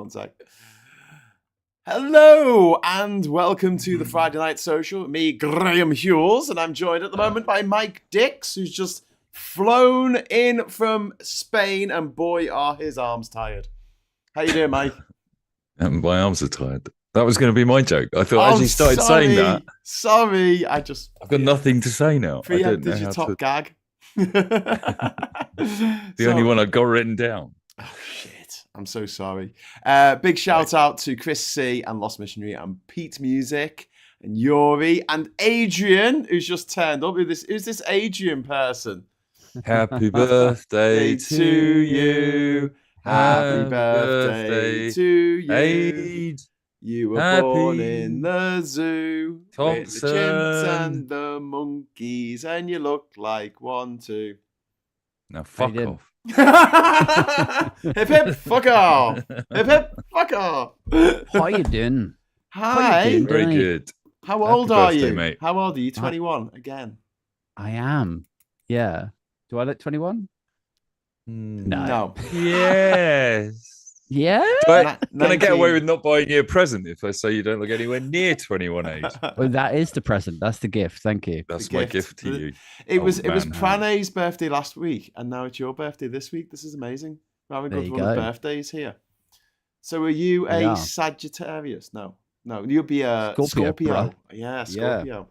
1 sec. Hello and welcome to the Friday Night Social with me, Graham Hughes, and I'm joined at the moment by Mike Dix, who's just flown in from Spain, and boy, are his arms tired. How you doing, Mike? My arms are tired. That was going to be my joke. I thought as you started saying that. Sorry, I've got nothing to say now. Preempted your top gag. The only one I got written down. Oh, shit. I'm so sorry. Big shout out to Chris C. and Lost Missionary and Pete Music and Yuri and Adrian, who's just turned up. Who's this Adrian person? Happy birthday to you. Happy birthday to you. Aid. You were born in the zoo with the chimps and the monkeys, and you look like one too. Now fuck off. Hip hip, fuck off. Hip hip, fuck off. How you doing? Hi. You doing, very good. How old are you? Mate. How old are you? 21 again. I am. Yeah. Do I look 21? No. Yes. Yeah. Can I get away with not buying you a present if I say you don't look anywhere near 21 age? Well, that is the present. That's the gift. Thank you. That's my gift to you. It was Pranay's birthday last week, and now it's your birthday this week. This is amazing. We're having good run of birthdays here. So are you a Sagittarius? No, you'll be a Scorpio. Yeah, Scorpio. Yeah.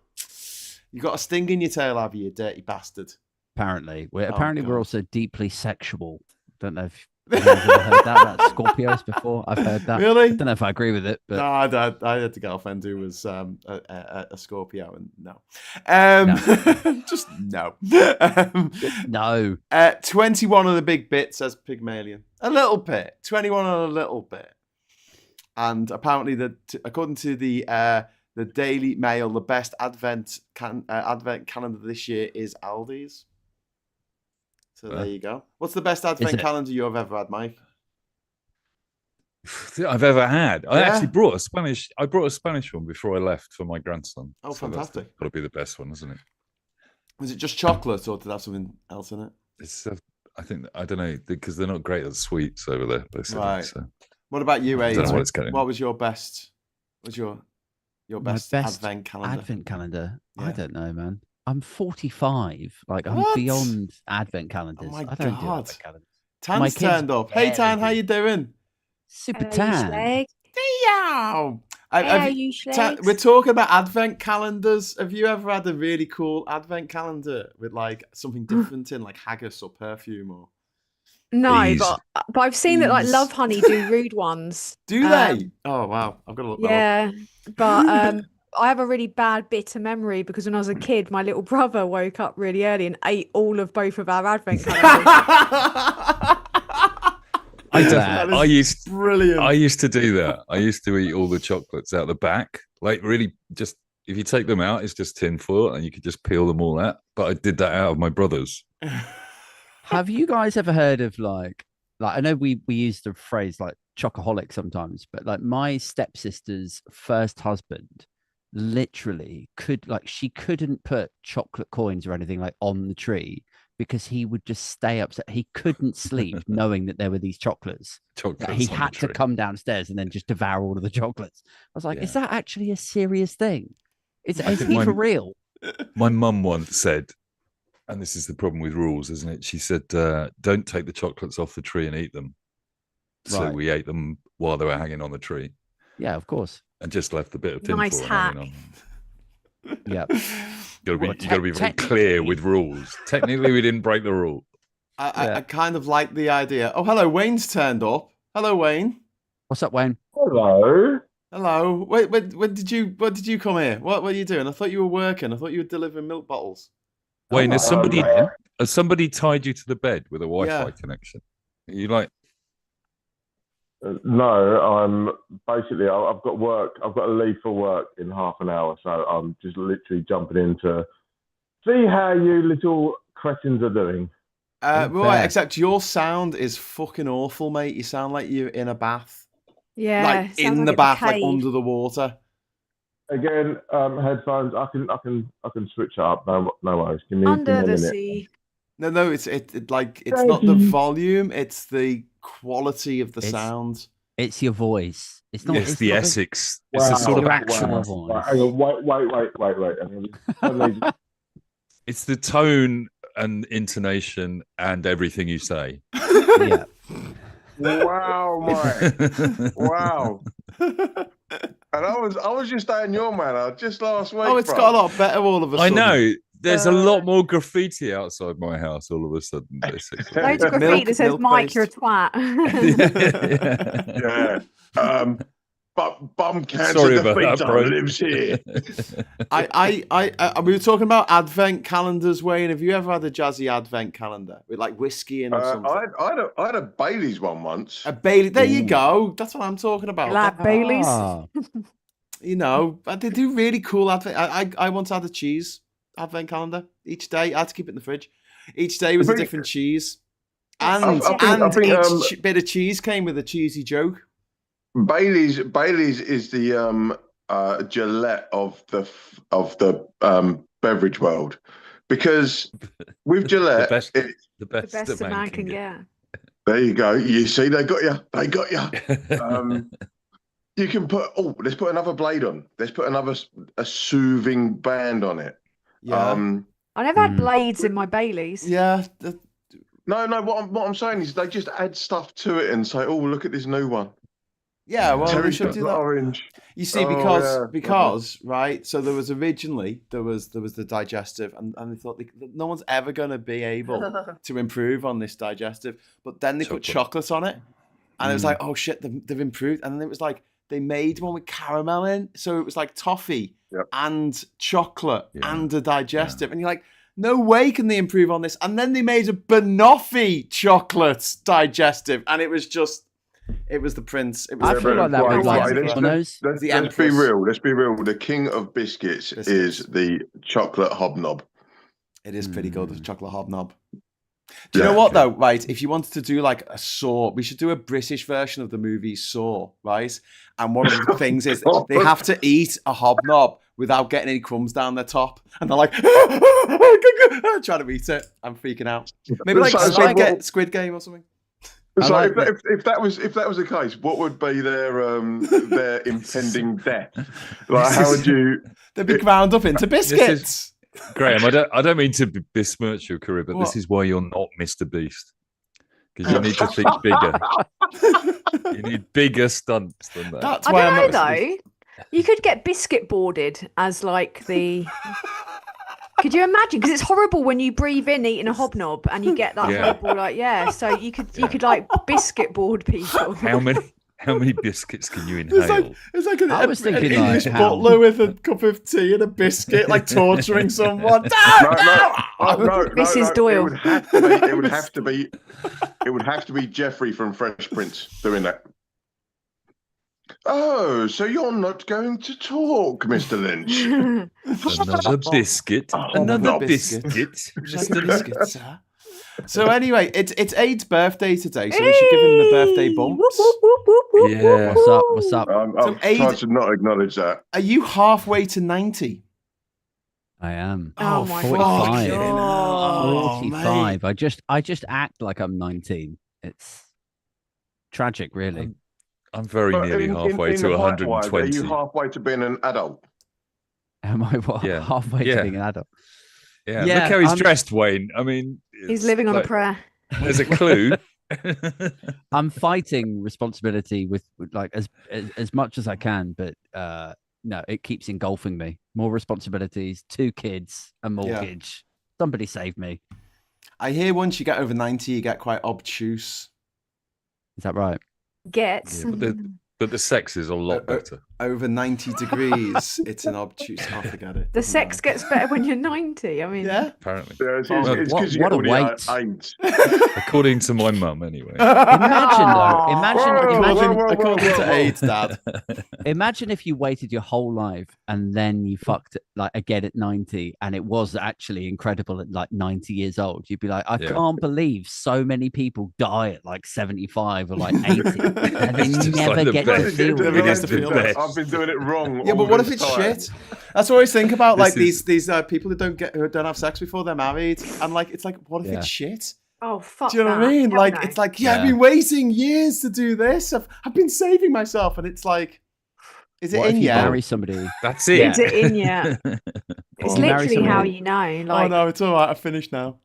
You got a sting in your tail, have you dirty bastard? Apparently, we're also deeply sexual. Don't know if you've ever heard that about Scorpios before. I've heard that. Really? I don't know if I agree with it. But... No, I had a girlfriend who was a Scorpio, and no. Just no. No. 21 on the big bit, says Pygmalion. A little bit. 21 on a little bit. And apparently, according to the Daily Mail, the best advent calendar this year is Aldi's. So there you go. What's the best advent calendar you've ever had, Mike? I've ever had. I actually brought a Spanish. I brought a Spanish one before I left for my grandson. Oh, so fantastic! Got to be the best one, isn't it? Was it just chocolate, or did it have something else in it? It's. I don't know, because they're not great at sweets over there. Right. So. What about you, Aid? What was your best? What's your best advent calendar? Advent calendar. Yeah. I don't know, man. I'm 45. Like, I'm beyond advent calendars. Oh my I don't do God. advent calendars. Tan's turned up. Hey, Tan, how you doing? Super tan. Damn. We're talking about advent calendars. Have you ever had a really cool advent calendar with like something different in, like haggis or perfume or? No, but I've seen that like Love Honey do rude ones. Do they? Oh wow, I've got to look that up. Yeah, but I have a really bad bitter memory because when I was a kid, my little brother woke up really early and ate all of both of our advent calendars. Brilliant. I used to do that. I used to eat all the chocolates out the back. Like really, just if you take them out, it's just tin foil and you could just peel them all out. But I did that out of my brothers. Have you guys ever heard of like I know we use the phrase like chocoholic sometimes, but like my stepsister's first husband literally she couldn't put chocolate coins or anything like on the tree because he would just stay upset. He couldn't sleep knowing that there were these chocolates. He had to come downstairs and then just devour all of the chocolates. I was like, is that actually a serious thing? Is he for real? My mum once said, and this is the problem with rules, isn't it? She said, don't take the chocolates off the tree and eat them. So we ate them while they were hanging on the tree. Yeah, of course. And just left a bit of tin foil hanging on. Yeah. You got to be very clear with rules. Technically, we didn't break the rule. I kind of like the idea. Oh, hello, Wayne's turned up. Hello, Wayne. What's up, Wayne? Hello. Hello. Wait, when did you come here? What were you doing? I thought you were working. I thought you were delivering milk bottles. Wayne, has somebody tied you to the bed with a Wi-Fi connection? Are you like? No, I'm basically. I've got work. I've got to leave for work in half an hour, so I'm just literally jumping in to see how you little cretins are doing. Right, except your sound is fucking awful, mate. You sound like you're in a bath. Yeah, like in the bath, like under the water. Again, headphones. I can switch it up. No worries. Give me under a the minute. sea. No, it's not the volume. It's the quality of the sound. It's your voice. It's not. It's the not Essex. It's the sort of your accent. actual Right, voice. hang on, wait. It's the tone and intonation and everything you say. Yeah. Wow, Mike. Wow. And I was just saying your manner just last week. Oh, it's bro. got a lot better all of a I sudden. know. There's a lot more graffiti outside my house all of a sudden, basically. Loads of graffiti that says, Mike, milk-based. you're a twat. Yeah. But bum cancer Sorry about that, defeater bro. lives here. We were talking about advent calendars, Wayne. Have you ever had a jazzy advent calendar with like whiskey in or something? I had a Bailey's one once. A Bailey. There you go. That's what I'm talking about. Lad Baileys. Ah. You know, they do really cool advent. I once had a cheese advent calendar each day. I had to keep it in the fridge. Each day was a different cheese, and I think, each bit of cheese came with a cheesy joke. Bailey's is the Gillette of the beverage world, because with Gillette, the best The best a man can get. there you go. You see, they got you. They got you. You can put let's put another blade on. Let's put a soothing band on it. Yeah, I never had blades in my Baileys. yeah. No. What I'm saying is they just add stuff to it and say, "Oh, look at this new one." Yeah, well, we Terry should do that. Orange. You see, because right. So there was originally there was the digestive, and they thought no one's ever going to be able to improve on this digestive. But then they put chocolate on it, and it was like, oh shit, they've improved. And then it was like they made one with caramel in, so it was like toffee and chocolate and a digestive, and you're like, no way can they improve on this. And then they made a banoffee chocolate digestive, and it was just. It was the prince. It was I feel like that was like Let's be real. Let's be real. The king of biscuits is the chocolate hobnob. It is pretty good, the chocolate hobnob. Do you know what, though? Right, if you wanted to do like a Saw, we should do a British version of the movie Saw, right? And one of the things is they have to eat a hobnob without getting any crumbs down their top. And they're like, trying to eat it. I'm freaking out. Maybe like Squid Game or something. So if that was the case, what would be their impending death? Like, how would you? They'd be ground up into biscuits. Graham, I don't mean to besmirch your career, but this is why you're not Mr. Beast, because you need to think bigger. You need bigger stunts than that. That's I why don't I'm know not. though. You could get biscuit boarded as like the. Could you imagine? Because it's horrible when you breathe in eating a hobnob and you get that horrible like So you could like biscuit board people. How many biscuits can you inhale? It's like an like, English butler with a cup of tea and a biscuit, like torturing someone. No, Mrs. Doyle. It would have to be Jeffrey from Fresh Prince doing that. Oh, so you're not going to talk, Mr. Lynch? Another biscuit. Another biscuit. Just a biscuit, sir. So anyway, it's Aid's birthday today, so we should give him the birthday bumps. Yeah. What's up? I've tried to not acknowledge that. Are you halfway to 90? I am. Oh my 45. God. 45. I just act like I'm 19. It's tragic, really. I'm very nearly halfway to 120. Are you halfway to being an adult? Am I halfway to being an adult? Yeah. Look how he's dressed, Wayne. I mean, He's living on a prayer. There's a clue. I'm fighting responsibility with like as much as I can, but no, it keeps engulfing me. More responsibilities, 2 kids, a mortgage. Somebody save me. I hear once you get over 90, you get quite obtuse. Is that right? Gets. Yeah, but the sex is a lot better. Over 90 degrees, it's an obtuse. I forget it. The sex gets better when you're 90. I mean, Apparently. Yeah, it's what a weight. AIDS. According to my mum, anyway. Imagine though. Imagine. According to AIDS, Dad. Imagine if you waited your whole life and then you fucked like again at 90, and it was actually incredible at like 90 years old. You'd be like, I can't believe so many people die at like 75 or like 80, and they never get to feel it. I've been doing it wrong. Yeah, but what if it's shit? That's what I always think about, like these people who don't have sex before they're married, and like it's like, what if it's shit? Oh, fuck. Do you know what I that. mean? Hell Like, no. it's like, Yeah. I've been waiting years to do this. I've been saving myself. And it's like, is it What in if you yet? marry somebody? That's it. Yeah. Is it in yet? It's You marry literally how somebody- you know. Oh, Like, no, it's all right. I've finished now.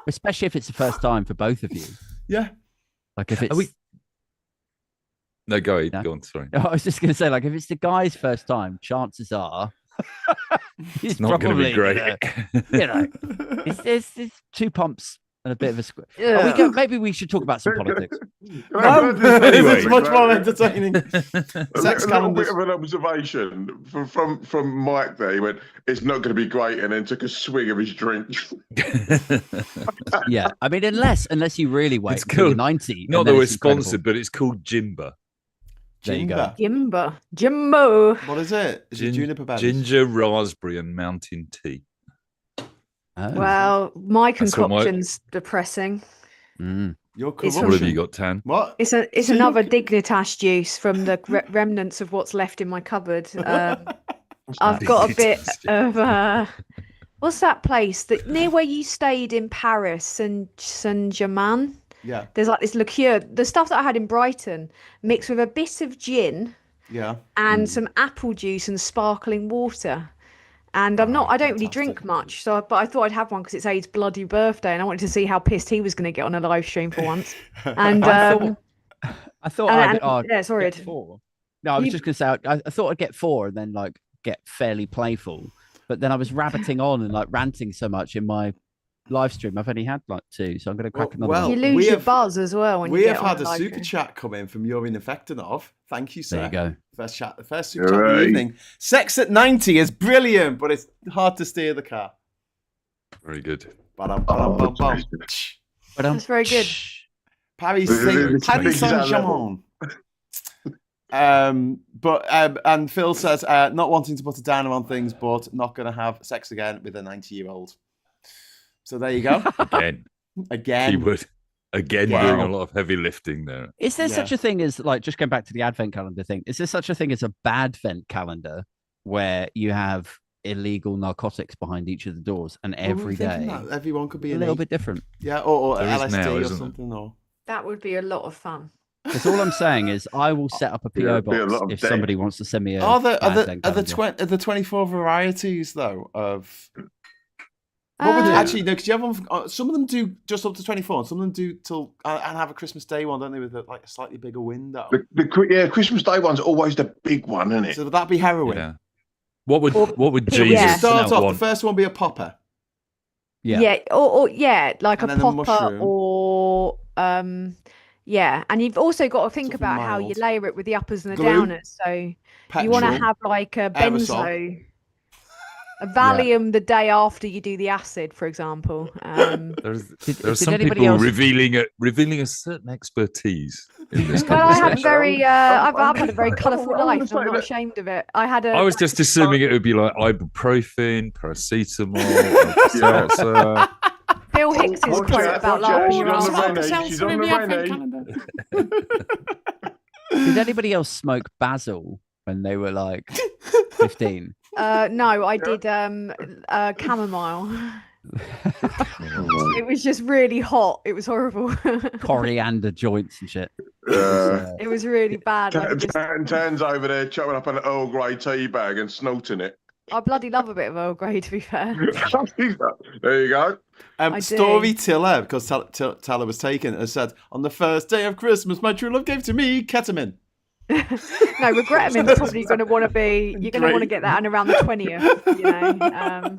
Especially if it's the first time for both of you. Yeah. Like if it's. Are we- No, go ahead. No. Go on. Sorry. I was just going to say, like, if it's the guy's first time, chances are he's It's not going to be probably great. gonna- it's 2 pumps and a bit of a square. ugh. Maybe we should talk about some politics. No, Anyway. it's much more entertaining. A Sex little calendars. bit of an observation from Mike there. He went, "It's not going to be great," and then took a swig of his drink. Yeah, I mean, unless you really wait It's until you're cool. 90. Not and that then we're it's incredible. sponsored, but it's called Jimba. There you go. Jimba. Jimbo. What is it? Is it juniper berries? Ginger, raspberry, and mountain tea. Oh. Well, my That's what my- concoction's depressing. Mm. Your It's What have corruption. you got, Tan? What? It's So another you- Dignitas juice from the remnants of what's left in my cupboard. I've got a bit of what's that place that near where you stayed in Paris, Saint-Germain? Yeah. There's like this liqueur, the stuff that I had in Brighton, mixed with a bit of gin Yeah. and some apple juice and sparkling water. And I don't really drink fantastic. much, but I thought I'd have one because it's Aid's bloody birthday, and I wanted to see how pissed he was going to get on a live stream for once. And I thought and- I'd yeah, sorry, get 4. No, I was You- just going to say, I thought I'd get 4 and then like get fairly playful. But then I was rabbiting on and like ranting so much in my live stream. I've only had like 2, so I'm going to crack another well, you one. lose we your have- buzz as well when We you have get on had a live super stream. chat come in from Yorin Effectinov. Thank you, sir. There you go. First super chat of the Hooray. evening. Sex at 90 is brilliant, but it's hard to steer the car. Very good. Ba-dum, ba-dum, bum, bum. But That's very good. Paris It's Paris at that Saint-Germain. And Phil says, not wanting to put a downer on things, but not going to have sex again with a 90-year-old. So there you go. Again. Again. Keyword. Again, Wow. doing a lot of heavy lifting there. is there Yeah. such a thing as like just going back to the advent calendar thing? Is there such a thing as a bad vent calendar where you have illegal narcotics behind each of the doors and Well, we were every thinking day that everyone could be a an little eight. bit different? Yeah, or There is LSD now, or isn't it? something. Or That would be a lot of fun. Because all I'm saying is I will set up a Yeah, PO it'd be a box lot of if death. somebody wants to send me a are the advent are the calendar. are the 24 varieties though of what would actually no? Because you have one. Some of them do just up to 24. And some of them do till and have a Christmas Day one, don't they? With like a slightly bigger window. Yeah, Christmas Day one's always the big one, isn't it? So would that be heroin? Yeah. What would Yeah. Jesus Yeah. Start off. want? The first one be a popper. Yeah. Or like And a then the popper mushroom. or yeah, and you've also got to think Something about how you mild. layer it with the uppers and the Glue. downers. So Petrol. you want to have like a Aerosol. benzo, a Valium the day after you do the acid, for example. There Did are some anybody people else- revealing a certain expertise in this Well, I have conversation. very, I've had a very colourful I wanna life, and say I'm not that- ashamed of it. I had a. I was just assuming it would be like ibuprofen, paracetamol, seltzer. Phil Hicks's Watch quote out, about watch out, laughing she's your on ass the off. Rennie, she's on the Rennie. Did anybody else smoke basil when they were like 15? No, I did chamomile. It was just really hot. It was horrible. Coriander joints and shit. It was really bad. I just, Tan's over there chopping up an Earl Grey tea bag and snorting it. I bloody love a bit of Earl Grey, to be fair. There you go. I do. Storyteller, because Teller was taken, has said, on the first day of Christmas, my true love gave to me ketamine. No, Regretmin's probably going to want to be. You're going to want to get that in around the 20th. You know.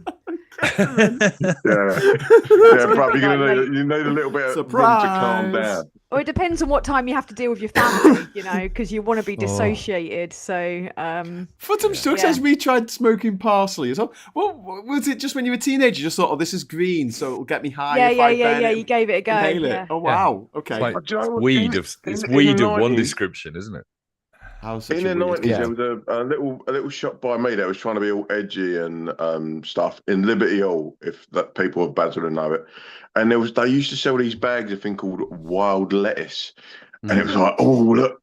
Yeah, but you're gonna need, you need a little bit of room to calm Surprise. down. Or it depends on what time you have to deal with your family. You know, because you want to be dissociated. So. Futum Stuck Yeah. says we tried smoking parsley as well. Well, was it just when you were a teenager? You just thought, oh, this is green, so it'll get me high. Yeah, if yeah, I yeah, burn yeah. it You gave it a go. inhale it. Yeah. Oh wow. Okay. It's like Do you know what- weed in- of it's in weed the of one 90s description, isn't it? How's such In a the weird 90s, kid? there was a little shop by me that was trying to be all edgy and stuff in Liberty Hall, if that people of Basil know it. And they used to sell these bags of thing called wild lettuce. And it was like, oh, look,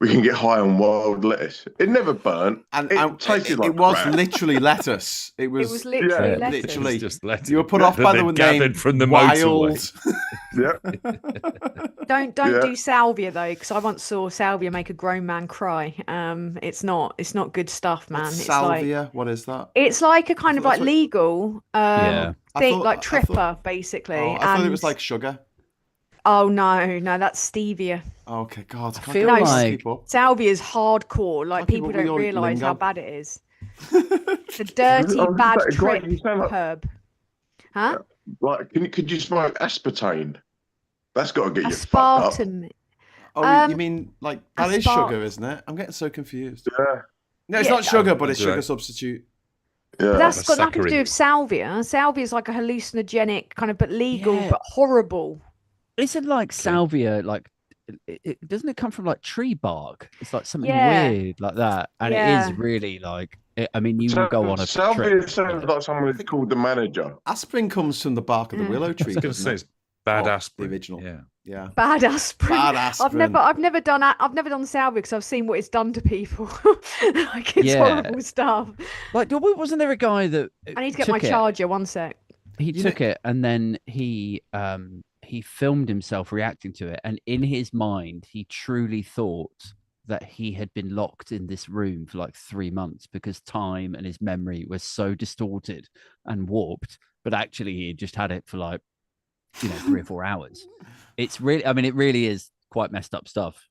we can get high on wild lettuce. It never burnt. And It tasted like it was crap. literally lettuce. It was literally Yeah. lettuce. literally. It's just lettuce. You were put off that by they the gathered name from the wild. motorway. Yeah. Don't Yeah. do salvia though, because I once saw salvia make a grown man cry. It's not good stuff, man. What's It's like salvia? What is that? it's like a kind of thought like that's what- legal I thing, thought- like I tripper thought- basically. Oh, I thought it was and- like sugar. Oh no, that's stevia. Okay, God, I can't feel get like- keep up. Salvia is hardcore. Like Okay, people but we don't all realise how lingo. bad it is. It's a dirty, I was bad just like, trip you sound like- herb. Huh? Like, could you smoke aspartame? That's got to get you fucked up. Aspartame. Oh, you mean like that is aspart- sugar, isn't it? I'm getting so confused. Yeah. No, it's Yeah. not sugar, but it's That's right. sugar substitute. Yeah. But that's That's got nothing to do saccharine. with salvia. Salvia is like a hallucinogenic kind of, but legal, Yeah. but horrible. Isn't like salvia like? Doesn't it come from like tree bark? It's like something Yeah. weird like that, and it Yeah. is really like. I mean, you will go on a Salvia trip. sounds like someone who's called the manager. Aspirin comes from the bark of the willow I tree. was going to doesn't say it? it's bad Oh, aspirin. the original. Yeah. Yeah. Bad aspirin. Bad aspirin. I've never done salvia because I've seen what it's done to people. Like it's Yeah. horrible stuff. Like, wasn't there a guy that I need to get my took it? charger. One sec. He You took it and then he filmed himself reacting to it, and in his mind he truly thought that he had been locked in this room for like 3 months because time and his memory was so distorted and warped, but actually he had just had it for like 3 or 4 hours. It's really, I mean, it really is quite messed up stuff.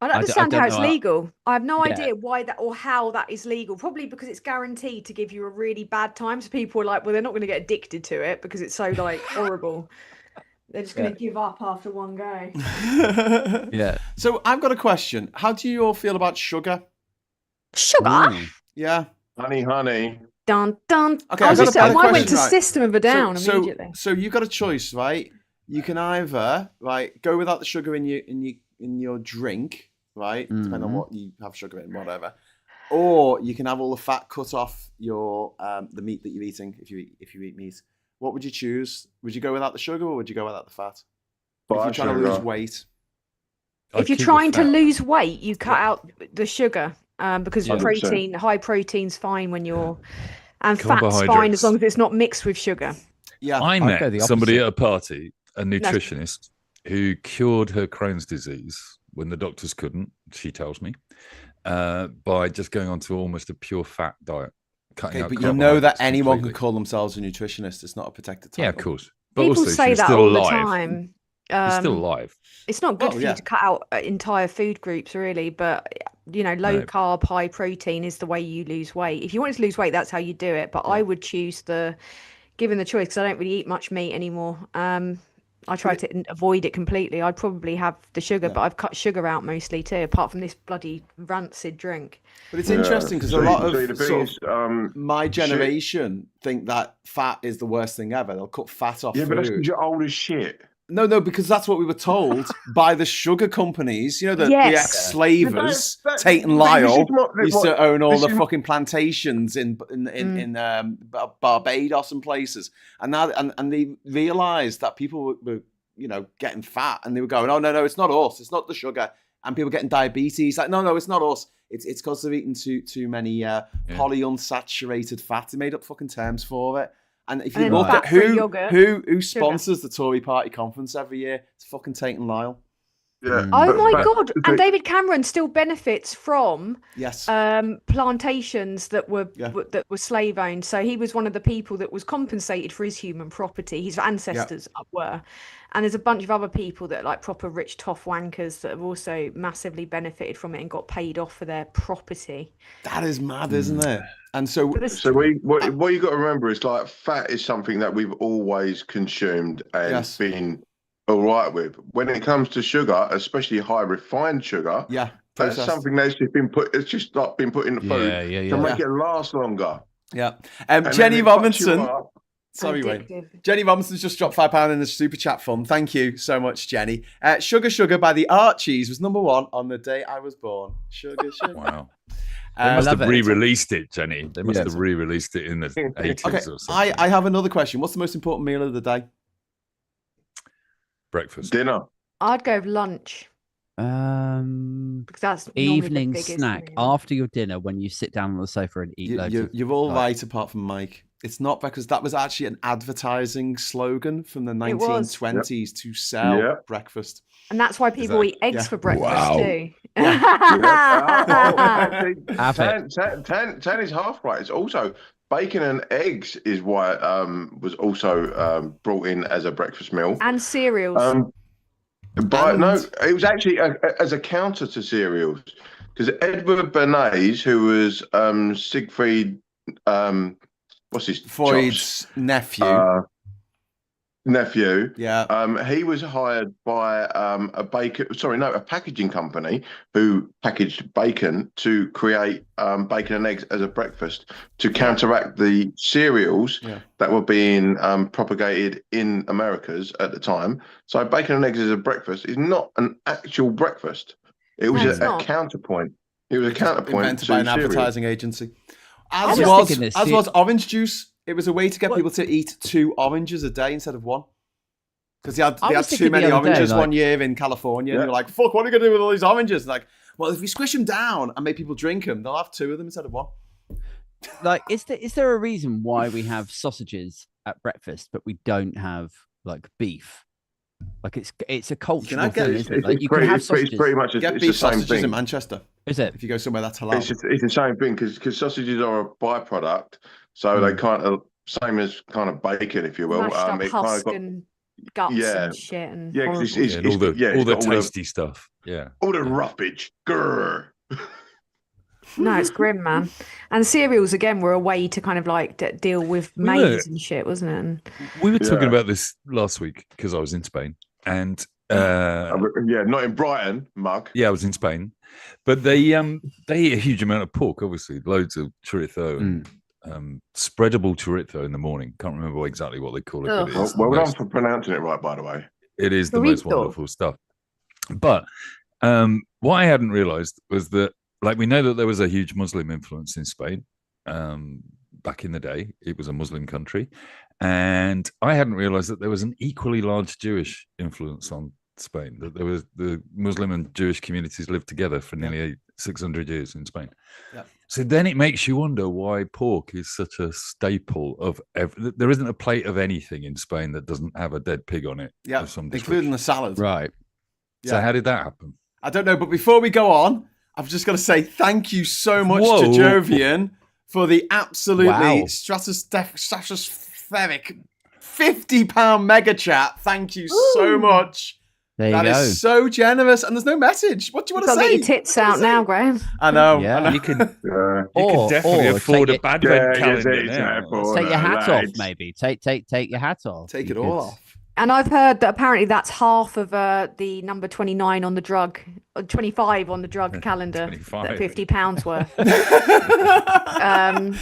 I don't I d- I understand don't how it's know how- legal. I have no Yeah. idea why that or how that is legal. Probably because it's guaranteed to give you a really bad time. So people are like, well, they're not going to get addicted to it because it's so like horrible. They're just going to give up after one go. Yeah. So I've got a question. How do you all feel about sugar? Sugar. Mm. Yeah. Honey. Dun dun. Okay, I I've was got just a saying, I went question, to right. System of a Down so, immediately. So you got a choice, right? You can either go without the sugar in your drink, right? Depending on Mhm. what you have sugar in, whatever. Or you can have all the fat cut off your the meat that you're eating if you eat meat. What would you choose? Would you go without the sugar or would you go without the fat? If you're trying to lose weight. If you're trying to lose weight, you cut out the sugar because 100%. high protein's fine when you're, and fat's fine Carbohydrates. as long as it's not mixed with sugar. Yeah. I I'd go met the somebody opposite. at a party, a nutritionist, who cured her Crohn's disease when the doctors couldn't, she tells me, by just going on to almost a pure fat diet. Cutting Okay, out but you know that carbohydrates anyone completely. can call themselves a nutritionist. It's not a protected title. Yeah, of course. But People also, say she's that still all alive. the time. She's still alive. It's not good Oh, for yeah. you to cut out entire food groups, really. But low No. carb, high protein is the way you lose weight. If you wanted to lose weight, that's how you do it. But I would choose given the choice, because I don't really eat much meat anymore. I try to avoid it completely. I'd probably have the sugar, but I've cut sugar out mostly too, apart from this bloody rancid drink. But it's interesting because a lot of the thing sort is, of my generation think that fat is the worst thing ever. They'll cut fat off yeah, but that's food. because you're old as shit. No, because that's what we were told by the sugar companies. You know, the Yes. ex-slavers, That- Tate and this Lyle, is what- used to own all this the is- fucking plantations in Barbados and places. And now, and they realised that people were getting fat, and they were going, oh no, it's not us, it's not the sugar, and people getting diabetes. Like, no, it's not us. It's because they're eating too many polyunsaturated fats. They made up fucking terms for it. And if you And look at fat-free yogurt, who sponsors the Tory Party conference every year, it's fucking Tate and Lyle. Yeah. Oh but- my but- God. And David Cameron still benefits from Yes. plantations that were Yeah. that were slave owned. So he was one of the people that was compensated for his human property. His ancestors were. And there's a bunch of other people that are like proper rich toff wankers that have also massively benefited from it and got paid off for their property. That is mad, isn't it? And so, But this, So what you got to remember is like fat is something that we've always consumed and Yes. been all right with. When it comes to sugar, especially high refined sugar, yeah, that's processed. something that's just been put. It's just like been put in the food to make it last longer. Yeah. And then Jenny it fucks you Robinson. up. Sorry, Wayne. addictive. Jenny Robinson's just dropped £5 in the super chat fund. Thank you so much, Jenny. Sugar Sugar by the Archies was number 1 on the day I was born. Sugar Sugar. Wow. They Um, must love have it. re-released it, Jenny. They must Yeah. have re-released it in the 80s okay, or something. I have another question. What's the most important meal of the day? Breakfast. Dinner. I'd go with lunch. Because that's normally the Evening biggest snack meal. after your dinner when you sit down on the sofa and eat loads of You're all like- right, apart from Mike. It's not because that was actually an advertising slogan from the It was. 1920s to sell Yep. breakfast. And that's why people that- eat eggs yeah. for breakfast Wow. too. Actually, Have it. Tan is half right. It's also bacon and eggs is why was also brought in as a breakfast meal. And cereals. But no, And- it was actually as a counter to cereals, because Edward Bernays, who was Siegfried, what's his Freud's nephew. nephew? Yeah. He was hired by a packaging company who packaged bacon to create bacon and eggs as a breakfast to counteract the cereals that were being propagated in Americas at the time. So bacon and eggs as a breakfast is not an actual breakfast. It was a counterpoint. It was a counterpoint Invented to by an cereal. advertising agency. I As was was, thinking this, as you- was orange juice. It was a way to get What? people to eat 2 oranges a day instead of 1. Because they I had was too thinking many the other day, oranges like- one year in California. And Yeah. you're like, fuck, what are we going to do with all these oranges? Like, well, if we squish them down and make people drink them, they'll have 2 of them instead of 1. Like, is there a reason why we have sausages at breakfast, but we don't have like beef? Like it's a cultural have thing, get- isn't it? Like you can have It's sausages. pretty much Get it's beef the same sausages thing. in Manchester. Is it? If you go somewhere that's halal. It's the same thing because sausages are a byproduct, so they kind of same as kind of bacon, if you will. Mashed up It kind of husk got and guts Yeah. and shit and Yeah, 'cause horrible. it's- and all the it's got tasty stuff. Yeah. all the roughage. Grr. No, it's grim, man. And cereals again were a way to kind of like deal with Well, maize and shit, wasn't it? And We were talking Yeah. about this last week because I was in Spain, and Yeah, not in Brighton, mug. yeah, I was in Spain, but they eat a huge amount of pork, obviously, loads of chorizo and spreadable chorizo in the morning. Can't remember exactly what they call it, but Ugh. it's the Well done most, for pronouncing it right, by the way. it is the most Chorizo. wonderful stuff. But what I hadn't realized was that, like, we know that there was a huge Muslim influence in Spain back in the day. It was a Muslim country. And I hadn't realized that there was an equally large Jewish influence on Spain, that there was the Muslim and Jewish communities lived together for nearly 600 years in Spain. Yeah. So then it makes you wonder why pork is such a staple of there isn't a plate of anything in Spain that doesn't have a dead pig on it. Yeah, of some including the description. salad. Right. So Yeah. how did that happen? I don't know, but before we go on, I've just got to say thank you so much to Whoa. Jovian for the absolutely Wow. stratospheric £50 mega chat. Thank you so much. There you That go. is so generous, and there's no message. What do you want you've to got to say? get your tits out now, Graham. I know. Yeah. I know. You could Yeah. you Or- could definitely or afford take a bad Yeah, event yes, calendar it's now. Apple. Take your hat off, lads. maybe. Take your hat off. Take You it all could- off. And I've heard that apparently that's half of the number 29 on the drug, 25 on the drug calendar, 25. that £50 worth.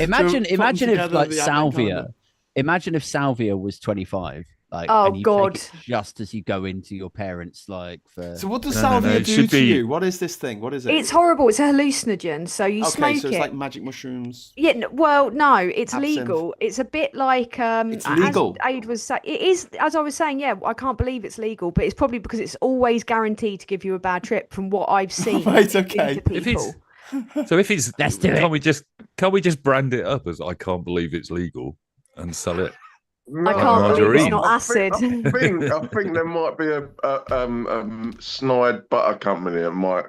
Imagine put if together like the advent salvia. calendar. Imagine if salvia was 25. Like, Oh, and you God. take it just as you go into your parents, like for. So what does No, salvia it do should to be- you? What is this thing? What is it? It's horrible. It's a hallucinogen. So you okay, smoke so it's it. like magic mushrooms. Yeah, well, no, it's Absinthe. legal. It's a bit like It's legal. As Aid was saying, it is. As I was saying, yeah, I can't believe it's legal, but it's probably because it's always guaranteed to give you a bad trip from what I've seen. Right, okay. into If people. it's so, if it's Let's do can't it. we just brand it up as I can't believe it's legal and sell it? I can't believe it's margarine. not acid. I think there might be a snide butter company that might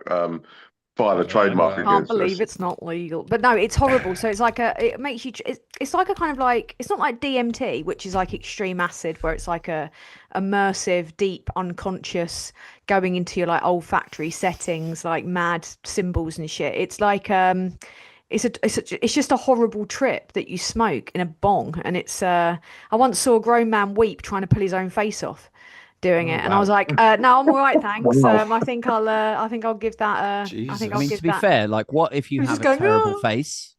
file a trademark I Can't against believe us. it's not legal, but no, it's horrible. So it's like it makes you. It's like a kind of like it's not like DMT, which is like extreme acid, where it's like a immersive, deep, unconscious going into your like olfactory settings, like mad symbols and shit. It's like it's just a horrible trip that you smoke in a bong, and it's. I once saw a grown man weep trying to pull his own face off. Doing it, and I was like, "No, I'm all right, thanks. Wow. I think I'll give that. I Jesus. think I I'll mean, give to be that." fair, like, what if you He's have just a going, terrible "Oh." face?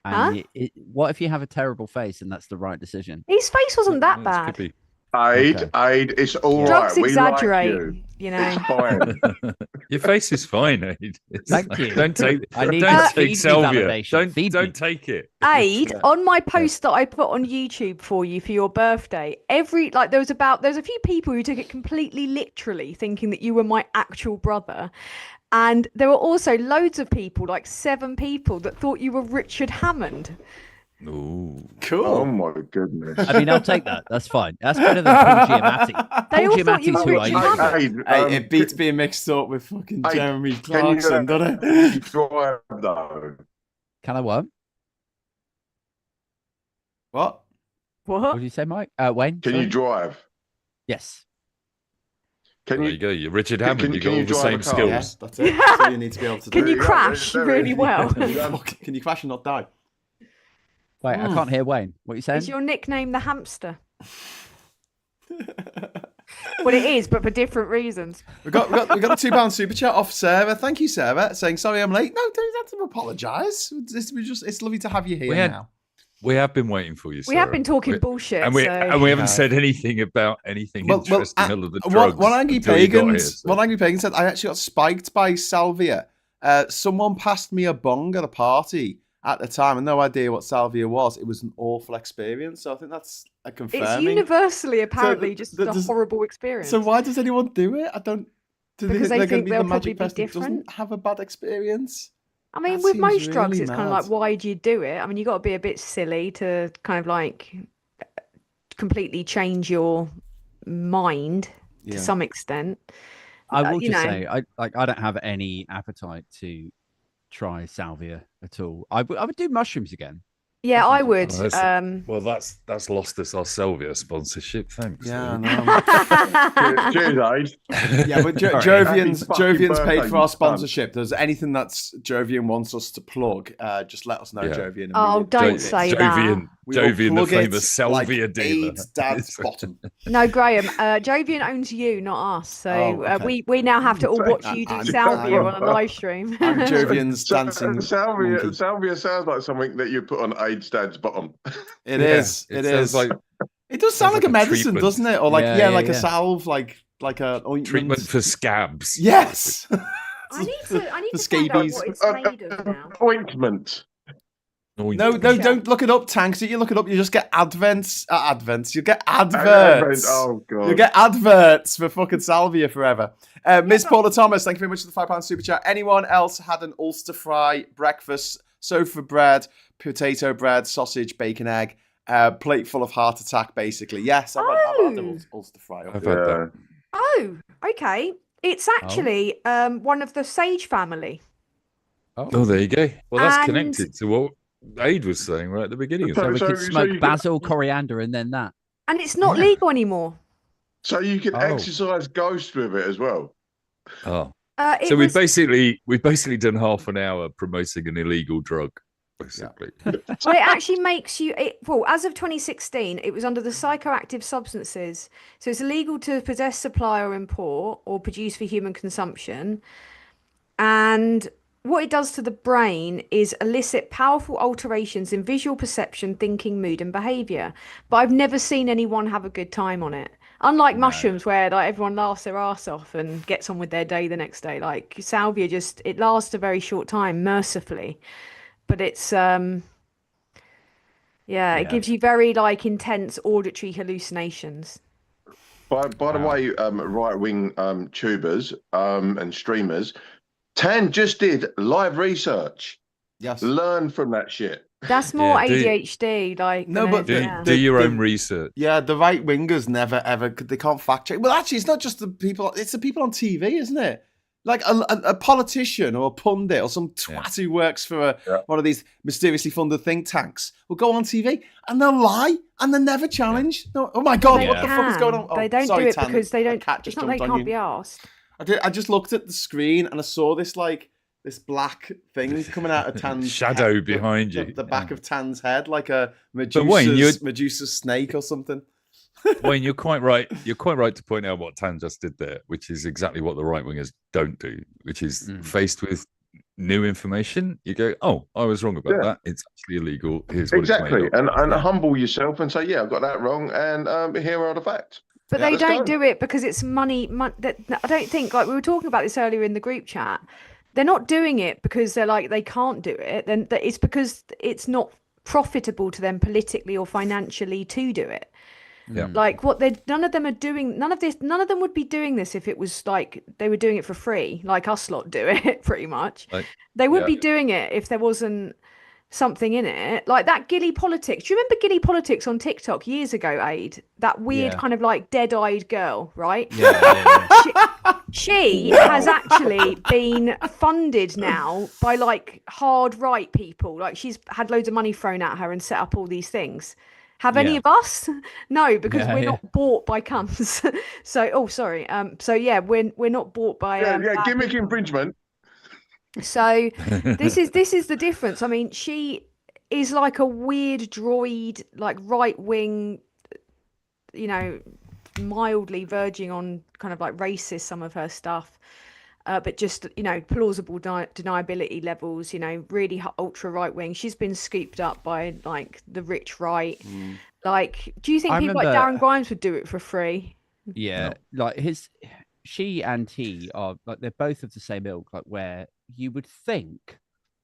Huh? And what if you have a terrible face and that's the right decision? His face wasn't that This bad. could be- Aid, it's all right. Drugs We like exaggerate. you. you know. Fine. Your face is fine, Aid. Thank you. Don't take. I need Don't feed take me salvia. validation. Feed me. Don't take it. Aid, on my post that I put on YouTube for you for your birthday, there was a few people who took it completely literally, thinking that you were my actual brother. And there were also loads of people, like 7 people, that thought you were Richard Hammond. Ooh. Cool. Oh my goodness. I mean, I'll take that. That's fine. That's better than Paul Giamatti. They Paul all thought you Giamatti's were who I Richard used to- Hammond. Hey, it beats being mixed up with fucking Hey, Jeremy can you Clarkson, doesn't it? drive though? Can I what? What? What What? did you say, Mike? Wayne? Can sorry? you drive? Yes. Can There you? you go. You're Richard Can- Hammond. can- You can got you all the drive same a car? Yeah, skills. that's it. That's all you need to be able to do. Can you Yeah, crash there really is. well? Can you crash and not die? Wait, I can't hear Wayne. What are you saying? Is your nickname the hamster? Well, it is, but for different reasons. We got a £2 super chat off Sarah. Thank you, Sarah, saying sorry I'm late. No, don't have to apologise. It's lovely to have you here now. We have been waiting for you. We have Sarah. been talking bullshit. and we so... haven't said anything about anything Well, interesting other than drugs. one angry until you got pagan. here, so. One angry pagan said I actually got spiked by salvia. Someone passed me a bong at a party at the time, and no idea what salvia was. It was an awful experience. So I think that's a confirming. It's universally apparently th- just th- a does- horrible experience. So why does anyone do it? I don't. Do Because they they're gonna think be they'll the probably magic be person that different. doesn't have a bad experience? I mean, That with seems most drugs, really it's kind of mad. like, why do you do it? I mean, you got to be a bit silly to kind of like completely change your mind to Yeah. some extent. I will you just know. say, I don't have any appetite to try salvia at all. I would do mushrooms again. Yeah, I would. Oh, well, that's lost us our Salvia sponsorship. Thanks. Yeah, I know. Cheers, Aid. Yeah, but Sorry. Jovian's Happy fucking paid birthday, for our you cunt. sponsorship. There's anything that's Jovian wants us to plug, just let us know, Yeah. Jovian. and Oh, we will don't plug it. say that. We will Jovian, the plug it famous Salvia like dealer. Aid's dad's bottom. No, Graham, Jovian owns you, not us. So Oh, okay. we now have to all watch you do I'm- salvia I'm- on a live stream. I'm Jovian's dancing Salvia, monkey. Salvia sounds like something that you put on Aid's dad's bottom. It Yeah, is. it It sounds is. like It does sound sounds like like a a medicine, treatment. doesn't it? Or like Yeah, like a yeah. salve, like a ointment. treatment for scabs. Yes. I need to The find out scabies. what it's made of now. Ointment. No, don't look it up, Tanks. If you look it up, you just get advents. You get Advent. adverts. Oh, God. You get adverts for fucking salvia forever. Miss Paula Thomas, thank you very much for the £5 super chat. Anyone else had an Ulster fry breakfast? Sofa bread, potato bread, sausage, bacon, egg, plate full of heart attack, basically. Yes, I've had an Ulster fry. I've had that. Oh, okay. It's actually one of the sage family. Oh, there you go. Well, that's And- connected to what Aid was saying right at the beginning. So we So- could so smoke you could- basil, coriander, and then that. And it's not legal anymore. So you can Oh. exercise ghost with it as well. Oh, It so was, we've basically done half an hour promoting an illegal drug, basically. well, it actually makes you, well, as of 2016, it was under the psychoactive substances. So it's illegal to possess, supply, or import, or produce for human consumption. And what it does to the brain is elicit powerful alterations in visual perception, thinking, mood, and behavior. But I've never seen anyone have a good time on it. Unlike mushrooms, where like everyone laughs their ass off and gets on with their day the next day. Like salvia, it lasts a very short time, mercifully. But it's it gives you very like intense auditory hallucinations. By the way, right-wing tubers and streamers, Tan just did live research. Yes. Learn from that shit. That's more Yeah, do- ADHD. Like No, than but Do, anything else. do your the- own research. Yeah, the right wingers never ever they can't fact check. Well, actually, it's not just the people; it's the people on TV, isn't it? Like a politician or a pundit or some twat who works for one of these mysteriously funded think tanks will go on TV and they'll lie and they're never challenged. No, oh my God, They what the fuck is going on? They don't sorry, do it Tan, because they a don't. cat It's just not they jumped on can't you. be asked. I just looked at the screen and I saw this this black thing coming out of Tan's Shadow head, behind you. the back of Tan's head, like a Wayne, Medusa's snake or something. Wayne, you're quite right. You're quite right to point out what Tan just did there, which is exactly what the right wingers don't do, which is faced with new information, you go, "Oh, I was wrong about that. It's actually illegal. Here's what Exactly. it's made of." And humble yourself and say, yeah, I got that wrong. And here are the facts. But Yeah, they let's don't go. do it because it's money. I don't think, like we were talking about this earlier in the group chat. They're not doing it because they're like they can't do it. Then it's because it's not profitable to them politically or financially to do it. Yeah. Like none of them are doing none of them would be doing this if it was like they were doing it for free, like us lot do it pretty much. Like, They would yeah. be doing it if there wasn't something in it, like that Gilly Politics. Do you remember Gilly Politics on TikTok years ago, Aid? That weird kind of like dead-eyed girl, right? Yeah. She has actually been funded now by like hard right people. Like she's had loads of money thrown at her and set up all these things. Have any of us? No, because we're not bought by cunts. So, sorry. So yeah, we're not bought by. Gimmick infringement. So this is the difference. I mean, she is like a weird droid, like right wing, mildly verging on kind of like racist, some of her stuff, but just plausible deniability levels. Really ultra right wing. She's been scooped up by like the rich right. Like, do you think people like Darren Grimes would do it for free? Yeah, No. like she and he are like they're both of the same ilk, like where you would think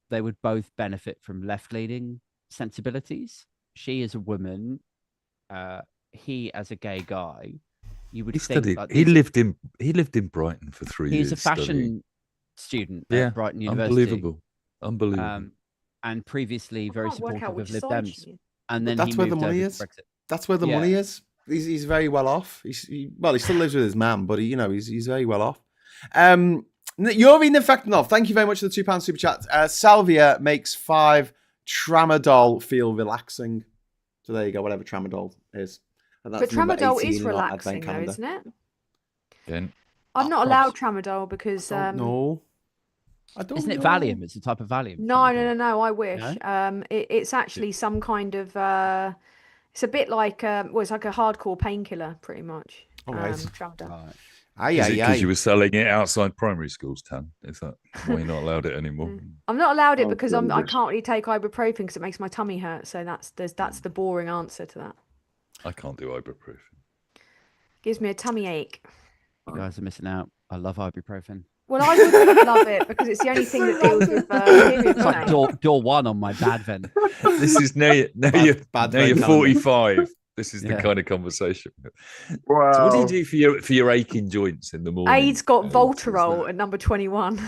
they would both benefit from left-leaning sensibilities. She is a woman, he as a gay guy. You would think like, he lived in Brighton for 3 years. He's a fashion student at Brighton University. Unbelievable. And previously very supportive of Lib Dems. And then that's where the money is. That's where the money is. He's very well off. He still lives with his mum, but he's very well off. Yuri Nefektinov, thank you very much for the £2 super chat. Salvia makes 5 tramadol feel relaxing. So there you go, whatever tramadol is. And but tramadol is relaxing, though, isn't it? Yeah. I'm not allowed tramadol because no. Isn't it Valium? It's a type of Valium. No. I wish. No? It's actually some kind of. It's a bit like it's like a hardcore painkiller, pretty much. All right. Tramadol. Is it because you were selling it outside primary schools, Tan? Is that why you're not allowed it anymore? I'm not allowed it because I can't really take ibuprofen because it makes my tummy hurt. So that's the boring answer to that. I can't do ibuprofen. Gives me a tummy ache. You guys are missing out. I love ibuprofen. Well, I would love it because it's the only thing that deals with period It's like door one on my bad vent. This is now you're 45. This is the kind of conversation. Wow. So what do you do for your aching joints in the morning? Aid's got Voltarol at number 21.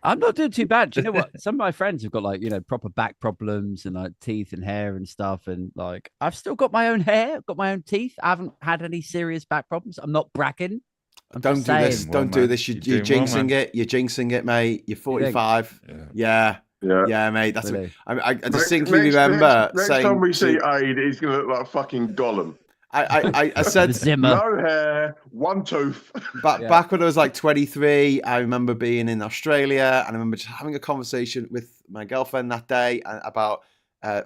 I'm not doing too bad. Do you know what? Some of my friends have got like, proper back problems and like teeth and hair and stuff. And like, I've still got my own hair, I've got my own teeth. I haven't had any serious back problems. I'm not bragging. Don't do this. Don't do this. You're jinxing it. You're jinxing it, mate. You're 45. Yeah, mate. That's really? I distinctly remember next saying. Time we see Aid, he's going to look like a fucking Gollum. I said no hair, one tooth. Back when I was like 23, I remember being in Australia and I remember just having a conversation with my girlfriend that day about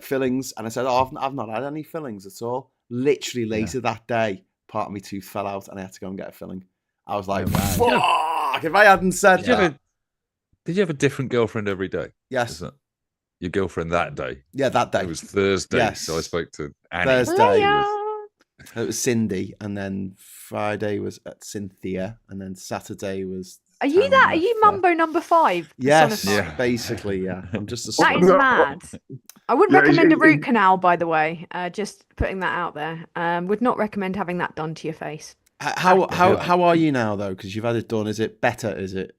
fillings, and I said, "Oh, I've not had any fillings at all." Literally later that day, part of my tooth fell out and I had to go and get a filling. I was like, "Fuck!" If I hadn't said that. Did you have a different girlfriend every day? Yes. Your girlfriend that day? Yeah, that day. It was Thursday, yes. So I spoke to Annie. Thursday. It was Cindy, and then Friday was at Cynthia, and then Saturday was. Are you that? Are you Mumbo number 5? Yes, basically, yeah. I'm just a. That is mad. I wouldn't recommend a root canal, by the way. Just putting that out there. Would not recommend having that done to your face. How are you now though? Because you've had it done. Is it better? Is it?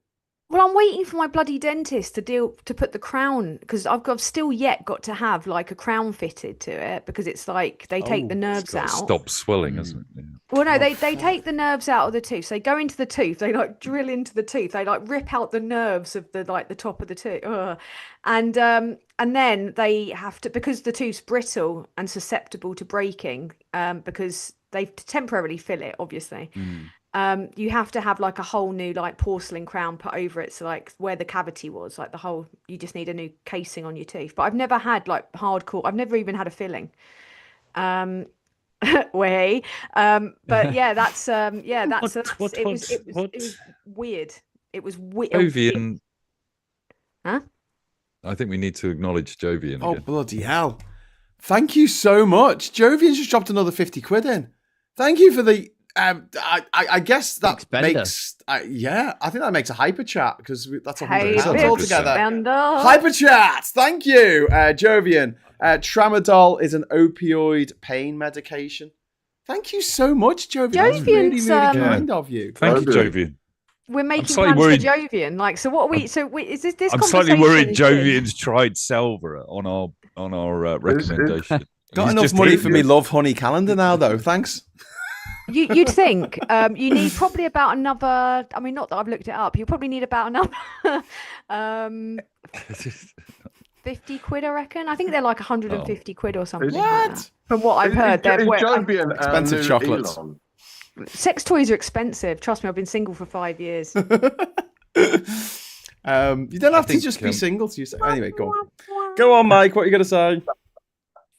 Well, I'm waiting for my bloody dentist to put the crown, because I've still yet got to have like a crown fitted to it, because it's like they take the nerves out. Stop swelling, hasn't it? Yeah. Well, no, they take the nerves out of the tooth. So they go into the tooth. They like drill into the tooth. They like rip out the nerves of the top of the tooth. And then they have to, because the tooth's brittle and susceptible to breaking, because they temporarily fill it, obviously. You have to have like a whole new like porcelain crown put over it, so like where the cavity was, like you just need a new casing on your tooth. But I've never had like hardcore, I've never even had a filling. But yeah, that's it was weird. It was weird. Jovian. Huh? I think we need to acknowledge Jovian again. Oh, bloody hell. Thank you so much. Jovian's just dropped another 50 quid in. Thank you for the I guess that Expender. makes I think that makes a hyper chat because that's Hey, 100% bit altogether. Expender. Hyper chat, thank you, Jovian. Tramadol is an opioid pain medication. Thank you so much, Jovian. That's really, Jovian's, really Yeah. kind of you. Thank you, Lovely. Jovian. We're making slightly plans worried- for Jovian. Like, so what are we? Is this? I'm conversation slightly worried is good? Jovian's tried Salva on our recommendation. Got He's enough just money eating for me it. Love Honey calendar now, though. Thanks. You'd think you need probably about another. I mean, not that I've looked it up. You probably need about another 50 quid, I reckon. I think they're like 150 quid or something. like What? that. From what I've heard, they're Jovian Expensive new chocolates. Elon. sex toys are expensive. Trust me, I've been single for 5 years. You don't have to think, just be um, single to you. Anyway, go on. Go on, Mike. What are you going to say?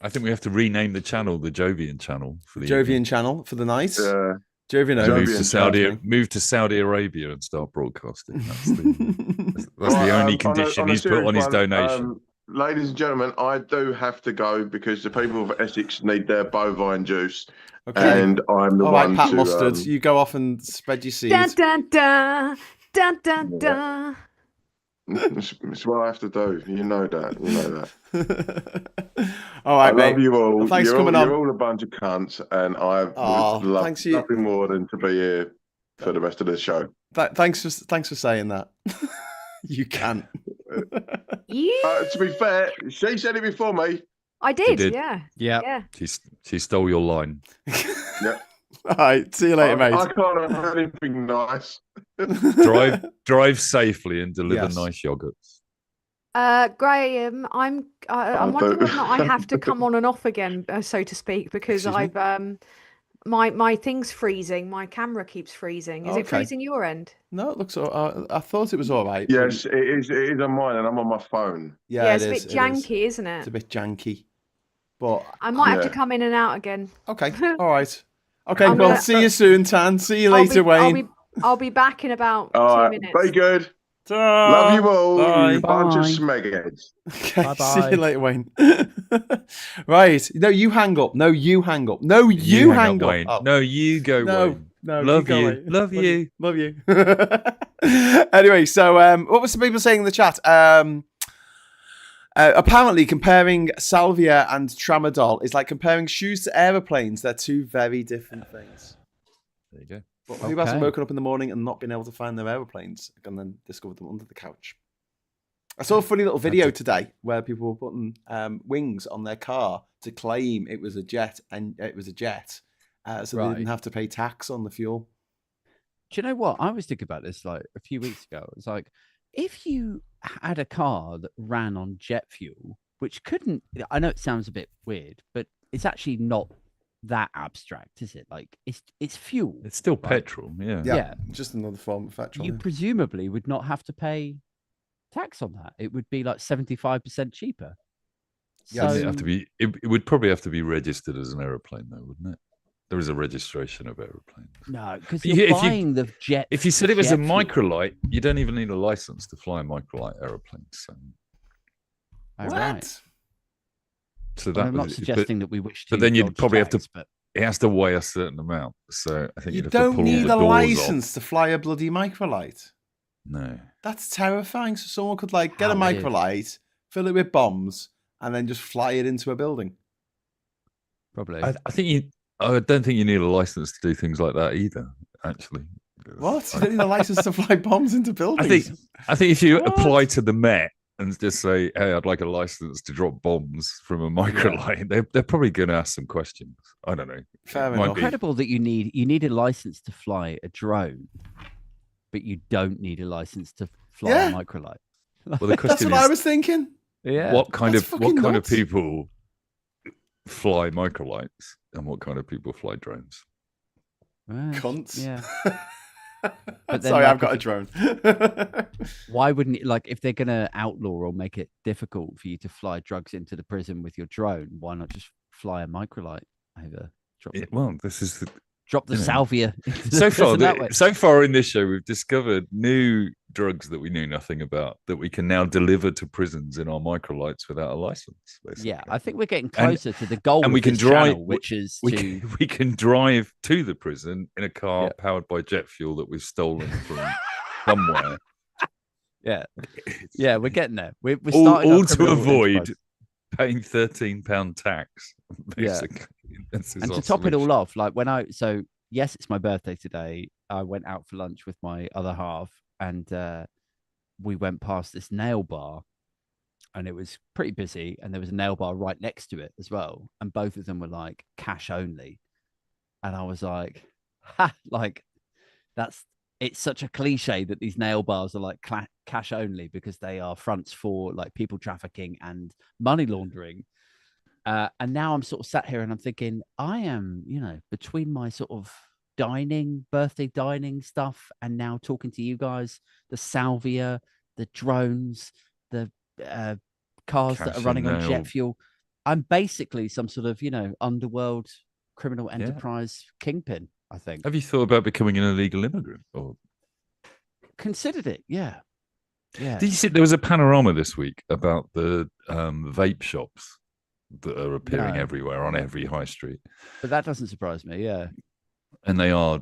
I think we have to rename the channel the Jovian channel for the Jovian channel for the night. Yeah. Jovian. Move Owners. to Jovian Saudi, move to Saudi Arabia and start broadcasting. That's the Right, only on condition a he's put serious on his one, donation. ladies and gentlemen, I do have to go because the people of Essex need their bovine juice, Okay. and I'm the All right, one Pat to. Mustard. You go off and spread your seeds. Dun dun dun dun dun dun. It's what I have to do. You know that. You know that. All I right, mate. love you all. Thanks for coming on. You're all a bunch of cunts, and I Aw, would love thanks you. nothing more than to be here for the rest of the show. Thanks for saying that. You can. You? To be fair, she said it before me. I did. did. Yeah. Yeah. Yeah. She stole your line. All right. See you later, mate. I can't have anything nice. Drive safely and deliver Yes. nice yogurts. Graham, I'm wondering whether or not I have to come on and off again, so to speak, because Excuse me? I've my thing's freezing. My camera keeps freezing. Is it Okay. freezing your end? No, it looks. I thought it was all right. Yes, it is. It is on mine, and I'm on my phone. Yeah, it's it a is. bit it is. janky, isn't it? It's a bit janky. But I might have to Yeah. come in and out again. okay. All right. Okay. I'm Well, gonna- see you soon, Tan. See you I'll later, be- Wayne. I'll be back in about All 2 right, minutes. be good. Ta. Love you all, Bye. you bunch of Bye. smegheads. Okay, Bye-bye. see you later, Wayne. Right. No, you hang up. No, you hang up. No, you hang up. Wayne. Oh, No, you go, no, Wayne. no. Love go, you. Wayne. Love you. Love you. Anyway, so what were some people saying in the chat? Apparently, comparing salvia and tramadol is like comparing shoes to aeroplanes. They're two very different things. There you go. But who hasn't Okay. woken up in the morning and not been able to find their aeroplanes and then discovered them under the couch? I saw a funny little video today where people were putting wings on their car to claim it was a jet, and it was a jet, so they Right. didn't have to pay tax on the fuel. Do you know what? I was thinking about this like a few weeks ago. It's like if you had a car that ran on jet fuel, which couldn't, I know it sounds a bit weird, but it's actually not that abstract, is it? Like it's fuel. It's still Right. petrol. Yeah. Yeah. Just another form of petrol. You presumably would not have to pay tax on that. It would be like 75% cheaper. Yes. So, It'd have to be. It would probably have to be registered as an aeroplane, though, wouldn't it? There is a registration of aeroplanes. no, because If you're you- buying the jet. If you said it was a jet fuel. microlight, you don't even need a license to fly a microlight aeroplane. So Oh, What? right. So Well, that I'm not was, suggesting that we wish to. but then you'd dodge probably have to- tax, But it has to weigh a certain amount. So I think You you'd have to don't pull all need the a doors off. license to fly a bloody microlight. No. That's terrifying. So someone could like get a How weird. microlight, fill it with bombs, and then just fly it into a building. probably. I think you. I don't think you need a license to do things like that either. Actually. What? You don't need a license to fly bombs into buildings. I think if you What? apply to the Met and just say, "Hey, I'd like a license to drop bombs from a microlight," they're probably going to ask some questions. I don't know. Fair It might enough. be. Incredible that you need a license to fly a drone, but you don't need a license to fly Yeah. a microlight. Well, the That's question what I is, was thinking. Yeah. what kind That's of fucking nuts. people fly microlights and what kind of people fly drones? Right, Cunts. Yeah. But then, Sorry, like, I've got a if drone. Why wouldn't it, like, if they're going to outlaw or make it difficult for you to fly drugs into the prison with your drone, why not just fly a microlight over? Drop, Well, this is the Drop the You know. salvia. So far in this show, we've discovered new drugs that we knew nothing about that we can now deliver to prisons in our microlights without a license. Basically. Yeah, I think we're getting closer to the goal and of we can this drive, channel, which is we can drive to the prison in a car powered by jet fuel that we've stolen from somewhere. Yeah, we're getting there. We're all starting our to criminal avoid enterprise. paying £13 tax. Basically, And to top it all off, like yes, it's my birthday today. I went out for lunch with my other half, and we went past this nail bar, and it was pretty busy, and there was a nail bar right next to it as well, and both of them were like cash only, and I was like, ha, like it's such a cliche that these nail bars are like cash only because they are fronts for like people trafficking and money laundering. And now I'm sort of sat here and I'm thinking, I am, between my sort of birthday dining stuff, and now talking to you guys, the salvia, the drones, the cars that are running on jet fuel. I'm basically some sort of, underworld criminal enterprise kingpin, I think. Have you thought about becoming an illegal immigrant? Or considered it? Yeah. Did you see there was a panorama this week about the vape shops that are appearing everywhere on every high street? But that doesn't surprise me. Yeah. And they are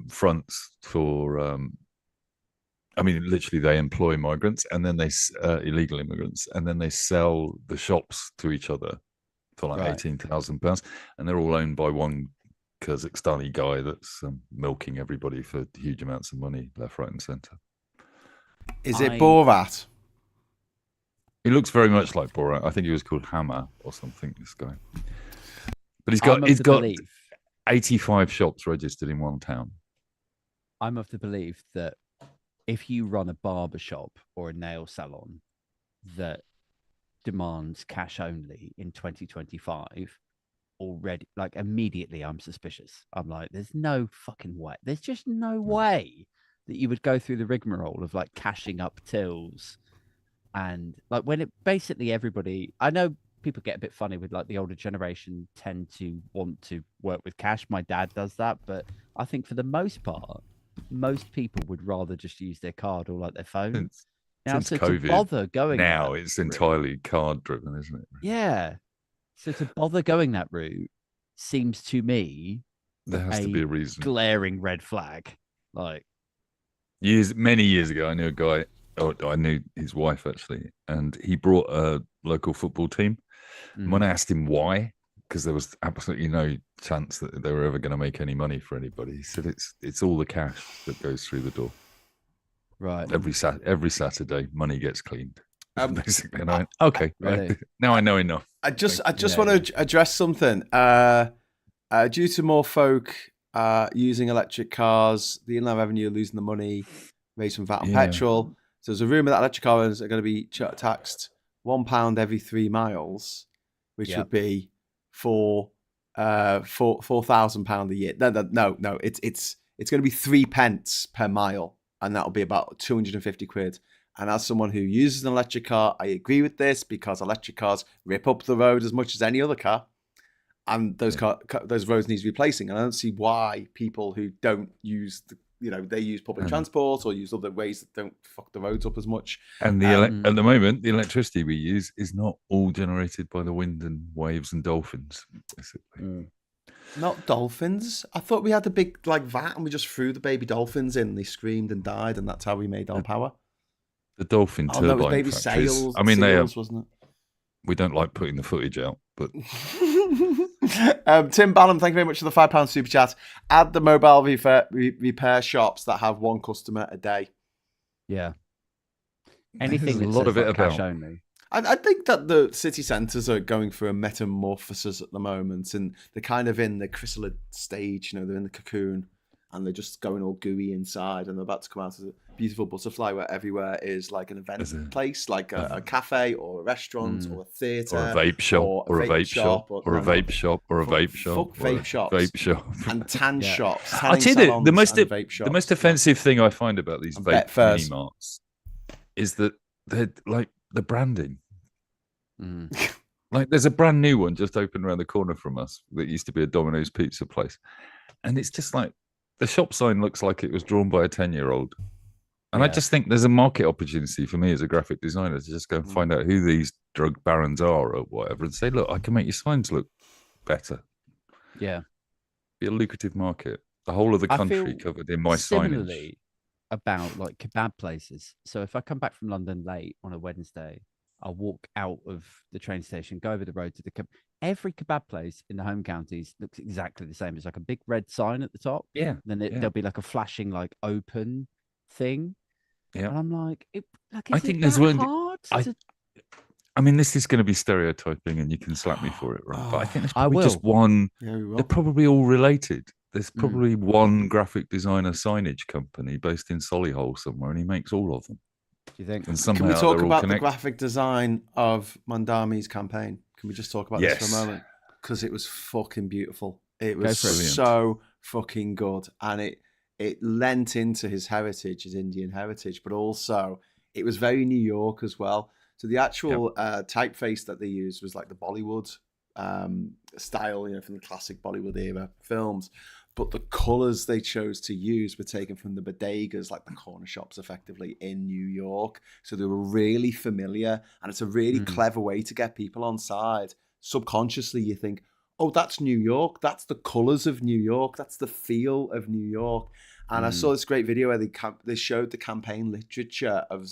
fronts for literally they employ migrants and then they illegal immigrants, and then they sell the shops to each other for like £18,000, and they're all owned by one Kazakhstani guy that's milking everybody for huge amounts of money left, right, and centre. Is it Borat? He looks very much like Borat. I think he was called Hammer or something. This guy, but he's got 85 shops registered in one town. I'm of the belief that if you run a barber shop or a nail salon that demands cash only in 2025, already, like, immediately I'm suspicious. I'm like, there's no fucking way. There's just no way that you would go through the rigmarole of like cashing up tills. And like when it basically everybody, I know people get a bit funny with like the older generation tend to want to work with cash. My dad does that, but I think for the most part, most people would rather just use their card or like their phone. Since so COVID, to bother going now it's entirely card driven, isn't it? Yeah. So to bother going that route seems to me there has to be a reason. Glaring red flag. Like many years ago, I knew a guy. I knew his wife actually, and he brought a local football team. And when I asked him why, because there was absolutely no chance that they were ever going to make any money for anybody, he said it's all the cash that goes through the door. Right. Every Saturday, money gets cleaned. Basically, and I went, okay, really? Right. Now I know enough. I just want to address something. Due to more folk using electric cars, the inland revenue are losing the money, raised from VAT on petrol. So there's a rumour that electric cars are going to be taxed £1 every 3 miles, which would be for £4,000 a year. No, it's going to be 3 pence per mile, and that'll be about 250 quid. And as someone who uses an electric car, I agree with this because electric cars rip up the road as much as any other car, and those roads need replacing. And I don't see why people who don't use they use public transport or use other ways that don't fuck the roads up as much. And at the moment, the electricity we use is not all generated by the wind and waves and dolphins, basically. Not dolphins. I thought we had a big vat and we just threw the baby dolphins in. They screamed and died, and that's how we made our power. The dolphin turbine no, it was baby factories. sails. I mean, seals, wasn't it? We don't like putting the footage out, but Tim Ballum, thank you very much for the £5 super chat. Add the mobile repair shops that have one customer a day. Yeah. Anything There's a lot of it cash about. only. I think that the city centres are going through a metamorphosis at the moment, and they're kind of in the chrysalid stage. They're in the cocoon, and they're just going all gooey inside, and they're about to come out as a beautiful butterfly where everywhere is like an event place, like a cafe or a restaurant or a theatre. Or a vape shop, or a vape shop, or a vape shop, or a vape shop. Fuck vape shops. Vape shop. And tan shops. I'll tell you, the most shops. offensive thing I find about these vape mini marts is that they're like the branding. Like there's a brand new one just opened around the corner from us that used to be a Domino's pizza place. And it's just like the shop sign looks like it was drawn by a 10-year-old. And I just think there's a market opportunity for me as a graphic designer to just go and find out who these drug barons are or whatever and say, look, I can make your signs look better. Yeah. Be a lucrative market. The whole of the country covered in my similarly signage. About like kebab places. So if I come back from London late on a Wednesday, I'll walk out of the train station, go over the road to the every kebab place in the home counties looks exactly the same. It's like a big red sign at the top. Yeah. Then there'll be like a flashing like open thing. Yeah. And I'm like, I think there's one. I mean, this is going to be stereotyping, and you can slap me for it, right? But I think there's probably just one. Yeah, we will. They're probably all related. There's probably one graphic designer signage company based in Solihull somewhere, and he makes all of them. Do you think? And somehow Can we talk they're all about the connected. graphic design of Mamdani's campaign? Can we just talk about this for a moment? Because it was fucking beautiful. It was so fucking good, and it lent into his heritage, his Indian heritage, but also it was very New York as well. So the actual typeface that they used was like the Bollywood style, from the classic Bollywood era films. But the colours they chose to use were taken from the bodegas, like the corner shops, effectively in New York. So they were really familiar, and it's a really clever way to get people on side. Subconsciously, you think, oh, that's New York. That's the colours of New York. That's the feel of New York. And I saw this great video where they showed the campaign literature of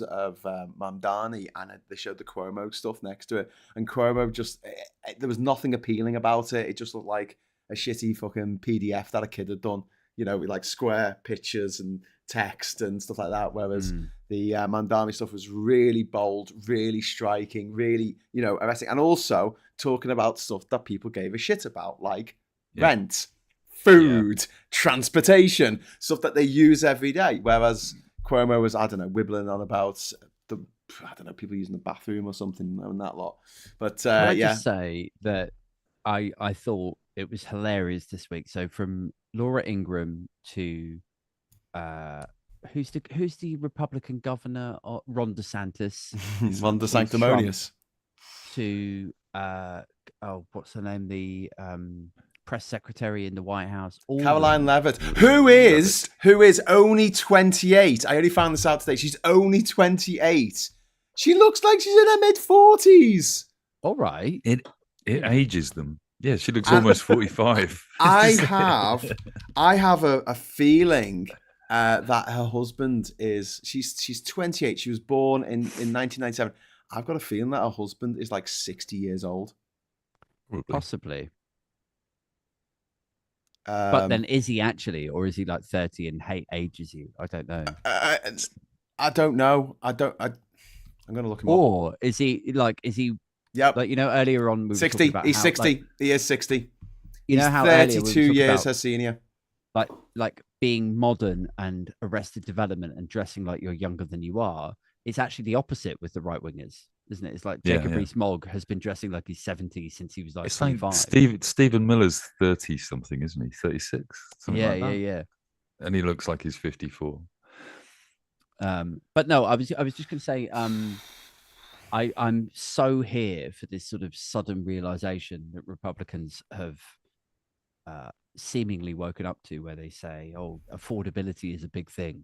Mamdani, and they showed the Cuomo stuff next to it. And Cuomo there was nothing appealing about it. It just looked like a shitty fucking PDF that a kid had done, with like square pictures and text and stuff like that. Whereas the Mamdani stuff was really bold, really striking, really, arresting. And also talking about stuff that people gave a shit about, like rent, food, transportation, stuff that they use every day. Whereas Cuomo was, wibbling on about people using the bathroom or something and that lot. But Can I just say that I thought it was hilarious this week. So from Laura Ingraham to who's the Republican governor? Ron DeSantis. Ron DeSanctimonious. To what's her name? The press secretary in the White House. Caroline Leavitt, who is only 28. I only found this out today. She's only 28. She looks like she's in her mid-40s. All right. It ages them. Yeah, she looks almost 45. I have a feeling that her husband she's 28. She was born in 1997. I've got a feeling that her husband is like 60 years old. Probably. Possibly. But then is he actually, or is he like 30 and ages you? I don't know. I don't know. I'm going to look him up. Or is he? Yep. Like, earlier on we were 60. About He's how, 60. Like, he is 60. He's how 32 years her senior. Like being modern and arrested development and dressing like you're younger than you are. It's actually the opposite with the right wingers, isn't it? It's like Jacob Rees-Mogg has been dressing like he's 70 since he was like 25. Like Stephen Miller's 30 something, isn't he? 36. Yeah. And he looks like he's 54. But no, I was just going to say, I'm so here for this sort of sudden realization that Republicans have seemingly woken up to, where they say, "Oh, affordability is a big thing.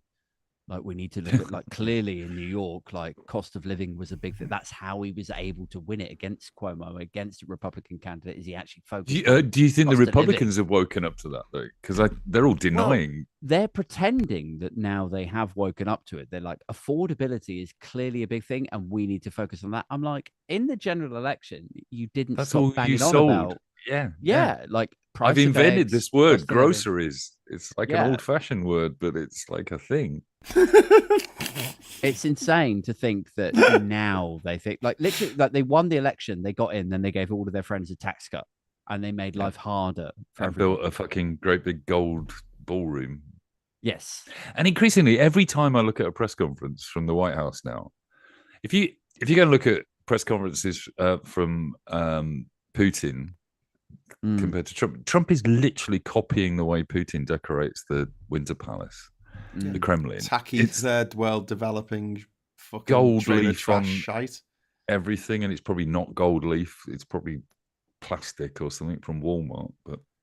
Like we need to look at, like, clearly in New York, like cost of living was a big thing. That's how he was able to win it against Cuomo, against a Republican candidate. Is he actually focused? Do you think the Republicans have woken up to that though? Because they're all denying. Well, they're pretending that now they have woken up to it. They're like, affordability is clearly a big thing, and we need to focus on that. I'm like, in the general election, you didn't. That's stop all banging you on sold. about. Yeah. Like I've invented eggs, this word, cost of living. groceries. It's like an old-fashioned word, but it's like a thing. It's insane to think that now they think, like, literally, like they won the election, they got in, then they gave all of their friends a tax cut, and they made life harder for everyone. Built a fucking great big gold ballroom. Yes. And increasingly, every time I look at a press conference from the White House now, if you go and look at press conferences from Putin compared to Trump is literally copying the way Putin decorates the Winter Palace, the Kremlin. Tacky third world developing fucking gold trailer leaf trash on shite. everything, and it's probably not gold leaf. It's probably plastic or something from Walmart.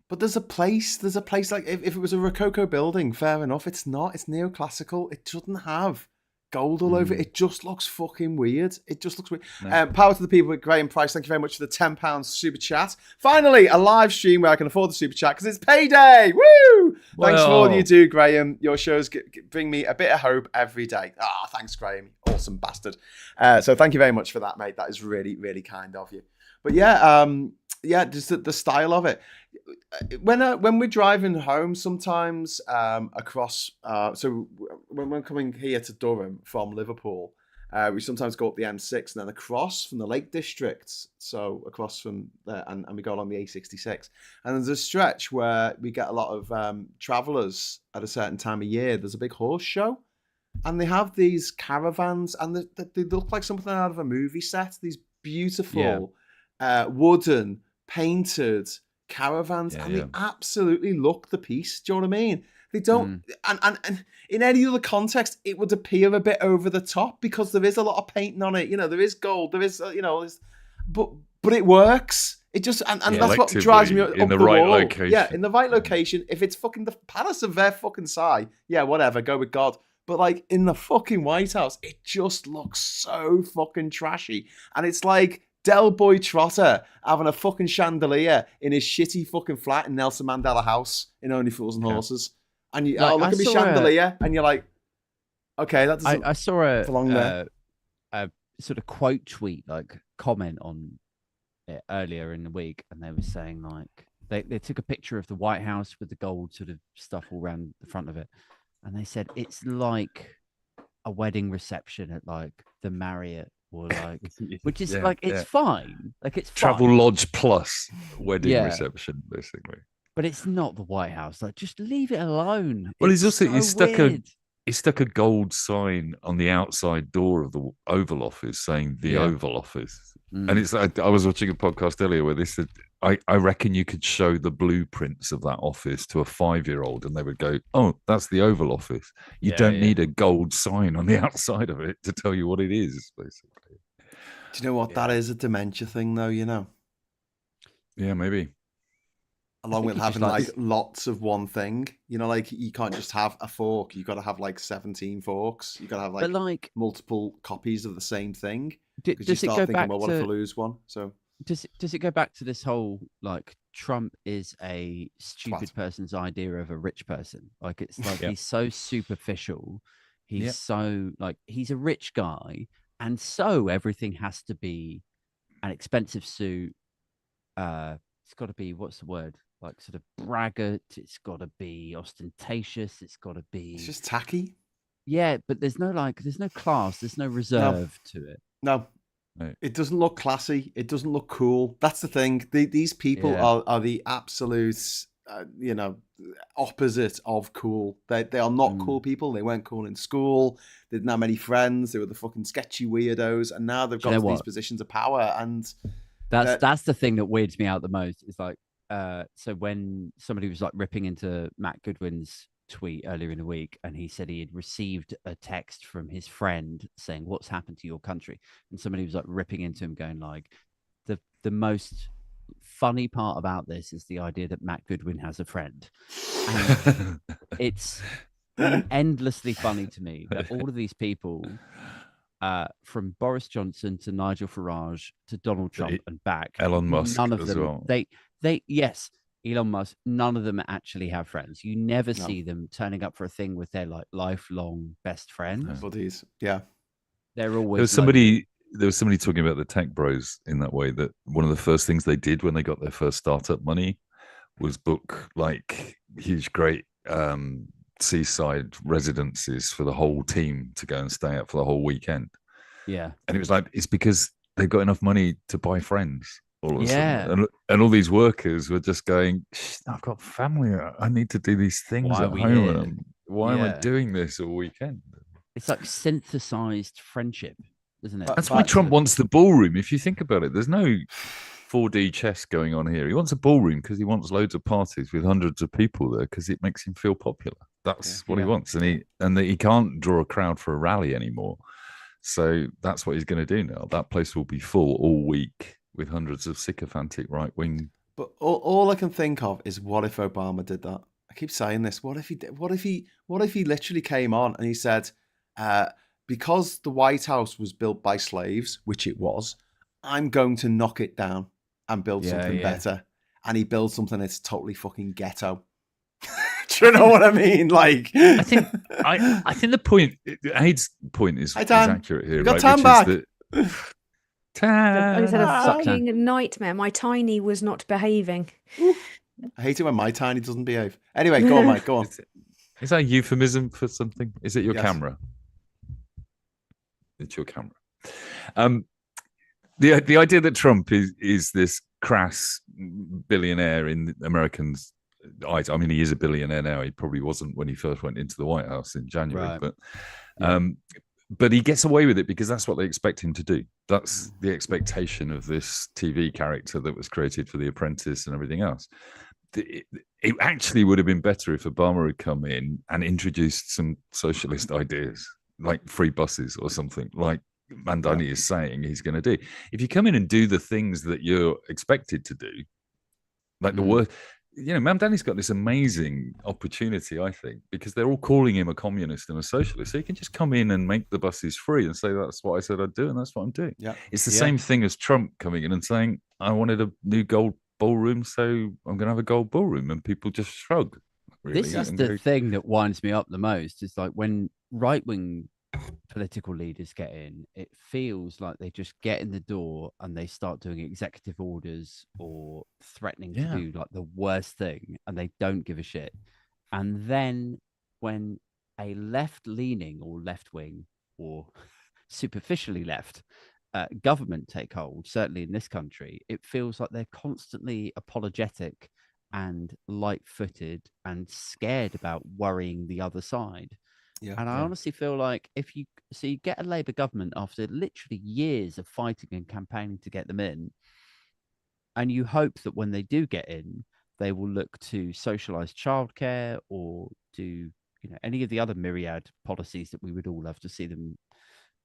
But there's a place like if it was a Rococo building, fair enough. It's not. It's neoclassical. It doesn't have gold all over it. It just looks fucking weird. It just looks weird. No. Power to the people with Graham Price. Thank you very much for the £10 super chat. Finally, a live stream where I can afford the super chat because it's payday. Woo! Thanks for all you do, Graham. Your shows bring me a bit of hope every day. Thanks, Graham. Awesome bastard. So thank you very much for that, mate. That is really, really kind of you. But just the style of it. When we're driving home, sometimes across. So when we're coming here to Durham from Liverpool, we sometimes go up the M6 and then across from the Lake District. So across from there, and we go along the A66. And there's a stretch where we get a lot of travellers at a certain time of year. There's a big horse show, and they have these caravans, and they look like something out of a movie set. These beautiful. Wooden, painted caravans, and they absolutely look the piece. Do you know what I mean? They don't, and in any other context, it would appear a bit over the top because there is a lot of painting on it. You know, there is gold, there is, but it works. It just, and that's what drives me up in the the right wall. location. Yeah, in the right location. If it's fucking the Palace of Versailles, whatever, go with God. But like in the fucking White House, it just looks so fucking trashy, and it's like Del Boy Trotter having a fucking chandelier in his shitty fucking flat in Nelson Mandela House in Only Fools and Horses. And you look at me chandelier and you're like, okay, that doesn't I saw belong there. A sort of quote tweet, like comment on it earlier in the week, and they were saying like they took a picture of the White House with the gold sort of stuff all around the front of it, and they said it's like a wedding reception at like the Marriott. Or like, which is it's fine. Like it's Travel fine. Lodge plus wedding reception, basically. But it's not the White House. Like, just leave it alone. Well, he stuck a gold sign on the outside door of the Oval Office saying the Oval Office. And it's like, I was watching a podcast earlier where they said, I reckon you could show the blueprints of that office to a 5-year-old and they would go, oh, that's the Oval Office. You don't need a gold sign on the outside of it to tell you what it is, basically. Do you know what? That is a dementia thing, though, you know? Yeah, maybe. Along with having like lots of one thing. You know, like you can't just have a fork. You've got to have like 17 forks. You've got to have like multiple copies of the same thing. Does it go back what if I lose one? So does it go back to this whole like Trump is a stupid person's idea of a rich person? Like it's like he's so superficial. He's so like he's a rich guy, and so everything has to be an expensive suit. It's got to be, what's the word? Like sort of braggart. It's got to be ostentatious. It's got to be. It's just tacky. Yeah, but there's no class. There's no reserve to it. No, it doesn't look classy. It doesn't look cool. That's the thing. These people are the absolute, opposite of cool. They are not cool people. They weren't cool in school. They didn't have many friends. They were the fucking sketchy weirdos, and now they've got to these positions of power. And that's the thing that weirds me out the most. Is like, so when somebody was like ripping into Matt Goodwin's tweet earlier in the week, and he said he had received a text from his friend saying, "What's happened to your country?" And somebody was like ripping into him, going like, the most funny part about this is the idea that Matt Goodwin has a friend. And it's endlessly funny to me that all of these people, from Boris Johnson to Nigel Farage to Donald Trump and back, Elon Musk, none of as them, well. Yes, Elon Musk, none of them actually have friends. You never see them turning up for a thing with their like lifelong best friends. Buddies. Yeah. They're always there was somebody talking about the tech bros in that way, that one of the first things they did when they got their first startup money was book like huge, great seaside residences for the whole team to go and stay at for the whole weekend. Yeah. And it was like, it's because they've got enough money to buy friends all of a sudden. And all these workers were just going, I've got family. I need to do these things at home. Why am I doing this all weekend? It's like synthesized friendship, isn't it? That's why Trump wants the ballroom. If you think about it, there's no 4D chess going on here. He wants a ballroom because he wants loads of parties with hundreds of people there because it makes him feel popular. That's what he wants. And he can't draw a crowd for a rally anymore. So that's what he's going to do now. That place will be full all week with hundreds of sycophantic right-wing. But all I can think of is, what if Obama did that? I keep saying this. What if he did? What if he literally came on and he said, because the White House was built by slaves, which it was, I'm going to knock it down and build something better. And he builds something that's totally fucking ghetto. Do you know what I mean? Like, I think the point, Aid's point is accurate here. You got right? Tam back. I had a Suck fucking nightmare. My tiny was not behaving. I hate it when my tiny doesn't behave. Anyway, go on, Mike. Go on. Is that a euphemism for something? Is it your Yes. camera? It's your camera. The idea that Trump is this crass billionaire in Americans' eyes. I mean, he is a billionaire now. He probably wasn't when he first went into the White House in January, but he gets away with it because that's what they expect him to do. That's the expectation of this TV character that was created for The Apprentice and everything else. It actually would have been better if Obama had come in and introduced some socialist ideas, like free buses or something, like Mamdani is saying he's going to do. If you come in and do the things that you're expected to do, like the word, Mamdani's got this amazing opportunity, I think, because they're all calling him a communist and a socialist. So you can just come in and make the buses free and say, that's what I said I'd do, and that's what I'm doing. Yeah. It's the same thing as Trump coming in and saying, I wanted a new gold ballroom, so I'm going to have a gold ballroom, and people just shrug. Really, this is the thing that winds me up the most. Is like when right-wing political leaders get in, it feels like they just get in the door and they start doing executive orders or threatening to do like the worst thing, and they don't give a shit. And then when a left-leaning or left-wing or superficially left government take hold, certainly in this country, it feels like they're constantly apologetic and light-footed and scared about worrying the other side. Yeah, and I honestly feel like if you get a Labour government after literally years of fighting and campaigning to get them in, and you hope that when they do get in, they will look to socialise childcare or do any of the other myriad policies that we would all love to see them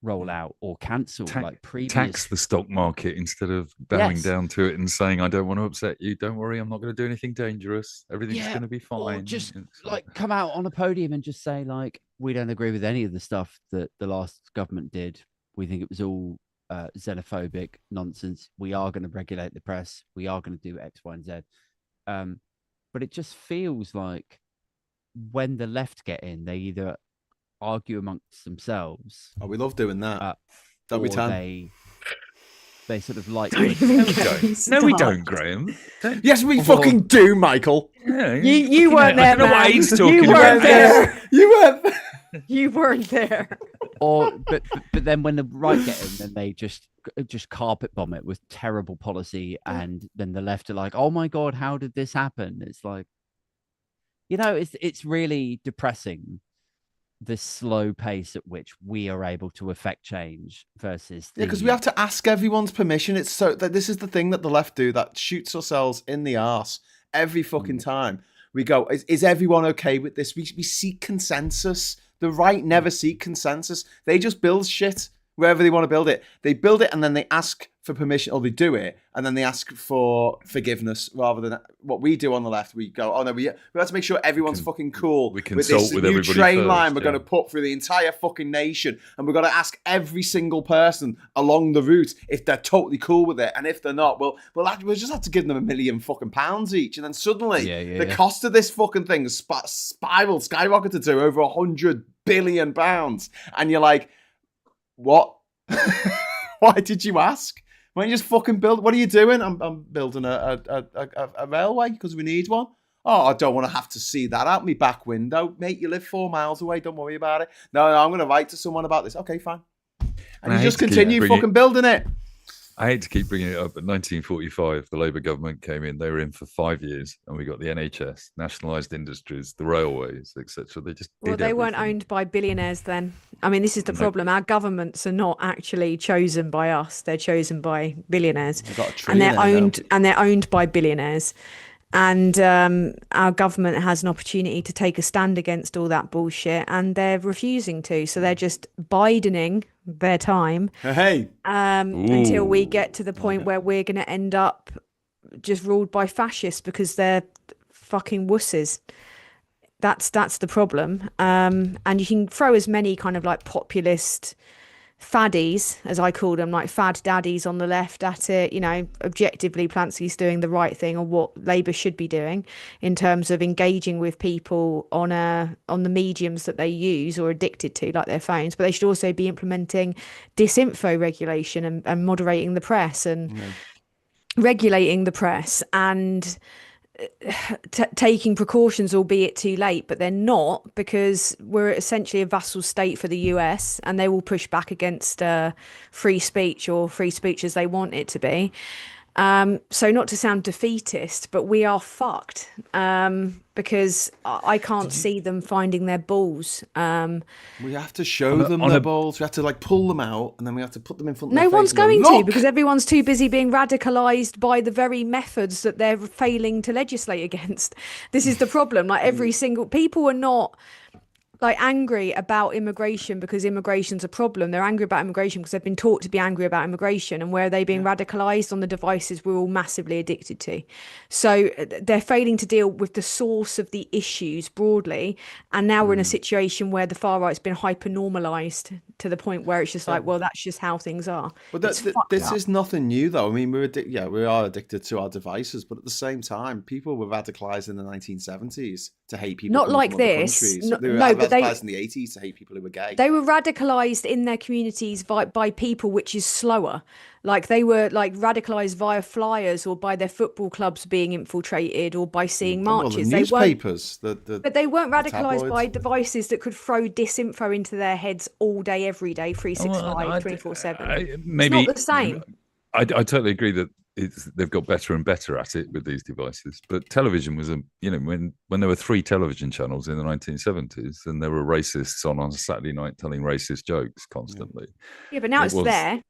roll out or cancel, like previous. Tax the stock market instead of bowing down to it and saying, I don't want to upset you. Don't worry, I'm not going to do anything dangerous. Everything's going to be fine. Or just like come out on a podium and just say, like, we don't agree with any of the stuff that the last government did. We think it was all xenophobic nonsense. We are going to regulate the press. We are going to do X, Y, and Z. But it just feels like when the left get in, they either argue amongst themselves. Oh, we love doing that. Don't we, Tan? They sort of like. No, we don't, Graham. Yes, we fucking do, Michael. Yeah, you weren't there, man. What he's talking You about. weren't there. You weren't. You weren't there. But then when the right get in, then they just carpet bomb it with terrible policy, and then the left are like, oh my god, how did this happen? It's like, it's really depressing, the slow pace at which we are able to affect change versus because we have to ask everyone's permission. It's so that this is the thing that the left do that shoots ourselves in the arse every fucking time. We go, is everyone okay with this? We seek consensus. The right never seek consensus. They just build shit wherever they want to build it. They build it and then they ask for permission, or they do it and then they ask for forgiveness, rather than what we do on the left. We go, oh no, we have to make sure everyone's fucking cool we with this with new train first, line we're going to put through the entire fucking nation, and we've got to ask every single person along the route if they're totally cool with it, and if they're not, we'll just have to give them £1 million fucking pounds each, and then suddenly the cost of this fucking thing skyrocketed to over £100 billion, and you're like, what? Why did you ask? Why don't you just fucking build? What are you doing? I'm building a railway because we need one. Oh, I don't want to have to see that out my back window. Mate, you live 4 miles away. Don't worry about it. No, I'm going to write to someone about this. Okay, fine. And you just continue fucking building it. I hate to keep bringing it up, but 1945, the Labour government came in. They were in for 5 years, and we got the NHS, nationalised industries, the railways, etc. They just they weren't owned by billionaires then. I mean, this is the problem. Our governments are not actually chosen by us; they're chosen by billionaires, and they're owned by billionaires. And our government has an opportunity to take a stand against all that bullshit, and they're refusing to. So they're just bidening their time until we get to the point where we're going to end up just ruled by fascists because they're fucking wusses. That's the problem. And you can throw as many kind of like populist faddies, as I call them, like fad daddies on the left at it. You know, objectively, Plancy's doing the right thing, or what Labour should be doing in terms of engaging with people on the mediums that they use or addicted to, like their phones. But they should also be implementing disinfo regulation and moderating the press and regulating the press and taking precautions, albeit too late. But they're not, because we're essentially a vassal state for the US, and they will push back against free speech, or free speech as they want it to be. So not to sound defeatist, but we are fucked, because I can't see them finding their balls. We have to show them their balls. We have to like pull them out, and then we have to put them in front of their No face. one's going to, because everyone's too busy being radicalised by the very methods that they're failing to legislate against. This is the problem. Like every single people are not like angry about immigration because immigration's a problem. They're angry about immigration because they've been taught to be angry about immigration. And where are they being radicalised? On the devices we're all massively addicted to. So they're failing to deal with the source of the issues broadly. And now we're in a situation where the far right's been hyper normalised to the point where it's just like, well, that's just how things are. But this is nothing new, though. I mean, we are addicted to our devices, but at the same time, people were radicalised in the 1970s to hate people. Not like this. They were radicalised in the 80s to hate people who were gay. They were radicalised in their communities by people, which is slower. Like they were like radicalised via flyers, or by their football clubs being infiltrated, or by seeing marches. The newspapers, but they weren't radicalised by devices that could throw disinfo into their heads all day, every day, 365, 24/7. Maybe it's not the same. I totally agree that they've got better and better at it with these devices. But television was when there were 3 television channels in the 1970s, and there were racists on a Saturday night telling racist jokes constantly. Yeah, but now it's there.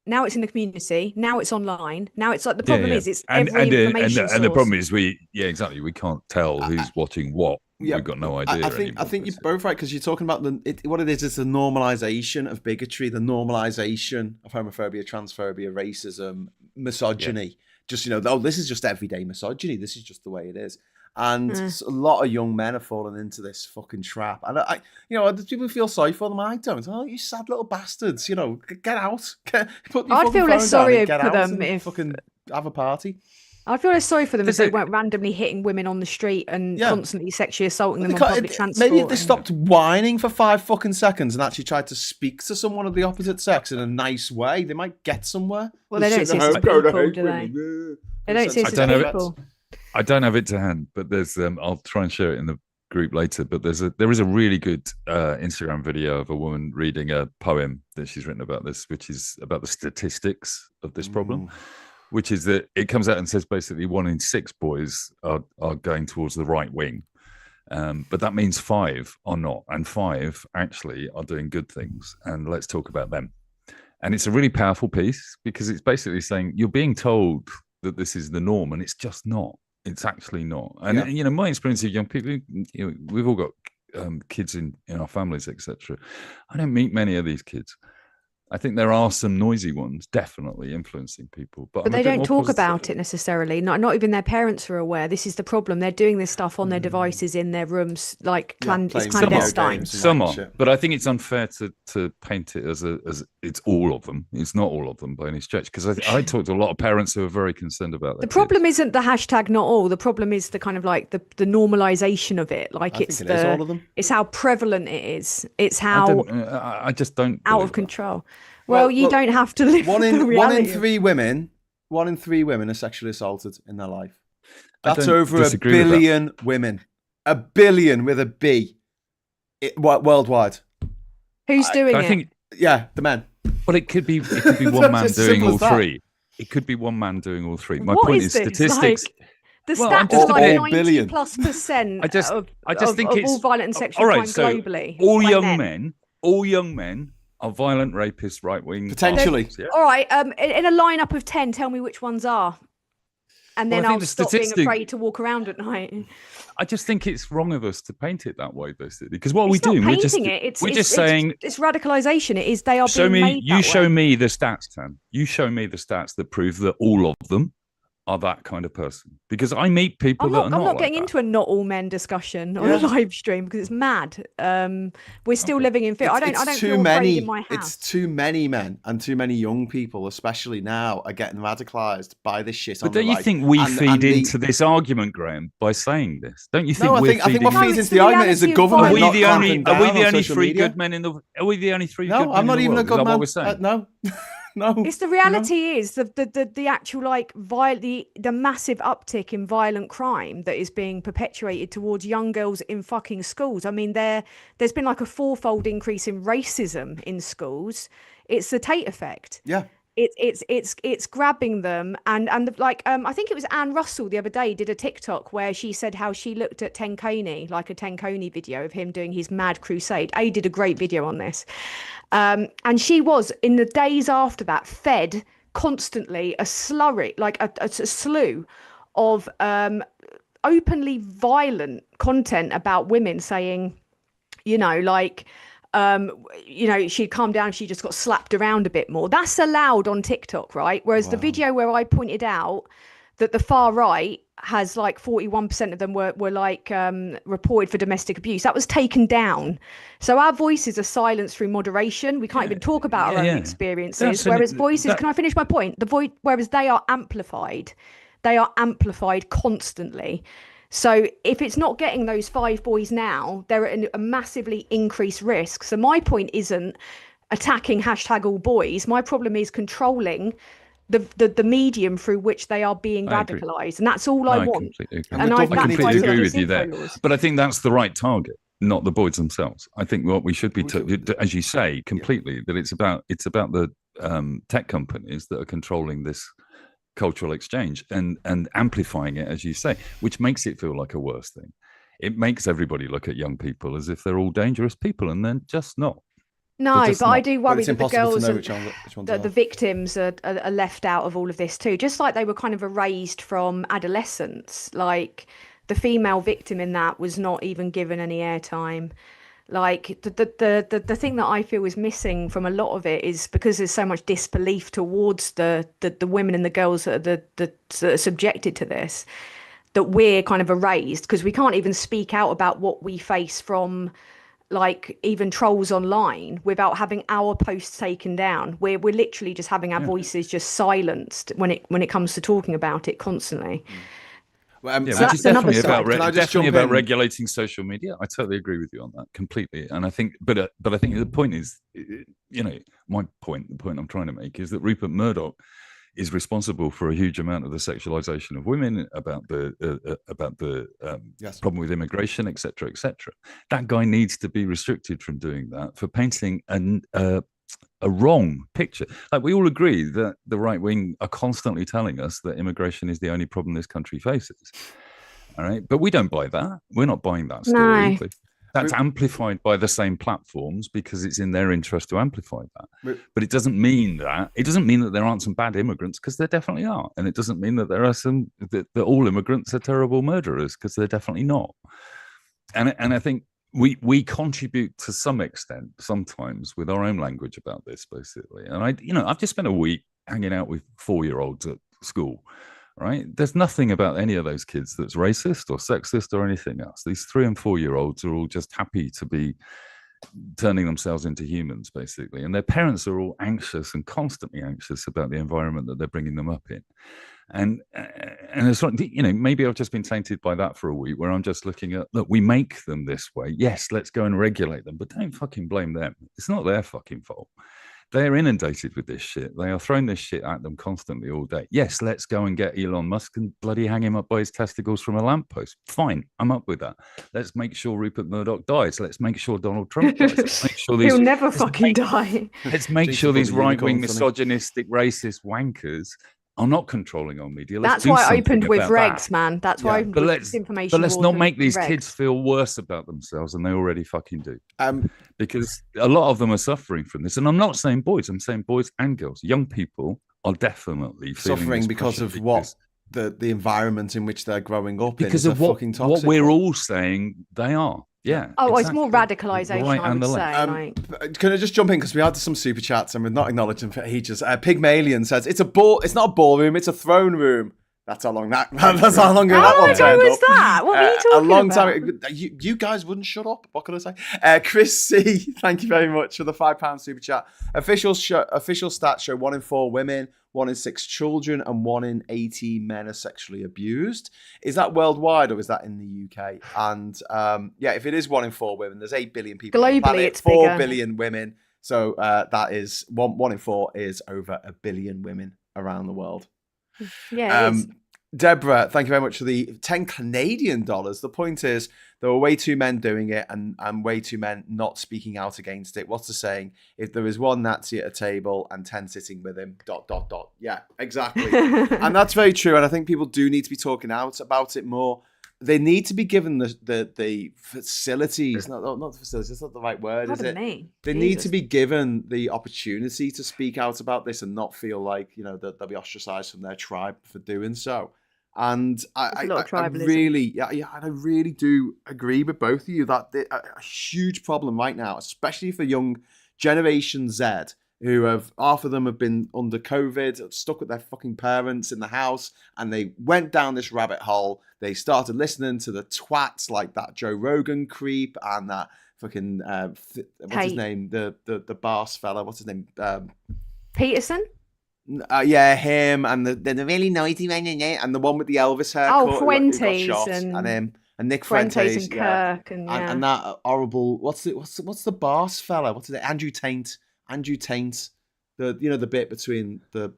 Now it's in the community. Now it's online. Now it's like the problem is it's every information source. And the problem is we can't tell who's watching what. We've got no idea. I think you're both right, because you're talking about what it is. It's the normalization of bigotry, the normalization of homophobia, transphobia, racism, misogyny. Just this is just everyday misogyny. This is just the way it is. And a lot of young men are falling into this fucking trap. And people feel sorry for them. I don't. Oh, you sad little bastards. Get out. I'd feel less sorry for them if fucking have a party. I feel less sorry for them if they weren't randomly hitting women on the street and constantly sexually assaulting them on public transport. Maybe if they stopped whining for 5 fucking seconds and actually tried to speak to someone of the opposite sex in a nice way, they might get somewhere. Well, they don't see us as people, do they? They don't see us as people. I don't have it to hand, but there's I'll try and share it in the group later. But there is a really good Instagram video of a woman reading a poem that she's written about this, which is about the statistics of this problem. Which is that it comes out and says basically 1 in 6 boys are going towards the right wing. But that means 5 are not. And 5 actually are doing good things. And let's talk about them. And it's a really powerful piece, because it's basically saying you're being told that this is the norm, and it's just not. It's actually not. And, my experience of young people, we've all got kids in our families, etc. I don't meet many of these kids. I think there are some noisy ones definitely influencing people, but they don't talk about it necessarily. Not even their parents are aware. This is the problem. They're doing this stuff on their devices in their rooms, like it's clandestine. Some are, but I think it's unfair to paint it as it's all of them. It's not all of them by any stretch, because I talked to a lot of parents who are very concerned about that. The problem isn't the hashtag not all. The problem is the kind of like the normalization of it. Like it's all of them. It's how prevalent it is. It's how I just don't out of control. Well, you don't have to live one in 3 women are sexually assaulted in their life. That's over 1 billion women. 1 billion with a B. Worldwide. Who's doing it? The men. Well, it could be one man doing all 3. It could be one man doing all 3. My point is statistics. The stats are like 90+% I just think it's all violent and sexual crime globally. All young men are violent rapists, right wing. Potentially. All right. In a lineup of 10, tell me which ones are. and Well, then I think I'll the stop being statistic- afraid to walk around at night. I just think it's wrong of us to paint it that way, basically, because what we It's not do, painting we're just saying, it's radicalization. It is they are show being me, made you that show way. me the stats, Tan. You show me the stats that prove that all of them are that kind of person, because I meet people that are I'm not not like getting that. into a not all men discussion on Yeah. a live stream because it's mad. We're still Okay. living in fear. I don't too feel many. afraid in my house. It's too many men and too many young people, especially now, are getting radicalized by this shit. But on the don't you right. think we And feed the- into this argument, Graham, by saying this? Don't you think No, I we're think feeding what No, feeds it's into the the argument is the reality of government Are we not the only? clamping Are we down the on only social three media. good men in the? Are we the only three? good No, men I'm not in the even a world? good Is that man. what we're saying? No, no. It's the reality is the actual like the massive uptick in violent crime that is being perpetuated towards young girls in fucking schools. I mean, there's been like a fourfold increase in racism in schools. It's the Tate effect. Yeah. It's grabbing them and like I think it was Anne Russell the other day did a TikTok where she said how she looked at Tenkoni, like a Tenkoni video of him doing his mad crusade. A did a great video on this, and she was in the days after that fed constantly a slurry, like a slew of openly violent content about women saying, you know, like. You know, she'd calm down, she just got slapped around a bit more. That's allowed on TikTok, right? Whereas the video where I pointed out that the far right has like 41% of them were like reported for domestic abuse, that was taken down. So our voices are silenced through moderation. We can't even talk about our own experiences. Whereas voices, can I finish my point? Whereas they are amplified. They are amplified constantly. So if it's not getting those 5 boys now, they're at a massively increased risk. So my point isn't attacking #allboys. My problem is controlling the medium through which they are being radicalized. And that's all I want. Completely agree. And I completely agree with you there. laws. But I think that's the right target, not the boys themselves. I think what we should be, as you say, completely, that it's about the tech companies that are controlling this cultural exchange and amplifying it, as you say, which makes it feel like a worse thing. It makes everybody look at young people as if they're all dangerous people, and they're just not. No, but I do worry it's that the impossible girls to know are, which ones that are. the victims are left out of all of this too, just like they were kind of erased from adolescence. Like the female victim in that was not even given any airtime. Like the thing that I feel is missing from a lot of it is because there's so much disbelief towards the women and the girls that are subjected to this, that we're kind of erased because we can't even speak out about what we face from like even trolls online without having our posts taken down. We're literally just having our voices just silenced when it comes to talking about it constantly. Which that's is definitely another about side. definitely about regulating social media. I totally agree with you on that completely. And I think, but I think the point is, you know, the point I'm trying to make is that Rupert Murdoch is responsible for a huge amount of the sexualization of women, about the problem with immigration, etc., etc. That guy needs to be restricted from doing that for painting a wrong picture. Like, we all agree that the right wing are constantly telling us that immigration is the only problem this country faces. All right, but we don't buy that. We're not buying that story. No. That's amplified by the same platforms because it's in their interest to amplify that. But it doesn't mean that there aren't some bad immigrants, because there definitely are. And it doesn't mean that there are some that all immigrants are terrible murderers, because they're definitely not. And I think we contribute to some extent sometimes with our own language about this, basically. And I've just spent a week hanging out with 4-year-olds at school, right? There's nothing about any of those kids that's racist or sexist or anything else. These 3- and 4-year-olds are all just happy to be turning themselves into humans, basically. And their parents are all anxious and constantly anxious about the environment that they're bringing them up in. And it's like, you know, maybe I've just been tainted by that for a week, where I'm just looking at, look, we make them this way. Yes, let's go and regulate them, but don't fucking blame them. It's not their fucking fault. They're inundated with this shit. They are throwing this shit at them constantly all day. Yes, let's go and get Elon Musk and bloody hang him up by his testicles from a lamppost. Fine, I'm up with that. Let's make sure Rupert Murdoch dies. Let's make sure Donald Trump dies. Let's make sure He'll never fucking die. Let's make sure these right-wing, misogynistic, racist wankers are not controlling our media. That's why I opened with regs, man. That's why I opened with disinformation. But let's not make these regs. kids feel worse about themselves than they already fucking do. Because a lot of them are suffering from this. And I'm not saying boys, I'm saying boys and girls. Young people are definitely feeling suffering because of what? the environment in which they're growing up because in of is a fucking what toxic we're one. all saying they are. Yeah. Oh, it's more exactly. radicalisation, Right I and would the say. left. Can I just jump in because we had some super chats and we've not acknowledged them for ages. Pygmalion says it's not a ballroom, it's a throne room. That's how long that that's how long ago that one How turned long was up. that? What were you talking A long about? time. You guys wouldn't shut up. What could I say? Chris C, thank you very much for the £5 super chat. Official stats show 1 in 4 women, 1 in 6 children, and 1 in 80 men are sexually abused. Is that worldwide or is that in the UK? And if it is 1 in 4 women, there's 8 billion people. Globally, on the planet, it's 4 bigger. billion women. So that is 1 in 4 is over 1 billion women around the world. Yeah, it is. Deborah, thank you very much for the 10 Canadian dollars. The point is, there were way too men doing it and way too men not speaking out against it. What's the saying? If there is one Nazi at a table and 10 sitting with him, ... Yeah, exactly. And that's very true. And I think people do need to be talking out about it more. They need to be given the facilities, not the facilities, that's not the right word, is it? They need to be given the opportunity to speak out about this and not feel like, that they'll be ostracized from their tribe for doing so. And I really do agree with both of you that a huge problem right now, especially for young Generation Z, who half of them have been under COVID, stuck with their fucking parents in the house, and they went down this rabbit hole. They started listening to the twats like that Joe Rogan creep and that fucking what's his name, the Bars fella, what's his name, Peterson. Him and the really noisy man and the one with the Elvis haircut. Fuentes who got shot, and him and Nick Fuentes and Kirk and that horrible what's the Bars fella? What's it? Andrew Taint. The bit between the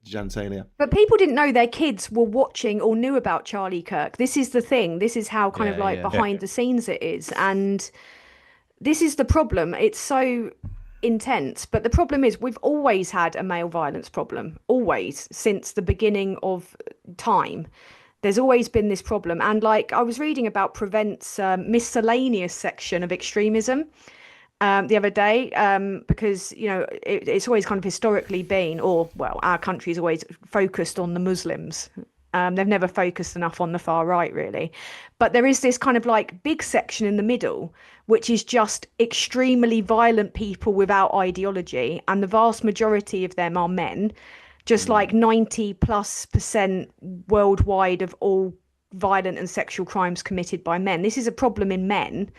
genitalia. But people didn't know their kids were watching or knew about Charlie Kirk. This is the thing. This is how behind the scenes it is. And this is the problem. It's so intense. But the problem is we've always had a male violence problem. Always. Since the beginning of time. There's always been this problem. And I was reading about Prevent's miscellaneous section of extremism the other day, because it's always kind of historically been, our country's always focused on the Muslims. They've never focused enough on the far right, really. But there is this kind of big section in the middle, which is just extremely violent people without ideology, and the vast majority of them are men. Just 90+% worldwide of all violent and sexual crimes committed by men. This is a problem in men.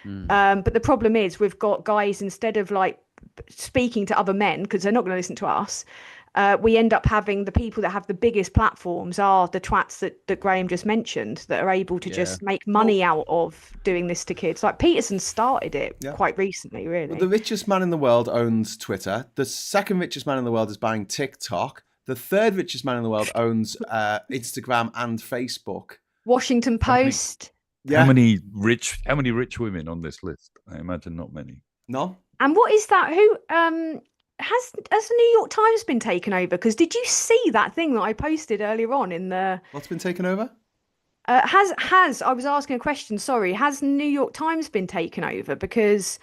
But the problem is we've got guys, instead of speaking to other men, because they're not going to listen to us, we end up having the people that have the biggest platforms are the twats that Graham just mentioned, that are able to just make money out of doing this to kids. Peterson started it quite recently, really. Well, the richest man in the world owns Twitter. The second richest man in the world is buying TikTok. The third richest man in the world owns Instagram and Facebook. Washington Post. How many rich women on this list? I imagine not many. No. And what is that? Who has the New York Times been taken over? Because did you see that thing that I posted earlier on in the? What's been taken over? I was asking a question. Sorry, has New York Times been taken over? Because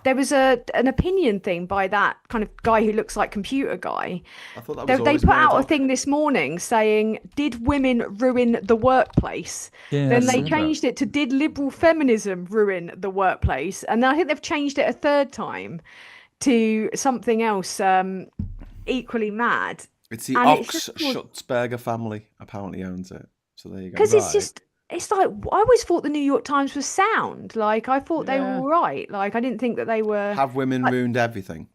there was an opinion thing by that kind of guy who looks like Computer Guy. I thought that was they put out a thing this morning saying, "Did women ruin the workplace?" Then they changed it to, "Did liberal feminism ruin the workplace?" And I think they've changed it a third time to something else equally mad. It's the Schutzberger family apparently owns it. So there you go. Because it's I always thought the New York Times was sound. I thought they were all right. I didn't think that they were. Have women ruined everything?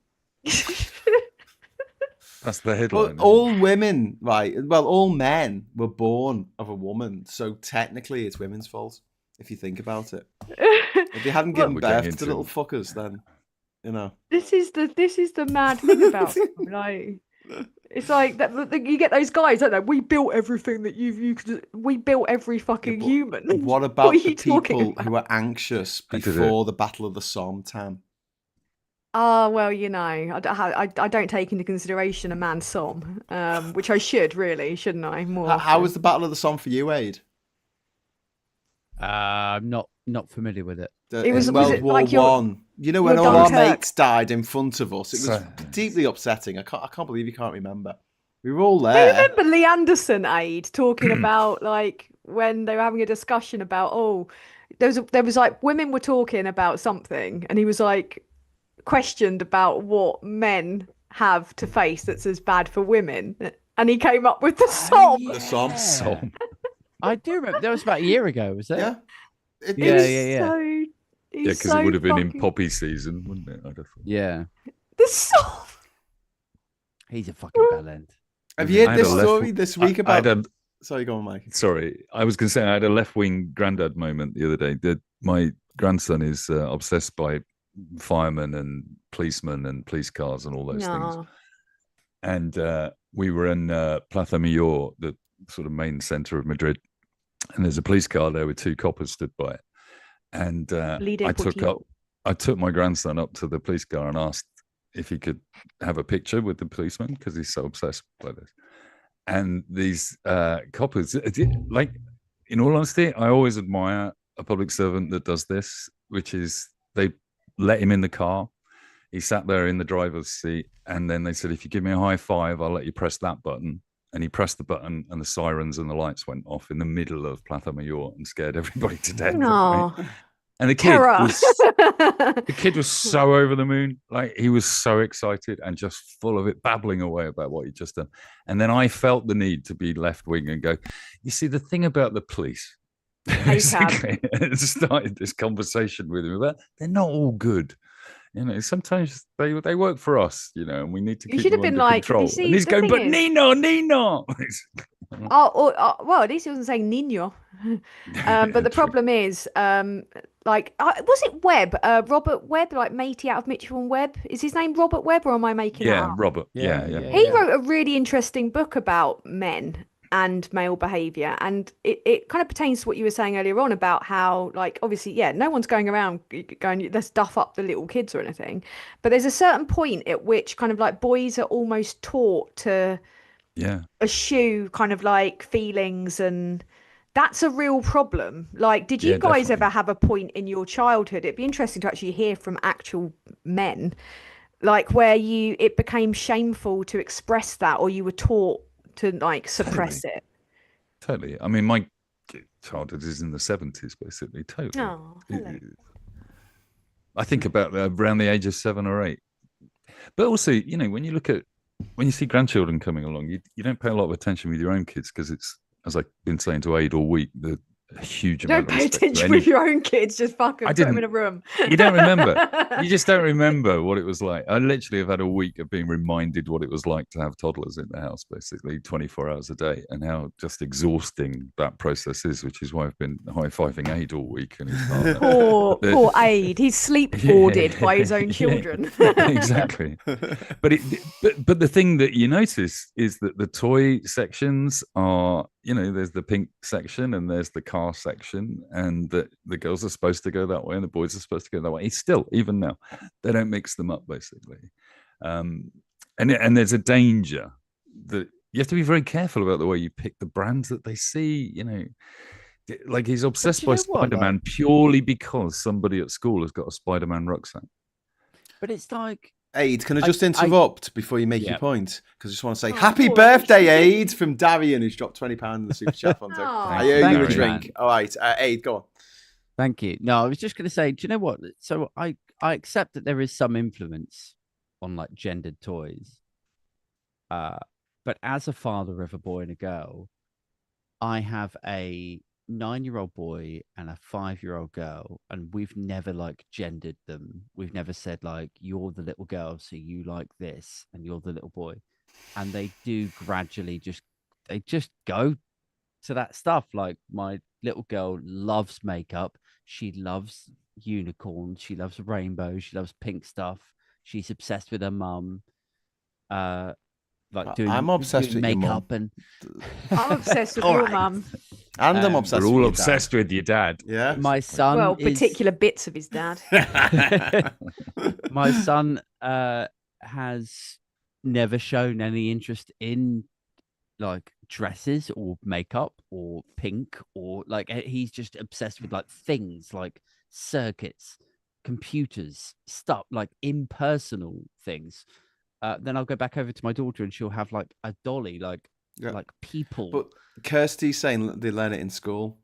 That's the headline. Well, all women, right? Well, all men were born of a woman, so technically it's women's fault if you think about it. If they hadn't given birth to little fuckers, then This is the mad thing about them. It's that you get those guys, don't they? We built everything that you could. We built every fucking human. What about the people who were anxious before the Battle of the Somme, Tam? Oh, well, I don't take into consideration a man's Somme, which I should really, shouldn't I? How was the Battle of the Somme for you, Aid? I'm not familiar with it. It was World War One. When all our mates died in front of us, it was deeply upsetting. I can't believe you can't remember. We were all I there. remember Lee Anderson aid talking about like when they were having a discussion about there was like women were talking about something and he was like questioned about what men have to face that's as bad for women and he came up with the sob. The sob. Sob. I do remember. That was about a year ago, was it? Yeah. Yeah. So Yeah, because it would have been in poppy season, wouldn't it? I'd have thought. Yeah. the sob. He's a fucking bellend. Have you I heard had this a left- story this week I about? had Sorry, go on, Mike. Sorry, I was going to say I had a left-wing granddad moment the other day. That my grandson is obsessed by firemen and policemen and police cars and all those things. And we were in Plaza Mayor, the sort of main centre of Madrid, and there's a police car there with two coppers stood by it. And I took my grandson up to the police car and asked if he could have a picture with the policeman because he's so obsessed by this. And these coppers, like, in all honesty, I always admire a public servant that does this, which is they let him in the car. He sat there in the driver's seat, and then they said, if you give me a high five, I'll let you press that button. And he pressed the button, and the sirens and the lights went off in the middle of Plaza Mayor and scared everybody to death. No. Right? And the kid was so over the moon. Like, he was so excited and just full of it, babbling away about what he'd just done. And then I felt the need to be left wing and go, you see, the thing about the police, basically, started this conversation with him about they're not all good. You know, sometimes they work for us, you know, and we need to keep them under control. See, and he's going, but Nino. Well, at least he wasn't saying Nino. But the problem is, was it Webb? Robert Webb, like matey out of Mitchell and Webb? Is his name Robert Webb, or am I making it up? Robert. Yeah. He wrote a really interesting book about men and male behavior, and it kind of pertains to what you were saying earlier on about how, like, obviously, no one's going around going, let's duff up the little kids or anything, but there's a certain point at which kind of like boys are almost taught to eschew kind of like feelings, and that's a real problem. Like, did you guys ever have a point in your childhood? It'd be interesting to actually hear from actual men, like where it became shameful to express that, or you were taught to like suppress it. Totally. I mean, my childhood is in the 70s, basically. Totally. Oh, hello. I think about around the age of 7 or 8. But also, you know, when you see grandchildren coming along, you don't pay a lot of attention with your own kids because it's, as I've been saying to Aid all week, the huge amount Don't pay attention with your own kids, just fucking put them in a room. You don't remember. You just don't remember what it was like. I literally have had a week of being reminded what it was like to have toddlers in the house, basically 24 hours a day, and how just exhausting that process is, which is why I've been high-fiving Aid all week. And his partner. Poor Aid. He's sleep-boarded by his own children. Exactly. But the thing that you notice is that the toy sections are, you know, there's the pink section and there's the car section, and the girls are supposed to go that way and the boys are supposed to go that way. It's still, even now, they don't mix them up, basically. And there's a danger that you have to be very careful about the way you pick the brands that they see, you know. Like, he's obsessed by Spider-Man purely because somebody at school has got a Spider-Man rucksack. But it's like, Aid, can I just interrupt before you make your point? Because I just want to say happy birthday, Aid, from Darian, who's dropped £20 in the super chat fund. I owe you a drink. All right, Aid, go on. Thank you. No, I was just going to say, do you know what? So I accept that there is some influence on like gendered toys. But as a father of a boy and a girl, I have a 9-year-old boy and a 5-year-old girl, and we've never like gendered them. We've never said like, you're the little girl, so you like this, and you're the little boy. And they do gradually just go to that stuff. Like, my little girl loves makeup. She loves unicorns. She loves rainbows. She loves pink stuff. She's obsessed with her mum. Like I'm obsessed with makeup, and I'm obsessed with your mum. And I'm obsessed. We're all with obsessed with your dad. Yeah, my son. Particular bits of his dad. My son has never shown any interest in like dresses or makeup or pink, or like, he's just obsessed with like things like circuits, computers, stuff like impersonal things. then I'll go back over to my daughter and she'll have like a dolly, like people. But Kirsty's saying that they learn it in school.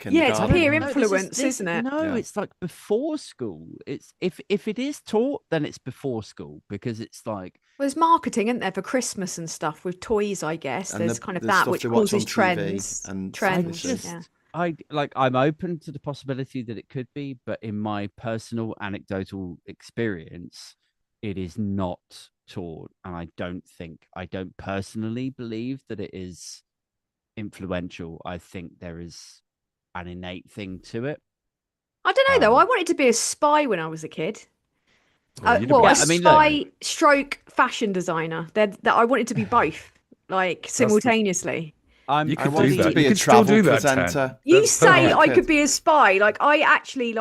Yeah, it's kindergarten. peer No, influence, isn't it? No, Yeah. it's like before school. It's if it is taught, then it's before school because it's like Well, there's marketing, isn't there, for Christmas and stuff with toys, I guess. And There's the- kind of the that stuff which they watch on causes TV trends. and Trends. just- Yeah. I'm open to the possibility that it could be, but in my personal anecdotal experience, it is not taught, and I don't personally believe that it is influential. I think there is an innate thing to it. I don't know though. I wanted to be a spy when I was a kid. Well, you'd Well, have a been- spy stroke fashion designer. That I wanted to be both, like simultaneously. You I could wanted do to that. be You a could still travel do that, Tan. presenter. You That's say perfect. I could be a spy. Like I actually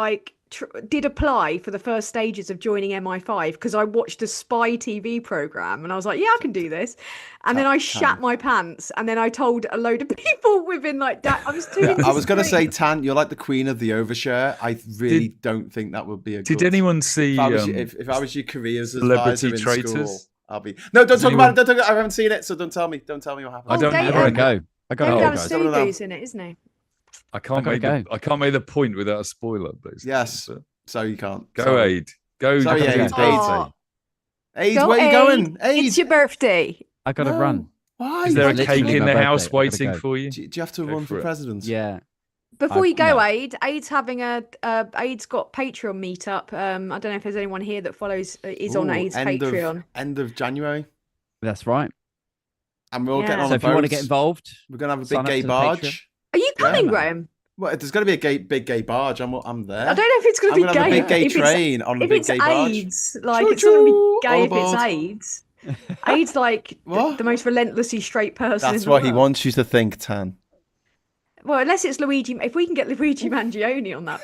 did apply for the first stages of joining MI5 because I watched a spy TV program and I was like, yeah, I can do this. And then I shat my pants and then I told a load of people within like that. I was too Yeah, into I was going to say, scream. Tan, you're like the queen of the overshare. I really don't think that would be a Did good... anyone see If I was your careers Celebrity advisor in Traitors? school, I'll be... No, don't Does talk anyone- about it. Don't talk about it. I haven't seen it, so don't tell me. Don't tell me what happened. I don't Dave- I gotta know. go. I gotta David go, David guys. Someone Anastugu's in it, isn't he? I can't gotta make go. I can't make the point without a spoiler, basically. Yes. But So you can't. go, Sorry. Aid. Go. Sorry, go Aid. to Aid. Oh, Aid, go, where are you Aid. going? Aid. It's your birthday. I gotta No. run. Why? Is there a Literally cake in my the house birthday. I gotta waiting go. for you? Do you have to Go run for for it. president? Yeah. Before you go, no. Aid's having Aid's got Patreon meetup. I don't know if there's anyone here that follows is on Ooh, Aid's end Patreon. End of January. That's right. And we're all Yeah. getting on So a if you want to boat. get involved, We're going to have a sign big up gay to the barge. Are you coming, man. Graham? Well, there's going to be a big gay barge. I'm there. I don't know if it's going I'm to be going to have a gay. big gay if it's- train on a If big it's gay barge. AIDS, like it's not going to Choo-choo, be gay all if it's aboard. AIDS. AIDS like What? the most relentlessly straight person. That's in the what he world. wants you to think, Tan. Well, unless it's Luigi. If we can get Luigi Mangione on that,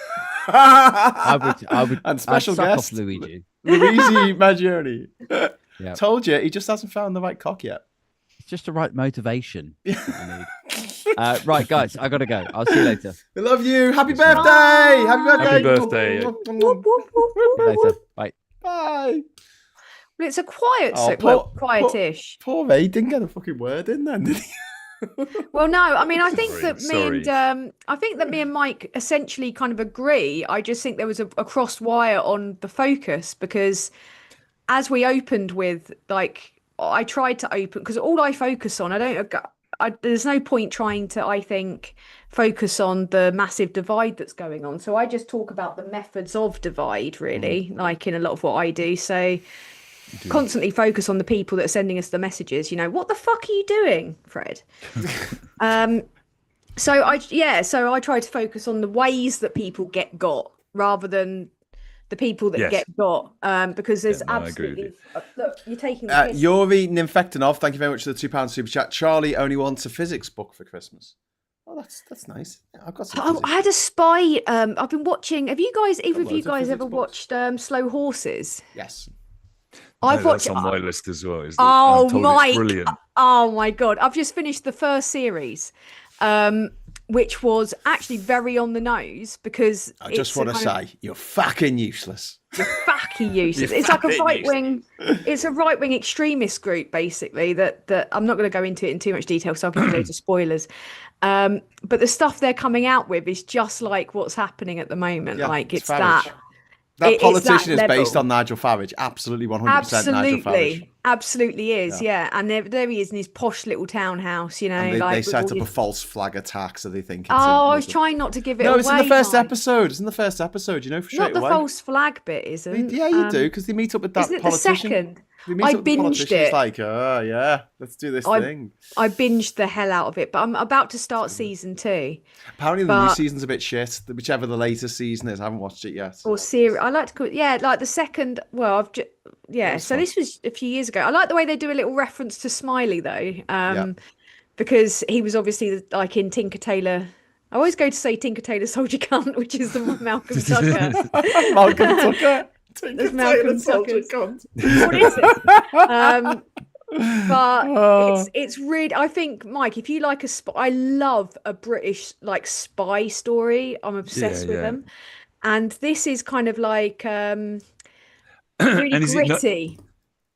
I would. And special I'd suck guest, off Luigi. Luigi Maggioni. Yeah. Told you, he just hasn't found the right cock yet. It's just the right motivation that I need. Right, guys, I gotta go. I'll see you later. We love you. Happy Yes, ma'am. birthday. Happy birthday. Happy birthday. Whoop, whoop, whoop, See you whoop, later. Bye. Bye. Well, it's a quiet, Oh, well, quietish. Poor Ray didn't get a fucking word in then, did he? Well, no, I mean, I think Sorry, that me and Mike essentially kind of agree. I just think there was a crossed wire on the focus because as we opened with, like, I tried to open because all I focus on, there's no point trying to, I think, focus on the massive divide that's going on. So I just talk about the methods of divide, really, like in a lot of what I do. So constantly focus on the people that are sending us the messages. You know, what the fuck are you doing, Fred? So I try to focus on the ways that people get got rather than the people that Yes. get got, because there's Yeah, no, I agree with absolutely look, you're taking the piss. Yuri Nymphetinov, thank you very much for the £2 super chat. Charlie only wants a physics book for Christmas. Oh, that's nice. Yeah, I've got some Oh, physics. I had a spy. I've been watching. Have you guys, either of you loads of guys, physics ever books. watched Slow Horses? Yes. I've No, watched. that's on my list as well. Is Oh, I'm told Mike. it's brilliant. Oh my god! I've just finished the first series, which was actually very on the nose because I just it's a want to kind of- say, you're fucking useless. you're fucking useless. You're It's like a fucking right wing. It's a right wing extremist group, basically. That I'm not going to go into it in too much detail, so I'll give you loads of spoilers. But the stuff they're coming out with is just like what's happening at the moment. Yeah, like it's Farage. that. That It's politician is that based level. on Nigel Farage. Absolutely 100% Nigel Farage. Absolutely is, yeah. And there he is in his posh little townhouse, you know. And they like with set all up a his- false flag attack, so they think it's Oh, I was Muslim. trying not to give it No, away. it's in the first Mike. episode. It's in the first episode, you know, straight Not the away. false flag bit, isn't? Yeah, you do, because they meet up with that Isn't it the politician. second? They meet I up with the binged politician. It's it. like, oh, yeah, let's do this thing. I binged the hell out of it, but I'm about to start season 2. Apparently, the new but- season's a bit shit. Whichever the latest season is, I haven't watched it yet. Or series. I like to call it, yeah, like the second. Well, That's So fun. this was a few years ago. I like the way they do a little reference to Smiley though, Yeah. because he was obviously like in Tinker Tailor. I always go to say Tinker Tailor Soldier Cunt, which is the Malcolm Tucker. Malcolm Tucker. There's Malcolm Tucker's. cunt. What is it? But Oh. it's really. I think, Mike, if you like a spy, I love a British like spy story. I'm obsessed with yeah. them, and this is kind of like really And is it not- gritty.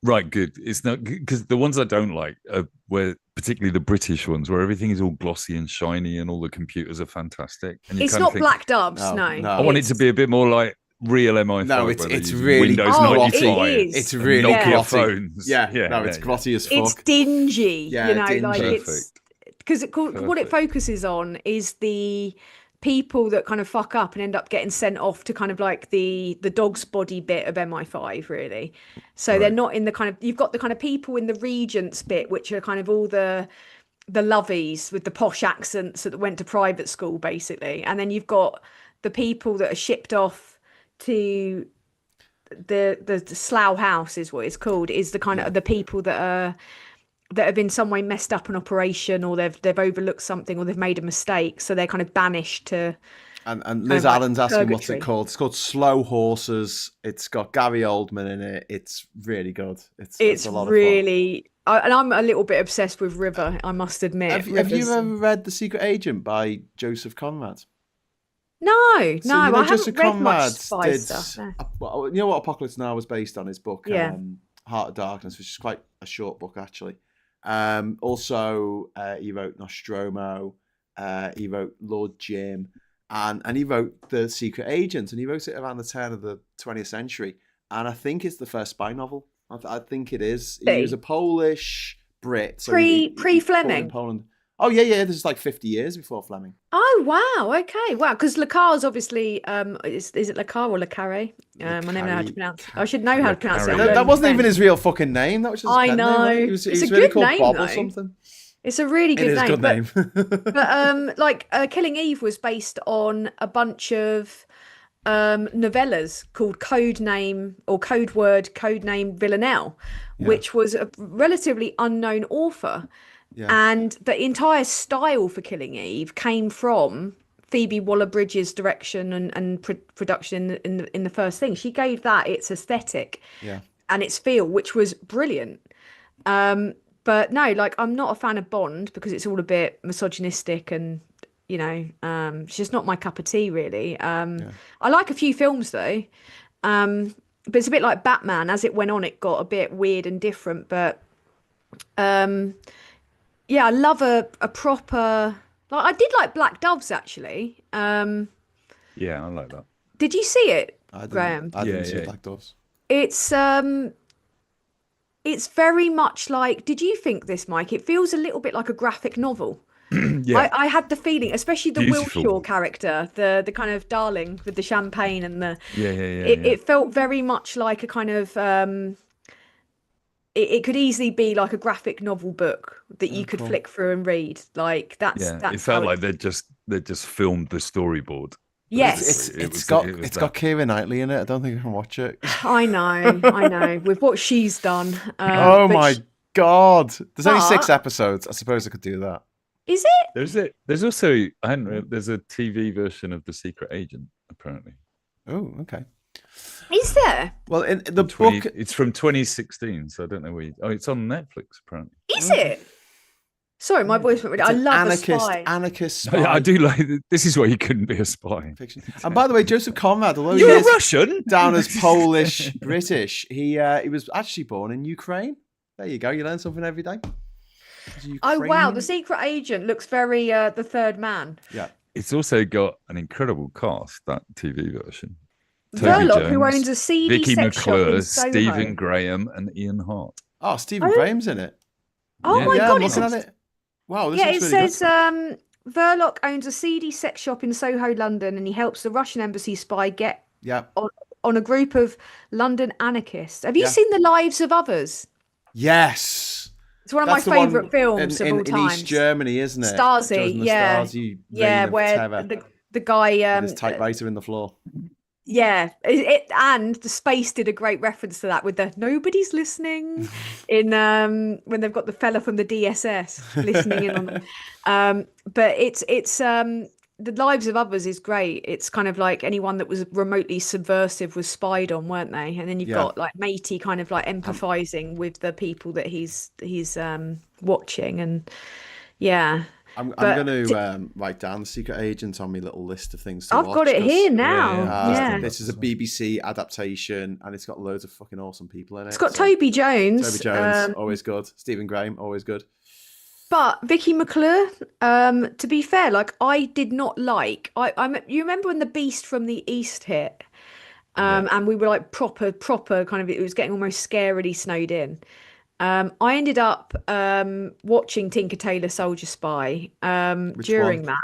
Right, good. It's not because the ones I don't like are where, particularly the British ones, where everything is all glossy and shiny and all the computers are fantastic. And you It's kind of not think, Black Doves, No, no. no. I want it to be a bit more like real MI5. No, where it's they're using really Windows Oh, 95. it is. It's and really Nokia grotty. phones. Yeah, no, it's grotty as fuck. It's dingy, Yeah, you know, dingy. like it's Perfect. because what it Perfect. focuses on is the people that kind of fuck up and end up getting sent off to kind of like the dog's body bit of MI5, really. So they're Right. not in the kind of, you've got the kind of people in the regents bit, which are kind of all the lovies with the posh accents that went to private school, basically, and then you've got the people that are shipped off to the Slough House, is what it's called, is the kind of the people that have in some way messed up an operation, or they've overlooked something, or they've made a mistake, so they're kind of banished to. And Liz like Allen's asking what's it purgatory. called. It's called Slow Horses. It's got Gary Oldman in it. It's really good. It's a lot really, and I'm a little bit obsessed with River, I must admit. of fun. Have you River's- ever read The Secret Agent by Joseph Conrad? No, So, you know, I Joseph haven't read much Conrad spy did. stuff. No. Well, you know what Apocalypse Now was based on? His book, Yeah. Heart of Darkness, which is quite a short book actually. Also, he wrote Nostromo. He wrote Lord Jim, and he wrote The Secret Agent, and he wrote it around the turn of the 20th century. And I think it's the first spy novel. I think it is. He was a Polish Brit. So he was born in Pre-Fleming? Poland. Oh yeah. This is like 50 years before Fleming. Oh wow, okay, wow. Because Le Carre's obviously, is it Le Carre or Le Carre? I never know how to pronounce. I should know how to pronounce it. I'm Carre. That learning wasn't even French. his real fucking name. That was just his I pen name, know. wasn't it? He was It's a really good called name, Bob though. or something. It's a really It good is a name. good but, name. like Killing Eve was based on a bunch of novellas called Codename Villanelle, which was a relatively unknown author. Yeah. And the entire style for Killing Eve came from Phoebe Waller-Bridge's direction and production in the first thing. She gave that its aesthetic and its feel, which was brilliant. But no, like I'm not a fan of Bond because it's all a bit misogynistic and it's just not my cup of tea, really. I like a few films though, but it's a bit like Batman. As it went on, it got a bit weird and different. But yeah, I love a proper. Like I did like Black Doves actually. Yeah, I like that. Did you see it, I Graham? didn't see Yeah. Black Doves. It's very much like. Did you think this, Mike? It feels a little bit like a graphic novel. Yeah. I had the feeling, especially the Beautiful. Wilshaw character, the kind of darling with the champagne and the. Yeah. It felt very much like a kind of. It could easily be like a graphic novel book that you could flick through and read. Like that's. It felt like they just filmed the storyboard. Yes, It's got Keira Knightley in it. I don't think I can watch it. I know. With what she's done. Oh but my god! There's only 6 But- episodes. I suppose I could do that. Is it? There's also there's a TV version of The Secret Agent apparently. Oh, okay. Is there? Well, in the book, book, it's from 2016, so I don't know where. It's on Netflix apparently. Is it? Sorry, my voice went really. I love a spy. anarchist spy I do like. This is why you couldn't be a spy. fiction. And by the way, Joseph Conrad, although he You're a is Russian. down as Polish British, he was actually born in Ukraine. There you go. You learn something every day. Oh wow, The Secret Agent looks very The Third Man. Yeah. It's also got an incredible cast, that TV version. Toby Verloc, who Jones, owns a CD Vicky sex shop in McClure, Soho. Stephen Graham, and Ian Hart. Oh, Stephen Graham's in it. Oh Yeah. my Yeah, god, I'm it's looking at it. Wow, this yeah, it looks really says Verloc owns a CD sex shop in Soho, London, and he helps the Russian embassy spy get Yeah. on a group of London anarchists. Have you Yeah. seen The Lives of Others? Yes. It's one of That's my the one favourite films of all in time. East Germany, isn't it? Stasi, Chosen the yeah. Stasi, Yeah, reign of where terror, the guy with his typewriter in the floor. yeah, and the Space did a great reference to that with the nobody's listening in when they've got the fella from the DSS listening in on them. But it's The Lives of Others is great. It's kind of like anyone that was remotely subversive was spied on, weren't they? And then you've got like Matey kind of like empathizing with the people that he's watching, and yeah. I'm But going to write down The Secret Agent on my little list of things to I've watch. got it 'cause, here now. Yeah. Yeah. This is a BBC adaptation, and it's got loads of fucking awesome people in it. It's got so- Toby Jones. Toby Jones, always good. Stephen Graham, always good. But Vicky McClure, to be fair, like I did not like. You remember when the Beast from the East hit, and we were like proper kind of. It was getting almost scarily snowed in. I ended up watching Tinker Tailor Soldier Spy during one? that.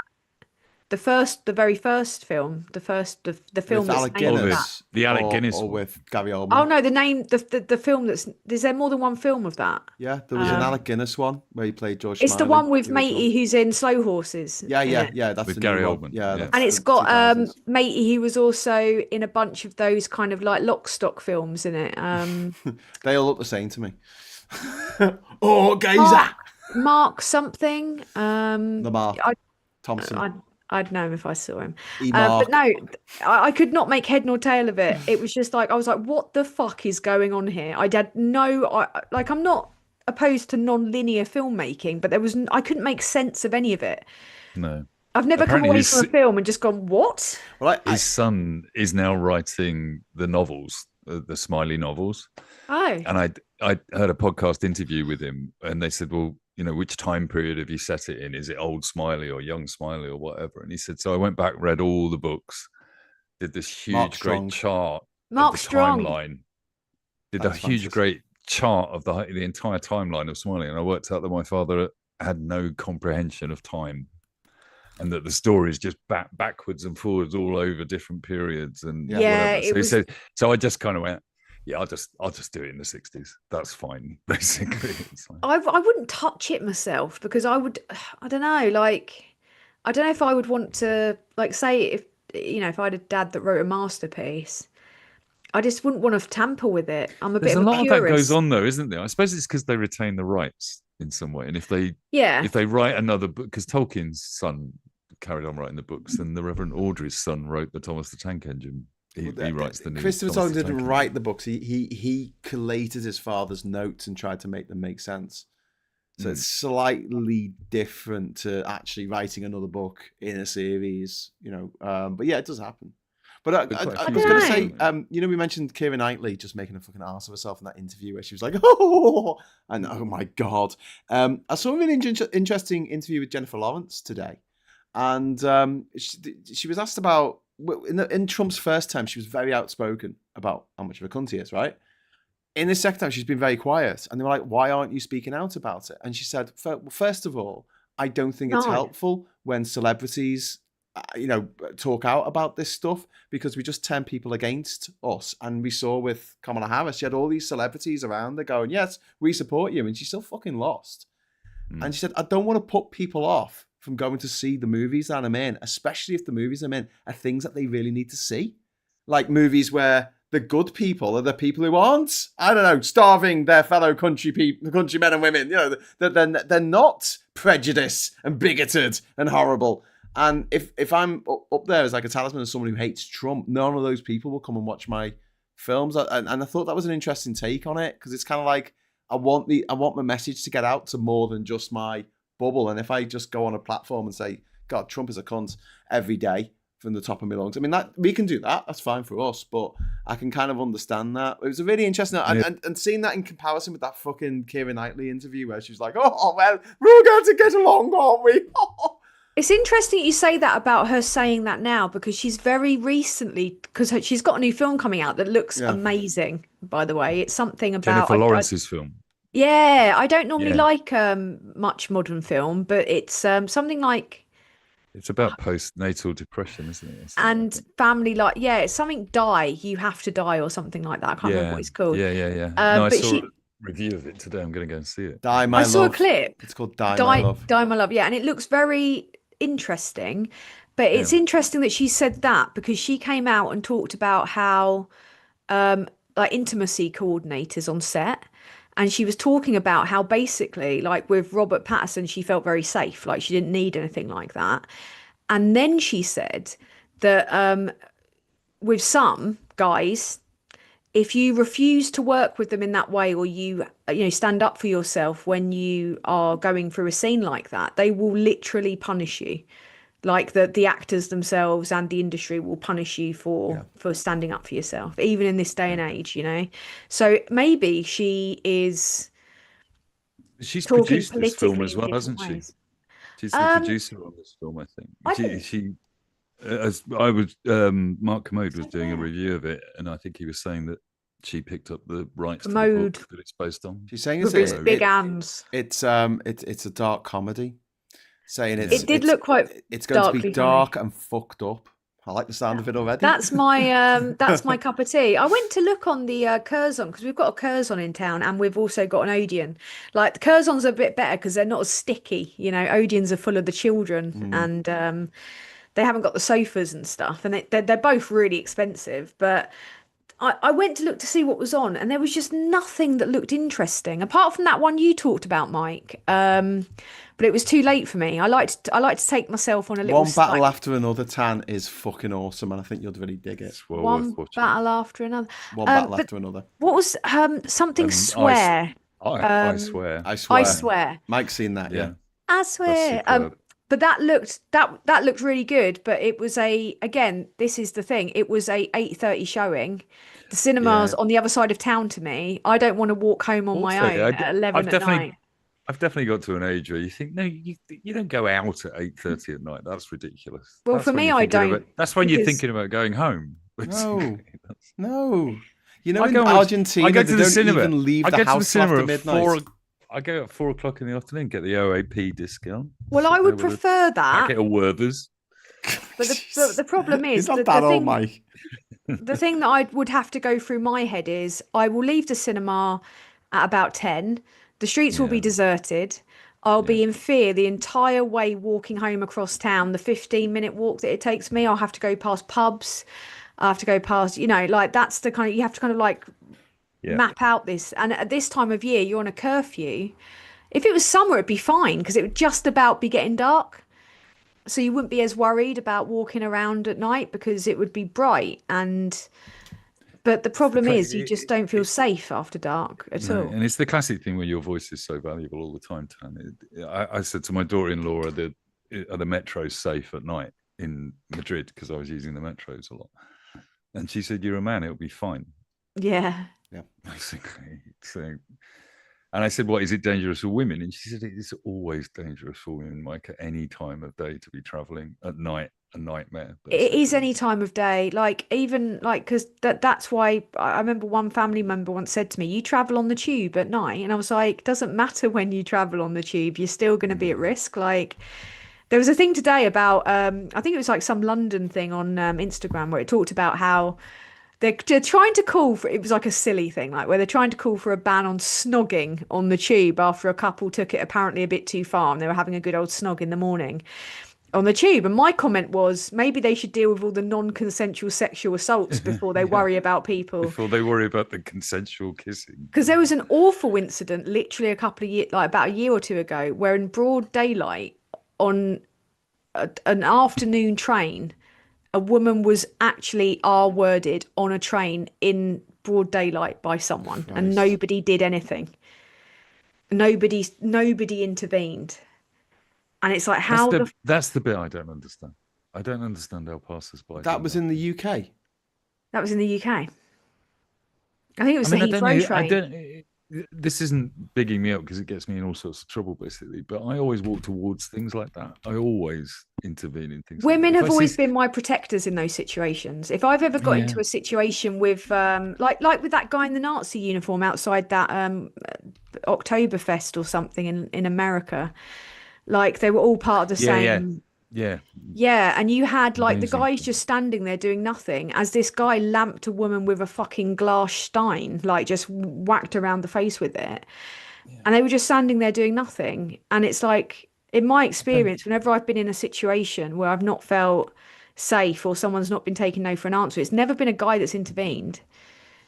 The very first film, the film With that's Alec named Guinness, that. The Alec Guinness or one. with Gary Oldman. Oh no, the film that's. Is there more than one film of that? Yeah, there was an Alec Guinness one where he played George. It's the Smiley, one with the original. Matey who's in Slow Horses. Yeah, isn't it? that's With the Gary new one. Oldman, Yeah, yeah. that's And it's the got 2000s. Matey. He was also in a bunch of those kind of like lock stock films in it. They all look the same to me. Oh, geezer! Mark something. The Mark I- Thompson. I'd know him if I saw him. E-Mark. But no, I could not make head nor tail of it. It was just like, I was like, what the fuck is going on here? I'm not opposed to non-linear filmmaking, but I couldn't make sense of any of it. No. I've never come Apparently away his- from a film and just gone, what? Well, His son is now writing the novels, the Smiley novels. Oh, And I heard a podcast interview with him, and they said, well, which time period have you set it in? Is it old Smiley or young Smiley or whatever? And he said, so I went back, read all the books, did this Mark huge, Strong. great chart Mark of the Strong. timeline, did That's a huge, fantastic. great chart of the entire timeline of Smiley. And I worked out that my father had no comprehension of time, and that the story is just backwards and forwards all over different periods and Yeah, whatever. So it he was- said, so I just kind of went, yeah, I'll just do it in the 60s. That's fine, basically. It's like, I wouldn't touch it myself because I don't know, like, I don't know if I would want to, like, say if I had a dad that wrote a masterpiece, I just wouldn't want to tamper with it. I'm a there's bit a of a lot of that purist. goes on though, isn't there? I suppose it's because they retain the rights in some way. And if they write another book, because Tolkien's son carried on writing the books, and the Reverend Audrey's son wrote the Thomas the Tank Engine. He writes the new Christopher Thomas Nolan the didn't Tank write Engine. the books. He collated his father's notes and tried to make them make sense. So it's slightly different to actually writing another book in a series, But yeah, it does happen. But I quite a was few going to times. say, we mentioned Keira Knightley just making a fucking ass of herself in that interview where she was like, oh, and oh my God. I saw a really interesting interview with Jennifer Lawrence today. And she was asked about, in Trump's first time, she was very outspoken about how much of a cunt he is, right? In the second time, she's been very quiet. And they were like, why aren't you speaking out about it? And she said, first of all, I don't think it's No. helpful when celebrities, talk out about this stuff, because we just turn people against us. And we saw with Kamala Harris, she had all these celebrities around her going, yes, we support you. And she still fucking lost. And she said, I don't want to put people off from going to see the movies that I'm in, especially if the movies I'm in are things that they really need to see. Like movies where the good people are the people who aren't, I don't know, starving their fellow countrymen and women. They're not prejudiced and bigoted and horrible. And if I'm up there as like a talisman of someone who hates Trump, none of those people will come and watch my films. And I thought that was an interesting take on it, because it's kind of like, I want my message to get out to more than just my bubble. And if I just go on a platform and say, God, Trump is a cunt every day from the top of my lungs, I mean, that we can do that. That's fine for us, but I can kind of understand that. It was a really interesting, and seeing that in comparison with that fucking Keira Knightley interview where she was like, oh, well, we're going to get along, aren't we? It's interesting you say that about her saying that now, because she's very recently, because she's got a new film coming out that looks amazing, by the way. It's something about Jennifer Lawrence's film. Yeah, I don't normally Yeah. like much modern film, but it's something like It's about postnatal depression, isn't it? Or something like and that. family it's something You Have to Die or something like that. I can't remember what it's called. Yeah. No, I but saw a review of it today. I'm going to go and see it. Die, my I love. saw a clip. It's called Die, My Love. Die, My Love. Yeah, and it looks very interesting. But it's interesting that she said that, because she came out and talked about how like intimacy coordinators on set. And she was talking about how basically, like with Robert Pattinson, she felt very safe. Like she didn't need anything like that. And then she said that with some guys, if you refuse to work with them in that way, or you stand up for yourself when you are going through a scene like that, they will literally punish you. Like the actors themselves and the industry will punish you for standing up for yourself, even in this day and age, So maybe she's talking produced this film politically as in well, different hasn't she? ways. She's the producer on this film, I think. She as I was, Mark Commode was doing a review of it, and I think he was saying that she picked up the rights to the book that it's based on. She's saying with his big hands. It's a dark comedy. Saying it did look quite. It's going to be dark and fucked up. I like the sound of it already. That's my cup of tea. I went to look on the Curzon, because we've got a Curzon in town, and we've also got an Odeon. Like the Curzons are a bit better because they're not as sticky. Odeons are full of the children, and they haven't got the sofas and stuff, and they're both really expensive. But I went to look to see what was on, and there was just nothing that looked interesting apart from that one you talked about, Mike. But it was too late for me. I like to take myself on a little. One Battle After Another, Tan, is fucking awesome, and I think you'd really dig it. One Battle After Another. One Battle After Another. What was something swear? I swear. I swear. Mike's seen that, yeah. I swear. But that looked really good. But it was this is the thing. It was a 8:30 showing. The cinema's on the other side of town to me. I don't want to walk home on my own at 11 at night. I've definitely got to an age where you think, no, you don't go out at 8:30 at night. That's ridiculous. Well, for me, I don't. That's when you're thinking about going home. No. In Argentina, I go to the cinema. Even leave the house after midnight. I go at 4 o'clock in the afternoon, get the OAP discount. Well, I would prefer that. I get a Werther's. But the problem is, not that old, Mike. The thing that I would have to go through my head is I will leave the cinema at about 10. The streets will be deserted. I'll be in fear the entire way walking home across town. The 15-minute walk that it takes me, I'll have to go past pubs. I have to go past, that's the kind of, you have to kind of map out this. And at this time of year, you're on a curfew. If it was summer, it'd be fine because it would just about be getting dark. So you wouldn't be as worried about walking around at night because it would be bright. But the problem is you just don't feel safe after dark at all. And it's the classic thing where your voice is so valuable all the time, Tan. I said to my daughter-in-law, are the metros safe at night in Madrid? Because I was using the metros a lot. And she said, you're a man, it'll be fine. Yeah. Basically. So, and I said, what, is it dangerous for women? And she said, it's always dangerous for women, Mike, at any time of day to be travelling at night. A nightmare. It is any time of day, because that's why I remember one family member once said to me, you travel on the tube at night, and I was like, doesn't matter when you travel on the tube, you're still going to be at risk. Like there was a thing today about I think it was like some London thing on Instagram where it talked about how they're trying to call for, it was like a silly thing, like where they're trying to call for a ban on snogging on the tube after a couple took it apparently a bit too far and they were having a good old snog in the morning on the tube. And my comment was maybe they should deal with all the non-consensual sexual assaults before they worry about people. Before they worry about the consensual kissing. Because there was an awful incident literally a couple of years, like about a year or two ago, where in broad daylight on an afternoon train, a woman was actually R-worded on a train in broad daylight by someone. Nice. And nobody did anything. Nobody intervened. And it's like, that's the bit I don't understand. I don't understand how passers-by. That was in the UK. That was in the UK. I think it was the Heathrow train. This isn't bigging me up because it gets me in all sorts of trouble, basically. But I always walk towards things like that. I always intervene in things. Women have always been my protectors in those situations. If I've ever got into a situation with, like with that guy in the Nazi uniform outside that Oktoberfest or something in America. Like they were all part of the same. Yeah. And you had like the guys just standing there doing nothing as this guy lamped a woman with a fucking glass stein, like just whacked around the face with it. Yeah. And they were just standing there doing nothing. And it's like, in my experience, whenever I've been in a situation where I've not felt safe or someone's not been taking no for an answer, it's never been a guy that's intervened.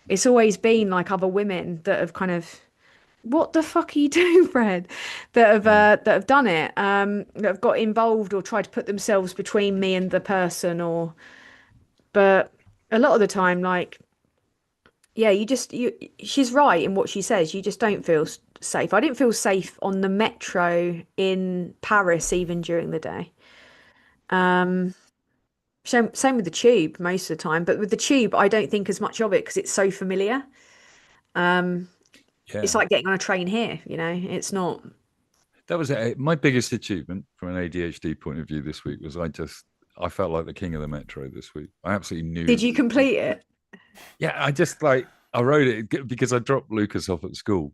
It's always been like other women that have kind of, what the fuck are you doing, Fred? That have done it, that have got involved or tried to put themselves between me and the person, but a lot of the time, like, yeah, she's right in what she says. You just don't feel safe. I didn't feel safe on the metro in Paris even during the day. Same with the tube most of the time, but with the tube, I don't think as much of it because it's so familiar. It's like getting on a train here, it's not. That was my biggest achievement from an ADHD point of view this week. Was I felt like the king of the metro this week. I absolutely knew. Did you complete it? Yeah, I wrote it because I dropped Lucas off at school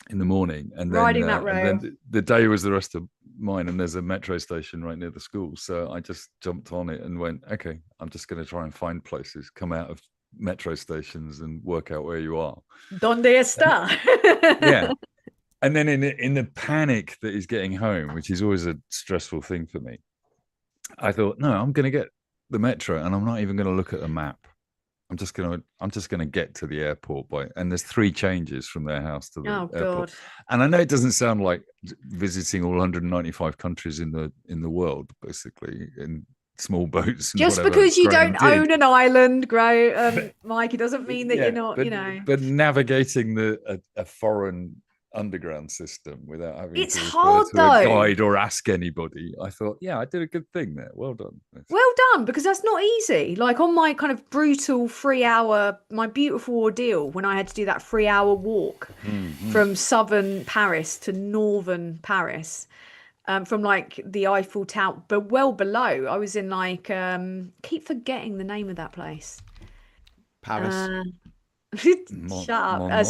in the morning, and riding that rail. and then the day was the rest of mine. And there's a metro station right near the school, so I just jumped on it and went, okay, I'm just going to try and find places, come out of metro stations, and work out where you are. ¿Dónde está? Yeah. And then in the panic that is getting home, which is always a stressful thing for me, I thought, no, I'm going to get the metro, and I'm not even going to look at a map. I'm just going to get to the airport and there's 3 changes from their house to the airport. God. And I know it doesn't sound like visiting all 195 countries in the world, basically, in small boats. Just because you don't own an island, Mike, it doesn't mean that you're not, But navigating a foreign underground system without having to hard to a guide or ask anybody, I thought, yeah, I did a good thing there. Well done. Well done, because that's not easy. Like on my kind of brutal 3-hour, my beautiful ordeal when I had to do that 3-hour walk from southern Paris to northern Paris, from like the Eiffel Tower, but well below. I was in like keep forgetting the name of that place. Paris. Shut up.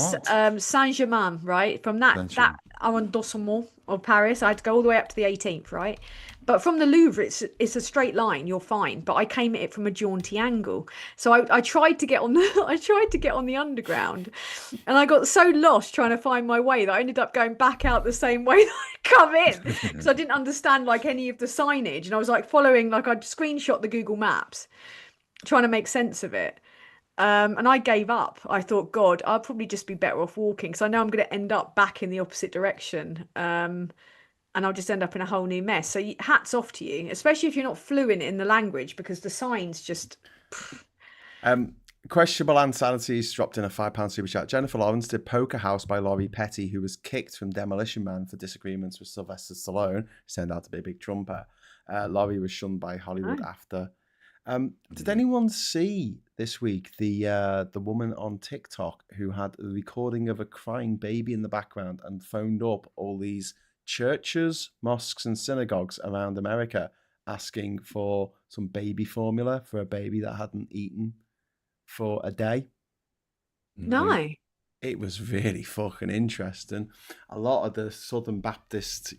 Saint-Germain, right? From that arrondissement of Paris, I had to go all the way up to the 18th, right? But from the Louvre, it's a straight line. You're fine. But I came at it from a jaunty angle. So I tried to get on the underground, and I got so lost trying to find my way that I ended up going back out the same way that I'd come in, because I didn't understand like any of the signage, and I was like following, like I'd screenshot the Google Maps, trying to make sense of it. And I gave up. I thought, God, I'll probably just be better off walking, because I know I'm going to end up back in the opposite direction. And I'll just end up in a whole new mess. So hats off to you, especially if you're not fluent in the language, because the signs just... Questionable Insanities dropped in a £5 super chat. Jennifer Lawrence did Poker House by Laurie Petty, who was kicked from Demolition Man for disagreements with Sylvester Stallone, who turned out to be a big trumper. Laurie was shunned by Hollywood after... did anyone see this week the woman on TikTok who had a recording of a crying baby in the background and phoned up all these churches, mosques, and synagogues around America asking for some baby formula for a baby that hadn't eaten for a day? No. It was really fucking interesting. A lot of the Southern Baptist,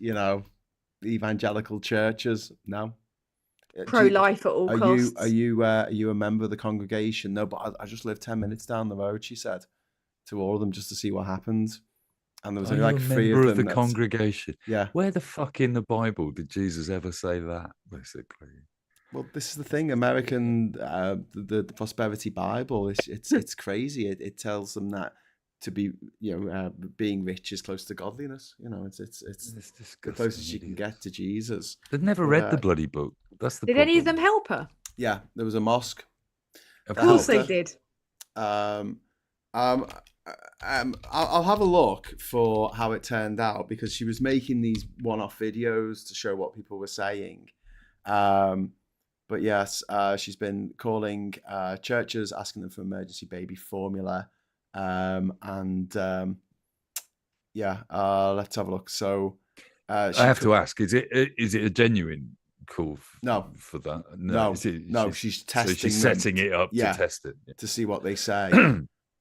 evangelical churches, no. Pro-life at all costs. Are you a member of the congregation? No, but I just live 10 minutes down the road, she said to all of them, just to see what happened. And there was only like 3 of them. The congregation. Yeah. Where the fuck in the Bible did Jesus ever say that, basically? Well, this is the thing. American, the prosperity Bible, it's crazy. It tells them that to be, being rich is close to godliness. It's the closest you can get to Jesus. They've never read the bloody book. That's the Did problem. any of them help her? Yeah, there was a mosque. Of course they did. I'll have a look for how it turned out, because she was making these one-off videos to show what people were saying. But yes, she's been calling churches, asking them for emergency baby formula. Let's have a look. So I have to ask: is it a genuine call? For that? No. She's testing. So she's setting it up to test it to see what they say.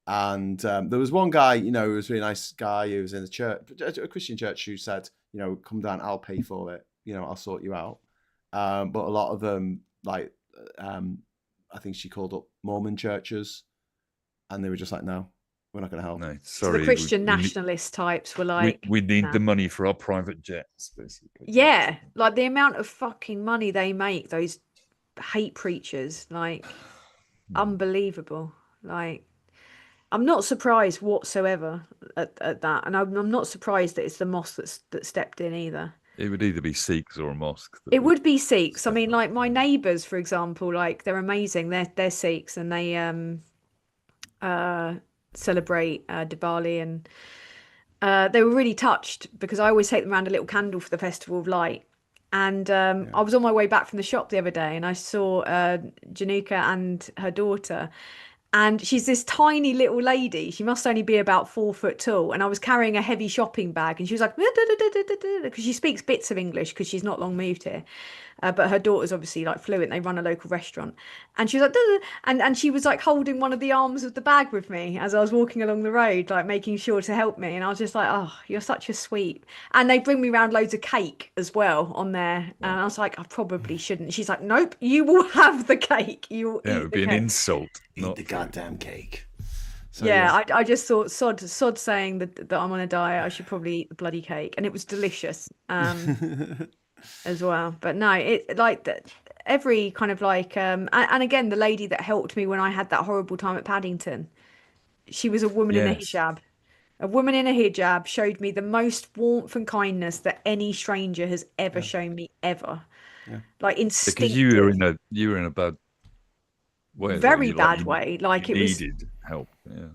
And there was one guy, who was a really nice guy who was in the church, a Christian church, who said, come down, I'll pay for it. I'll sort you out. But a lot of them, like, I think she called up Mormon churches, and they were just like, no. We're not going to help. No, sorry. So the Christian nationalist types were like, we need the money for our private jets, basically. Yeah, like the amount of fucking money they make, those hate preachers, like unbelievable. Like, I'm not surprised whatsoever at that, and I'm not surprised that it's the mosque that stepped in either. It would either be Sikhs or a mosque. It would be Sikhs. I mean, like my neighbours, for example, like they're amazing. They're Sikhs, and they celebrate Diwali, and they were really touched because I always take them around a little candle for the Festival of Light. And I was on my way back from the shop the other day, and I saw Januka and her daughter. And she's this tiny little lady. She must only be about 4 foot tall. And I was carrying a heavy shopping bag, and she was like, because she speaks bits of English because she's not long moved here. But her daughter's obviously like fluent. They run a local restaurant, and she was like, and she was like holding one of the arms of the bag with me as I was walking along the road, like making sure to help me. And I was just like, oh, you're such a sweet. And they bring me around loads of cake as well on there. And I was like, I probably shouldn't. She's like, nope, you will have the cake. You will eat it would the be cake. an insult. Eat the goddamn cake. So, I just thought sod saying that I'm on a diet, I should probably eat the bloody cake, and it was delicious as well. But no, it like every kind of like and again, the lady that helped me when I had that horrible time at Paddington, she was a woman in a Yes. hijab. A woman in a hijab showed me the most warmth and kindness that any stranger has ever shown me ever. Like instinctive. Because you were in a bad way. Very bad way. Like you it was needed help. Yeah.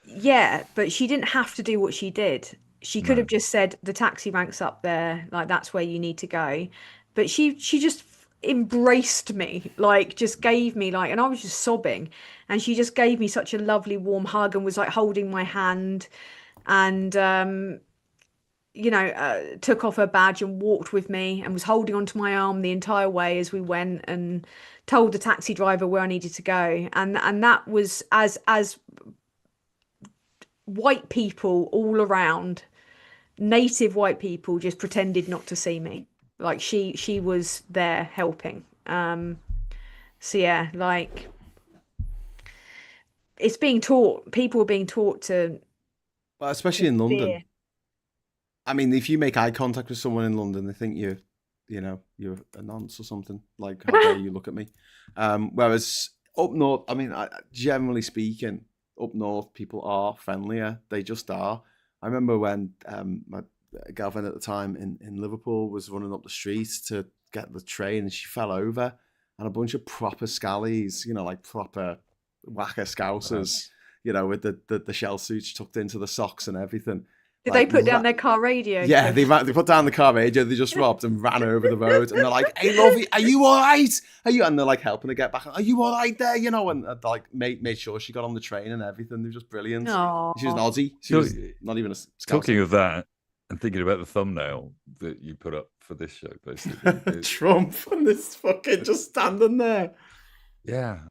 Yeah, but she didn't have to do what she did. She could have just said the taxi rank's up there, like that's where you need to go. But she just embraced me, like just gave me like, and I was just sobbing, and she just gave me such a lovely warm hug and was like holding my hand, and took off her badge and walked with me and was holding onto my arm the entire way as we went, and told the taxi driver where I needed to go. And that was as white people all around, native white people just pretended not to see me. Like she was there helping. So yeah, like it's being taught. People are being taught to. Well, especially in London. fear. I mean, if you make eye contact with someone in London, they think you're a nonce or something. Like, how dare you look at me? Whereas up north, I mean, generally speaking, up north, people are friendlier. They just are. I remember when my girlfriend at the time in Liverpool was running up the street to get the train, and she fell over, and a bunch of proper scallies, like proper whacker scousers, with the shell suits tucked into the socks and everything. Did they put down their car radio? Yeah, they put down the car radio. They just robbed and ran over the road, and they're like, "Hey, lovey, are you all right? Are you?" And they're like helping her get back. Are you all right there? And like made sure she got on the train and everything. They were just brilliant. Aww. She was an Aussie. She was not even a Scouser. Talking of that, and thinking about the thumbnail that you put up for this show, basically. Trump and this fucking just standing there. Yeah,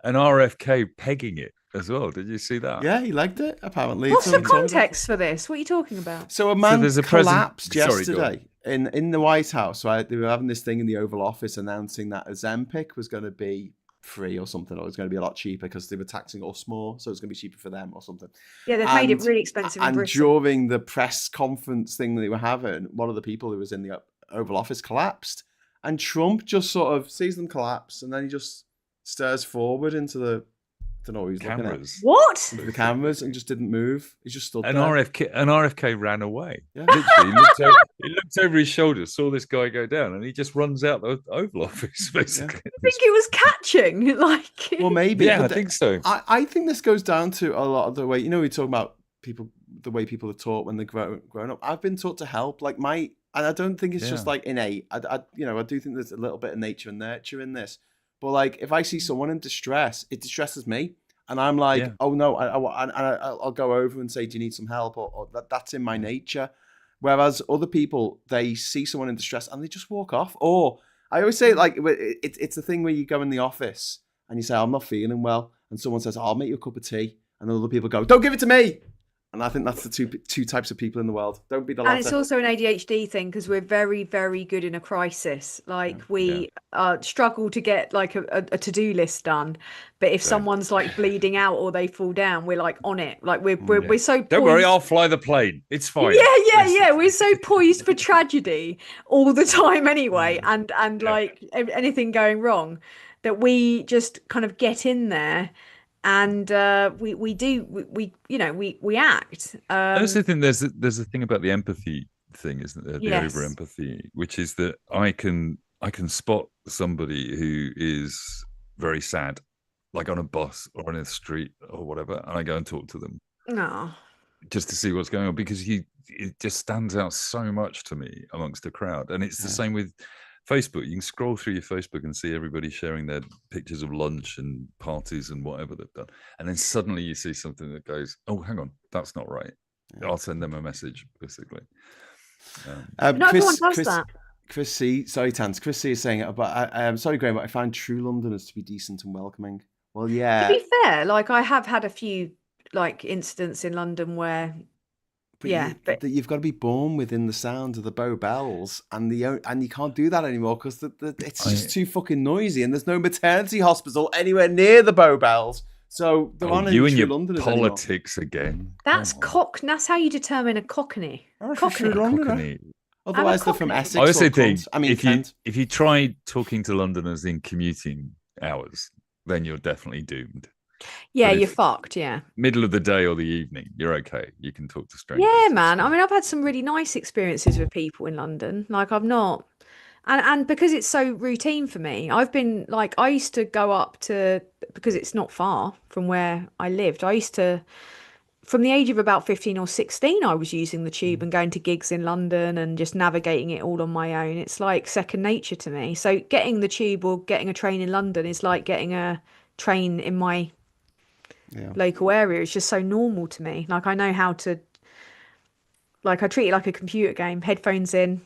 and RFK pegging it as well. Did you see that? Yeah, he liked it. Apparently. What's the context for this? What are you talking about? So a man collapsed Sorry, yesterday in the White House. Right, they were having this thing in the Oval Office announcing that Ozempic was going to be free or something, or it was going to be a lot cheaper because they were taxing us more, so it was going to be cheaper for them or something. Yeah, they've made it really expensive in Britain. During the press conference thing that they were having, one of the people who was in the Oval Office collapsed, and Trump just sort of sees them collapse, and then he just stares forward into the, I don't know what he's looking at. What? The cameras, and just didn't move. He just stood there. RFK ran away. Yeah. Literally, he looked over his shoulder, saw this guy go down, and he just runs out the Oval Office, basically. I think it was catching. Well, maybe. Yeah, I think so. I think this goes down to a lot of the way, we talk about people, the way people are taught when they're growing up. I've been taught to help. Like and I don't think it's just like innate. I do think there's a little bit of nature and nurture in this. But like, if I see someone in distress, it distresses me, and I'm like, oh no, I'll go over and say, do you need some help? Or that's in my nature. Whereas other people, they see someone in distress and they just walk off. Or I always say, like, it's the thing where you go in the office and you say, I'm not feeling well, and someone says, I'll make you a cup of tea, and then other people go, don't give it to me. And I think that's the two types of people in the world. Don't be the latter. And it's also an ADHD thing because we're very, very good in a crisis. Like we struggle to get like a to-do list done. But if someone's like bleeding out or they fall down, we're like on it. Like we're so poised. Don't worry, I'll fly the plane. It's fine. Yeah. We're so poised for tragedy all the time anyway. And like anything going wrong, that we just kind of get in there. And we act. I also think there's a thing about the empathy thing, isn't there? The Yes. over empathy, which is that I can spot somebody who is very sad, like on a bus or in a street or whatever, and I go and talk to them No. just to see what's going on, because it just stands out so much to me amongst a crowd. And it's the same with Facebook. You can scroll through your Facebook and see everybody sharing their pictures of lunch and parties and whatever they've done, and then suddenly you see something that goes, oh, hang on, that's not right. I'll send them a message, basically. Not everyone does that. Chris C, sorry, Tans. Chris C is saying it, but I'm sorry, Graham, but I find true Londoners to be decent and welcoming. Well, yeah. To be fair, like I have had a few like incidents in London where, but you've got to be born within the sound of the Bow Bells, and you can't do that anymore because it's just too fucking noisy, and there's no maternity hospital anywhere near the Bow Bells. So there aren't any true Londoners politics anymore. Again. That's That's how you determine a Cockney. Cockney. Otherwise, they're from Essex. I also think if you try talking to Londoners in commuting hours, then you're definitely doomed. Yeah, you're fucked. Yeah. Middle of the day or the evening, you're okay. You can talk to strangers. Yeah, man. I mean, I've had some really nice experiences with people in London. Like I've not, and because it's so routine for me, I've been like, I used to go up to, because it's not far from where I lived. I used to, from the age of about 15 or 16, I was using the tube and going to gigs in London and just navigating it all on my own. It's like second nature to me. So getting the tube or getting a train in London is like getting a train in my local area. It's just so normal to me. Like I know how to, like I treat it like a computer game. Headphones in,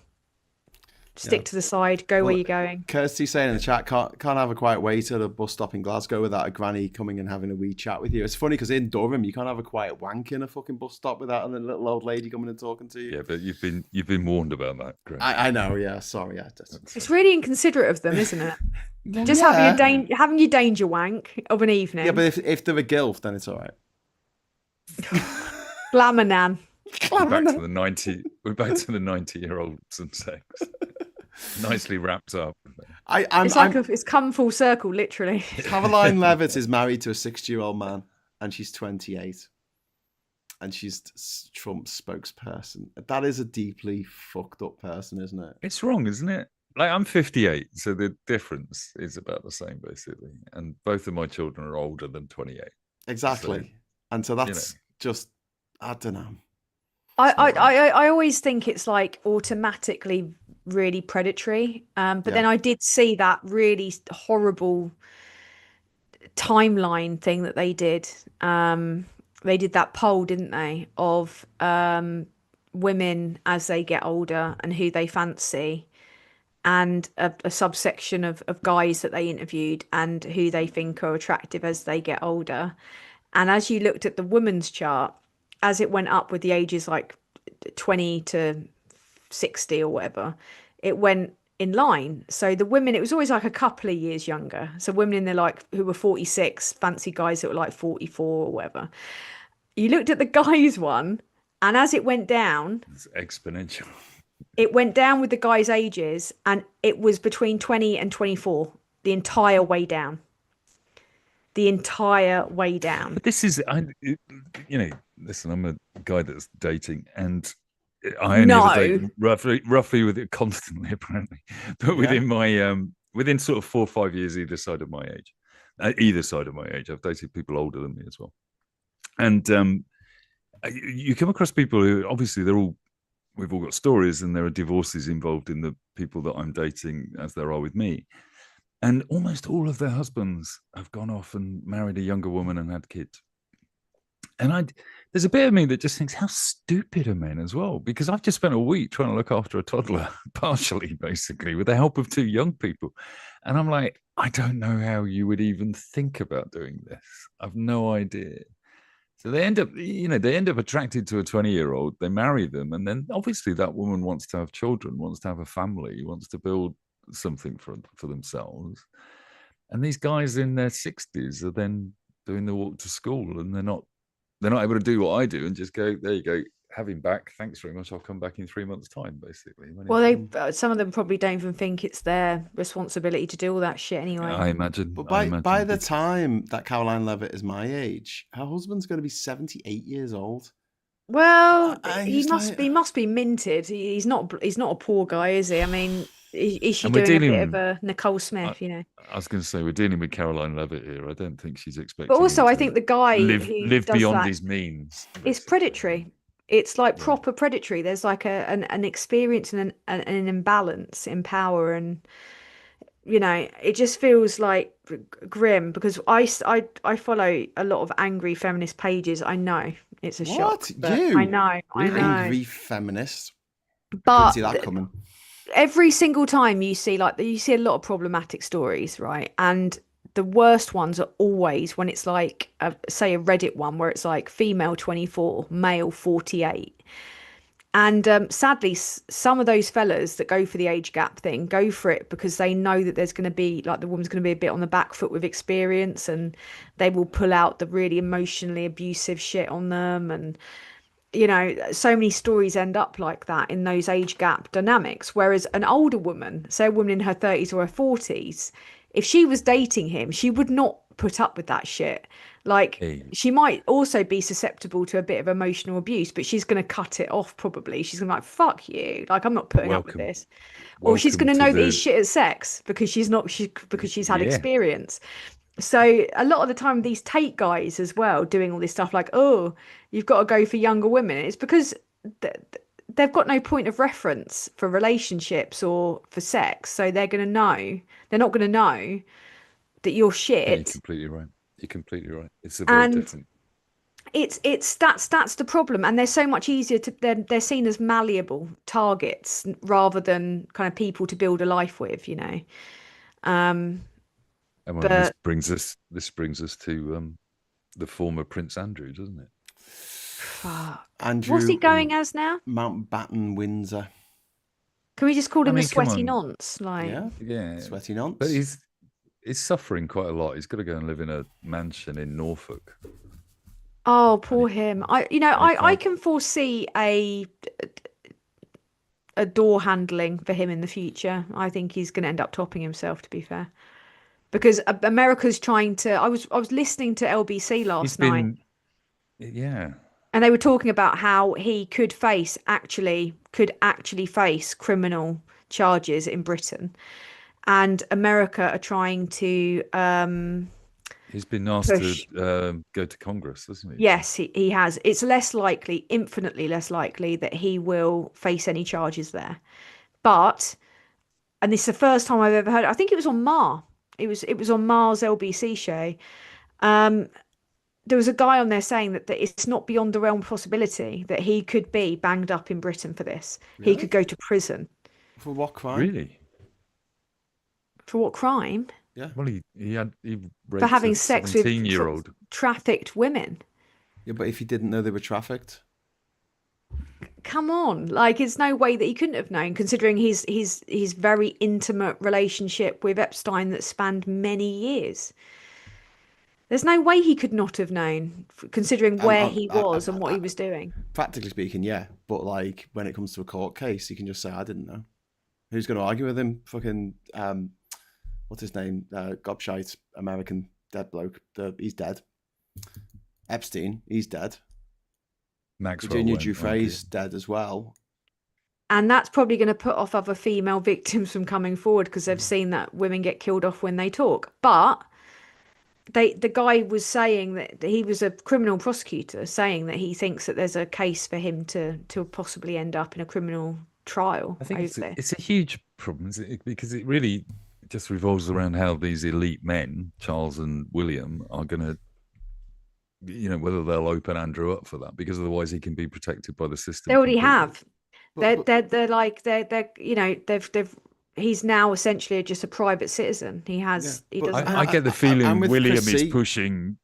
stick to the side, go where you're going. Kirsty's saying in the chat, can't have a quiet wait at a bus stop in Glasgow without a granny coming and having a wee chat with you. It's funny because in Durham you can't have a quiet wank in a fucking bus stop without a little old lady coming and talking to you. Yeah, but you've been warned about that, Graham. I know. Yeah, sorry. It's really inconsiderate of them, isn't it? Just having your danger wank of an evening. Yeah, but if they're a gilf, then it's all right. Glamour nan. We're back to the 90-year-olds and sex. Nicely wrapped up. It's come full circle, literally. Caroline Levitt is married to a 60-year-old man, and she's 28, and she's Trump's spokesperson. That is a deeply fucked up person, isn't it? It's wrong, isn't it? Like I'm 58, so the difference is about the same, basically. And both of my children are older than 28. Exactly, so, and so that's just, I don't know. I always think it's like automatically really predatory, but then I did see that really horrible timeline thing that they did. They did that poll, didn't they, of women as they get older and who they fancy, and a subsection of guys that they interviewed and who they think are attractive as they get older. And as you looked at the women's chart, as it went up with the ages like 20 to 60 or whatever, it went in line. So the women, it was always like a couple of years younger. So women in there who were 46, fancy guys that were like 44 or whatever. You looked at the guys one, and as it went down, it's exponential. It went down with the guys' ages, and it was between 20 and 24 the entire way down. The entire way down. But this is, listen, I'm a guy that's dating, and I only ever date roughly with it constantly, apparently. But within my within sort of 4 or 5 years either side of my age, I've dated people older than me as well. And you come across people who obviously we've all got stories, and there are divorces involved in the people that I'm dating, as there are with me. And almost all of their husbands have gone off and married a younger woman and had kids. And there's a bit of me that just thinks, how stupid are men as well? Because I've just spent a week trying to look after a toddler, partially, basically, with the help of 2 young people. And I'm like, I don't know how you would even think about doing this. I've no idea. So they end up attracted to a 20-year-old, they marry them, and then obviously that woman wants to have children, wants to have a family, wants to build something for themselves. And these guys in their 60s are then doing the walk to school, and they're not able to do what I do and just go, there you go, have him back, thanks very much, I'll come back in 3 months' time, basically. Well, some of them probably don't even think it's their responsibility to do all that shit anyway. I imagine. But by the time that Caroline Levitt is my age, her husband's going to be 78 years old. Well, he must be minted. He's not a poor guy, is he? I mean, Is she And we're doing a bit dealing- of a Nicole Smith, you know? I was going to say we're dealing with Caroline Levitt here. I don't think she's expecting. But also, him I to think the guy live who does beyond that his means. is basically. predatory. It's like Yeah. proper predatory. There's like an experience and an imbalance in power, and you know, it just feels like grim because I follow a lot of angry feminist pages. I know it's a shock. What? But You? I know, I know. Angry feminist. Couldn't But see that coming. every single time you see a lot of problematic stories, right? And the worst ones are always when it's like say a Reddit one where it's like female 24, male 48. And sadly, some of those fellas that go for the age gap thing go for it because they know that there's going to be like the woman's going to be a bit on the back foot with experience, and they will pull out the really emotionally abusive shit on them. And you know, so many stories end up like that in those age gap dynamics. Whereas an older woman, say a woman in her 30s or her 40s, if she was dating him, she would not put up with that shit. Like, Hey. she might also be susceptible to a bit of emotional abuse, but she's going to cut it off probably. She's going to be like, fuck you. Like, I'm not putting up with Welcome. this. Or she's Welcome going to to know that the- he's shit at sex because because she's had Yeah. experience. So a lot of the time, these Tate guys as well doing all this stuff like, oh, you've got to go for younger women. It's because they've got no point of reference for relationships or for sex. So they're not going to know that you're shit. Yeah, you're completely right. You're completely right. It's a very And different. That's the problem, and they're so much easier to they're seen as malleable targets rather than kind of people to build a life with, you know. And well, but- this brings us to the former Prince Andrew, doesn't it? Fuck. Andrew, What's he going as now? Mountbatten, Windsor. Can we just call him mean, a come sweaty on. nonce? Like, Yeah, Yeah, sweaty nonce. but he's suffering quite a lot. He's got to go and live in a mansion in Norfolk. oh, poor him. I can't- can foresee a door handling for him in the future. I think he's going to end up topping himself, to be fair, because America's trying to. I was listening to LBC last night. Yeah. And they were talking about how he could actually face criminal charges in Britain, and America are trying to He's been asked push. to go to Congress, hasn't he? Yes, he has. It's less likely, infinitely less likely, that he will face any charges there. But, and this is the first time I've ever heard. I think it was on Mar. It was on Mar's LBC show. There was a guy on there saying that it's not beyond the realm of possibility that he could be banged up in Britain for this. He Really? could go to prison. For what crime? Really? For what crime? Yeah. Well, he raped For having a sex with 17-year-old. trafficked women. Yeah, but if he didn't know they were trafficked, Come on, like it's no way that he couldn't have known, considering his very intimate relationship with Epstein that spanned many years. There's no way he could not have known, considering where he was and what he was doing. practically speaking, yeah. But like when it comes to a court case, you can just say, "I didn't know." Who's going to argue with him? Fucking what's his name? Gobshite American dead bloke. He's dead. Epstein, he's dead. Maxwell Virginia won't Giuffre's dead as well. And that's probably going to put off other female victims from coming forward because they've seen that women get killed off when they talk. But the guy was saying that he was a criminal prosecutor, saying that he thinks that there's a case for him to possibly end up in a criminal trial. I think over it's a huge problem, isn't it? Because it really just revolves around how these elite men, Charles and William, are going to, whether they'll open Andrew up for that, because otherwise he can be protected by the system. They already completely. have. He's now essentially just a private citizen. He has. Yeah, He but doesn't. I get the feeling I'm with William Chrissy. is pushing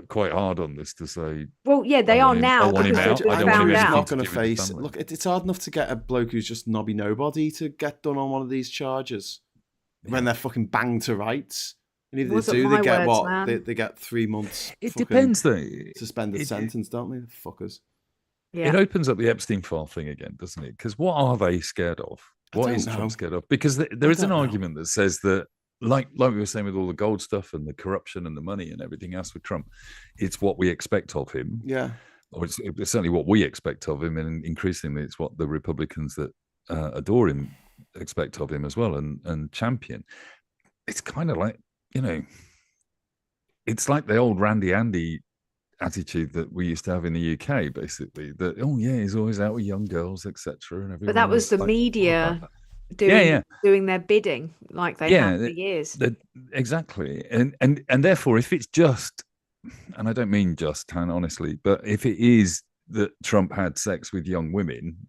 quite hard on this to say, Well, yeah, they I are want him- now I want him because out. they've I been don't want him found in Andrew's the not out. going to to give it to face. family. Look, it's hard enough to get a bloke who's just knobby nobody to get done on one of these charges when they're fucking banged to rights. And if they Wasn't do, my they get words, what? man. They get 3 months. it fucking depends though. Suspended sentence, don't they? The fuckers. Yeah. It opens up the Epstein file thing again, doesn't it? Because what are they scared of? What don't is know. Trump scared of? Because there is an don't know. argument that says that, like we were saying with all the gold stuff and the corruption and the money and everything else with Trump, it's what we expect of him. Yeah. Or it's certainly what we expect of him, and increasingly it's what the Republicans that adore him expect of him as well, and champion. It's kind of like, it's like the old Randy Andy attitude that we used to have in the UK, basically. That he's always out with young girls, etc. But that was the media doing their bidding, like they have for years. Exactly, and therefore, if it's just, and I don't mean just, Han, honestly, but if it is that Trump had sex with young women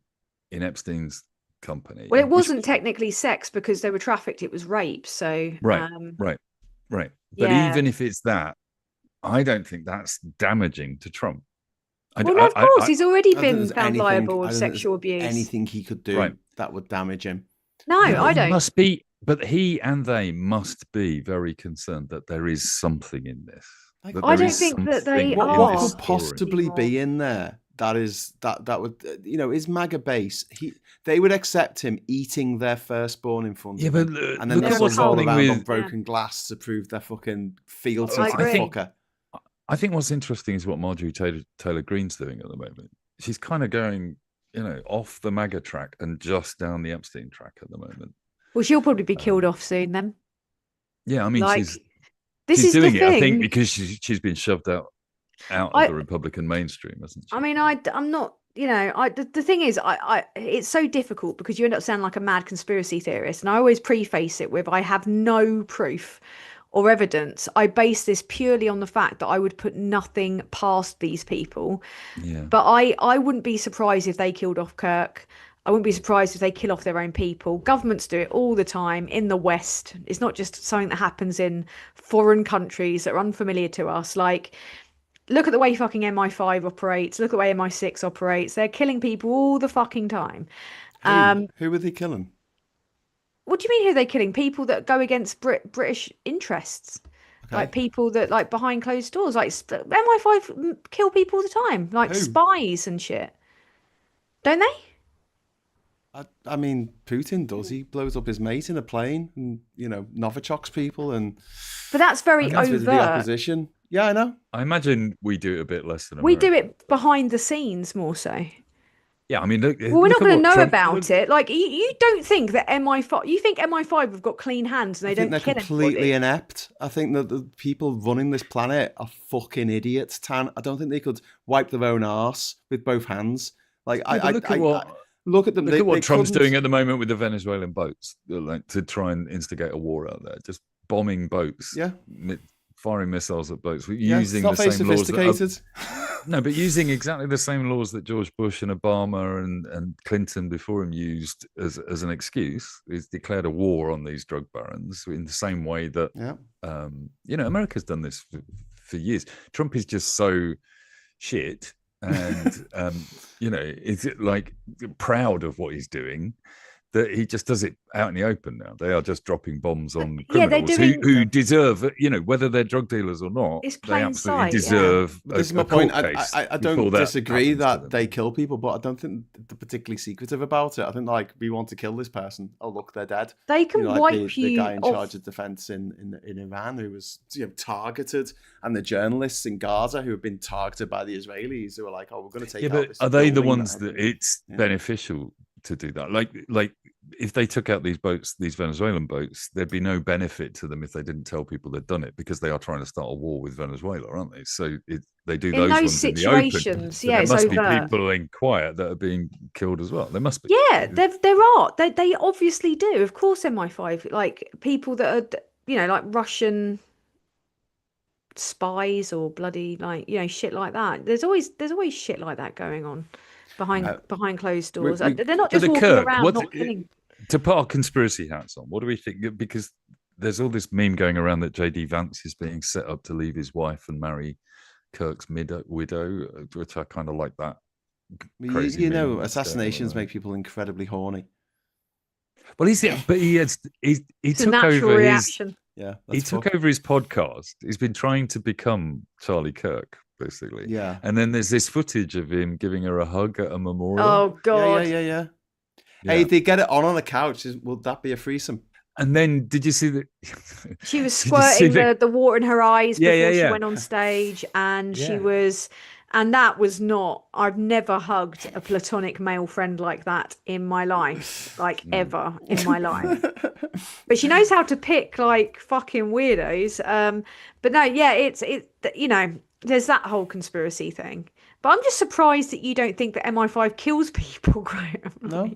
in Epstein's company, well, it wasn't technically sex because they were trafficked; it was rape. So right. But even if it's that, I don't think that's damaging to Trump. Of course, he's already been found liable of sexual abuse. Anything he could do that would damage him. No, I don't. Must be, but he and they must be very concerned that there is something in this. I don't think that they are. What could possibly be in there? That would, is MAGA base. They would accept him eating their firstborn in front of them, and then they'll roll around on broken glass to prove their fucking fealty to the fucker. I think what's interesting is what Marjorie Taylor Greene's doing at the moment. She's kind of going, off the MAGA track and just down the Epstein track at the moment. Well, she'll probably be killed off soon then. Yeah, I mean, she's doing it, I think, because she's been shoved out of the Republican mainstream, hasn't she? I mean, I'm not, the thing is, it's so difficult because you end up sounding like a mad conspiracy theorist. And I always preface it with, I have no proof or evidence. I base this purely on the fact that I would put nothing past these people. Yeah. But I wouldn't be surprised if they killed off Kirk. I wouldn't be surprised if they kill off their own people. Governments do it all the time in the West. It's not just something that happens in foreign countries that are unfamiliar to us. Like, look at the way fucking MI5 operates. Look at the way MI6 operates. They're killing people all the fucking time. Who are they killing? What do you mean who are they killing? People that go against British interests. Okay. Like people that, like, behind closed doors. Like MI5 kill people all the time. Like spies and shit. Don't they? I mean, Putin does. He blows up his mate in a plane and, Novichok's people. But that's very overt. The opposition. Yeah, I know. I imagine we do it a bit less than we do it behind the scenes more so. Yeah, I mean, look, we're not going to know about it. Like, you don't think that MI5... You think MI5 have got clean hands and they don't kill anybody? They're completely inept. I think that the people running this planet are fucking idiots, Tan. I don't think they could wipe their own arse with both hands. Like, look at them. Look at what Trump's doing at the moment with the Venezuelan boats, like, to try and instigate a war out there. Just bombing boats. Yeah. Firing missiles at boats. Using the same laws. No, but using exactly the same laws that George Bush and Obama and Clinton before him used as an excuse. He's declared a war on these drug barons in the same way that, America's done this for years. Trump is just so shit and, is like proud of what he's doing that he just does it out in the open now. They are just dropping bombs on criminals who deserve, whether they're drug dealers or not, it's they absolutely sight, deserve This is my point. I don't disagree that they kill people, but I don't think they're particularly secretive about it. I think, like, we want to kill this person. Oh, look, they're dead. They can wipe you the guy in off. charge of defense in Iran who was targeted, and the journalists in Gaza who have been targeted by the Israelis who are like, oh, we're going to take out but this are they the ones that it's beneficial to do that? Like if they took out these boats, these Venezuelan boats, there'd be no benefit to them if they didn't tell people they'd done it, because they are trying to start a war with Venezuela, aren't they? So they do those ones situations, in the open. So there must be people in quiet that are being killed as well. There must be. Yeah, there are. They obviously do. Of course, MI5, like people that are, like Russian spies or bloody, like, shit like that. There's always shit like that going on behind closed doors. They're not just walking around not killing. To put our conspiracy hats on, what do we think? Because there's all this meme going around that JD Vance is being set up to leave his wife and marry Kirk's widow, which I kind of like that. Assassinations make people incredibly horny. Well, he took over reaction. He took over his podcast. He's been trying to become Charlie Kirk, basically. Yeah. And then there's this footage of him giving her a hug at a memorial. Oh God. Yeah. Hey, they get it on the couch. Will that be a threesome? And then, did you see that she was squirting the water in her eyes before she went on stage, and she was And that was not, I've never hugged a platonic male friend like that in my life, like ever in my life. But she knows how to pick like fucking weirdos. But no, yeah, it's you know, there's that whole conspiracy thing. But I'm just surprised that you don't think that MI5 kills people, Graham. No.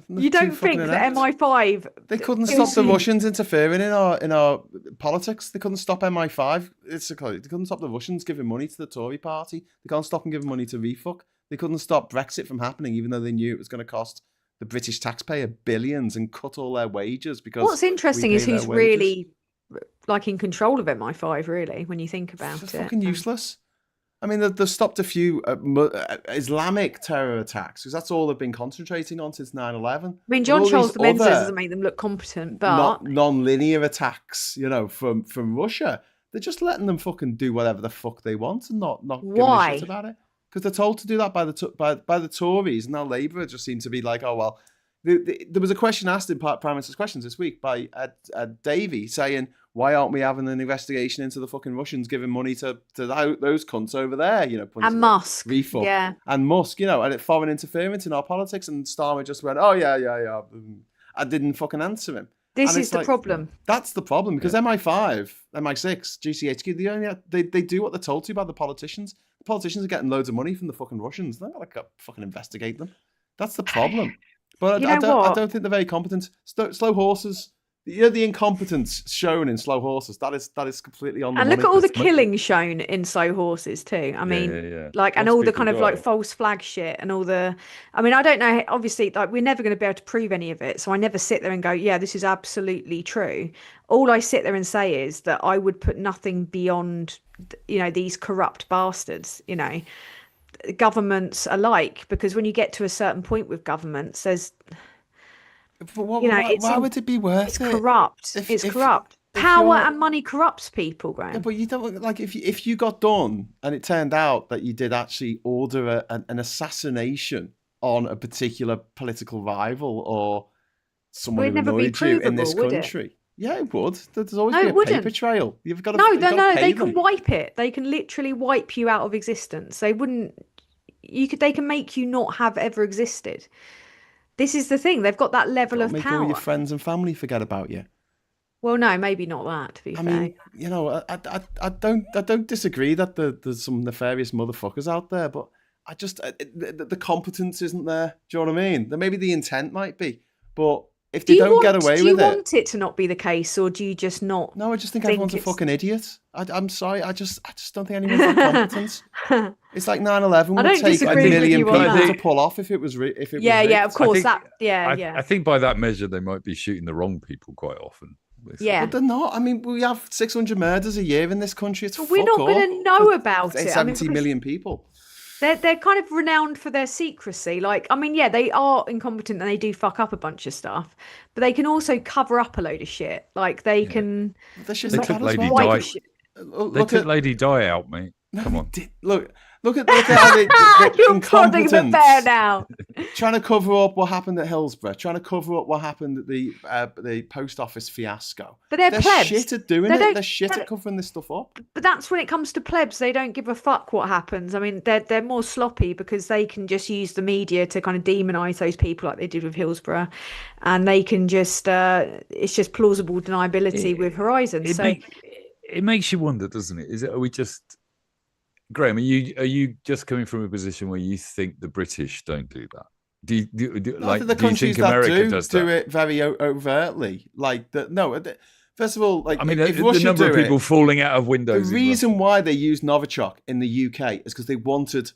You don't think that MI5? They couldn't stop the Russians interfering in our politics. They couldn't stop MI5. They couldn't stop the Russians giving money to the Tory party. They can't stop them giving money to refuck. They couldn't stop Brexit from happening, even though they knew it was going to cost the British taxpayer billions and cut all their wages. Because what's interesting is who's really like in control of MI5. Really, when you think about it, fucking useless. I mean, they've stopped a few Islamic terror attacks because that's all they've been concentrating on since 9/11. I mean, John Charles the Menzies doesn't make them look competent, but non-linear attacks, you know, from Russia, they're just letting them fucking do whatever the fuck they want and not giving a shit about it because they're told to do that by the Tories, and now Labour just seem to be like, oh well. There was a question asked in Prime Minister's Questions this week by Davey saying, why aren't we having an investigation into the fucking Russians giving money to those cunts over there? You know, and Musk, and Musk, you know, and foreign interference in our politics. And Starmer just went, oh yeah. I didn't fucking answer him. This is the problem. That's the problem because MI5, MI6, GCHQ, they do what they're told to by the politicians. The politicians are getting loads of money from the fucking Russians. They're not going to fucking investigate them. That's the problem. But I don't think they're very competent. Slow horses. You know, the incompetence shown in Slow Horses, that is completely on the money. And look at all the killing shown in Slow Horses too. I mean, like, and all the kind of like false flag shit and all the, I mean, I don't know, obviously, like, we're never going to be able to prove any of it. So I never sit there and go, yeah, this is absolutely true. All I sit there and say is that I would put nothing beyond, you know, these corrupt bastards, you know, governments alike, because when you get to a certain point with governments, there's, why would it be worth it? Corrupt. It's corrupt. Power and money corrupts people, Graham. Yeah, but you don't like if you got done and it turned out that you did actually order an assassination on a particular political rival or someone who annoyed you in this country. Yeah, it would. There's always be a paper trail. You've got to no. They can wipe it. They can literally wipe you out of existence. They wouldn't. They can make you not have ever existed. This is the thing. They've got that level of power. Make all your friends and family forget about you. Well, no, maybe not that. To be fair, I mean, you know, I don't disagree that there's some nefarious motherfuckers out there, but I just the competence isn't there. Do you know what I mean? Maybe the intent might be, but if they don't get away with it, do you want it to not be the case, or do you just not? No, I just think everyone's a fucking idiot. I'm sorry, I just don't think anyone's got competence. It's like 9/11 would take a million people to pull off if it was yeah, of course. I think by that measure they might be shooting the wrong people quite often. Yeah, but they're not. I mean, we have 600 murders a year in this country. It's we're not going to know about it. 70 million people. They're kind of renowned for their secrecy. Like, I mean, yeah, they are incompetent and they do fuck up a bunch of stuff, but they can also cover up a load of shit. Like, they can. They took Lady Di. They took Lady Di out, mate. Come on. Look at how they You're prodding the bear now. Trying to cover up what happened at Hillsborough. Trying to cover up what happened at the post office fiasco. But they're plebs. Shit at doing it. They're shit at covering this stuff up. But that's when it comes to plebs. They don't give a fuck what happens. I mean, they're more sloppy because they can just use the media to kind of demonise those people like they did with Hillsborough, and they can just it's just plausible deniability with Horizon. It makes you wonder, doesn't it? Are we just, Graham? Are you just coming from a position where you think the British don't do that? Do you think America does that? Do it very overtly? Like that? No. First of all, like, I mean, the number of people falling out of windows. The reason why they used Novichok in the UK is because they wanted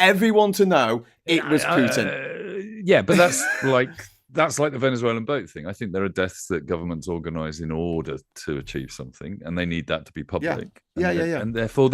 everyone to know it was Putin. Yeah, but that's like the Venezuelan boat thing. I think there are deaths that governments organise in order to achieve something, and they need that to be public. Yeah. And therefore,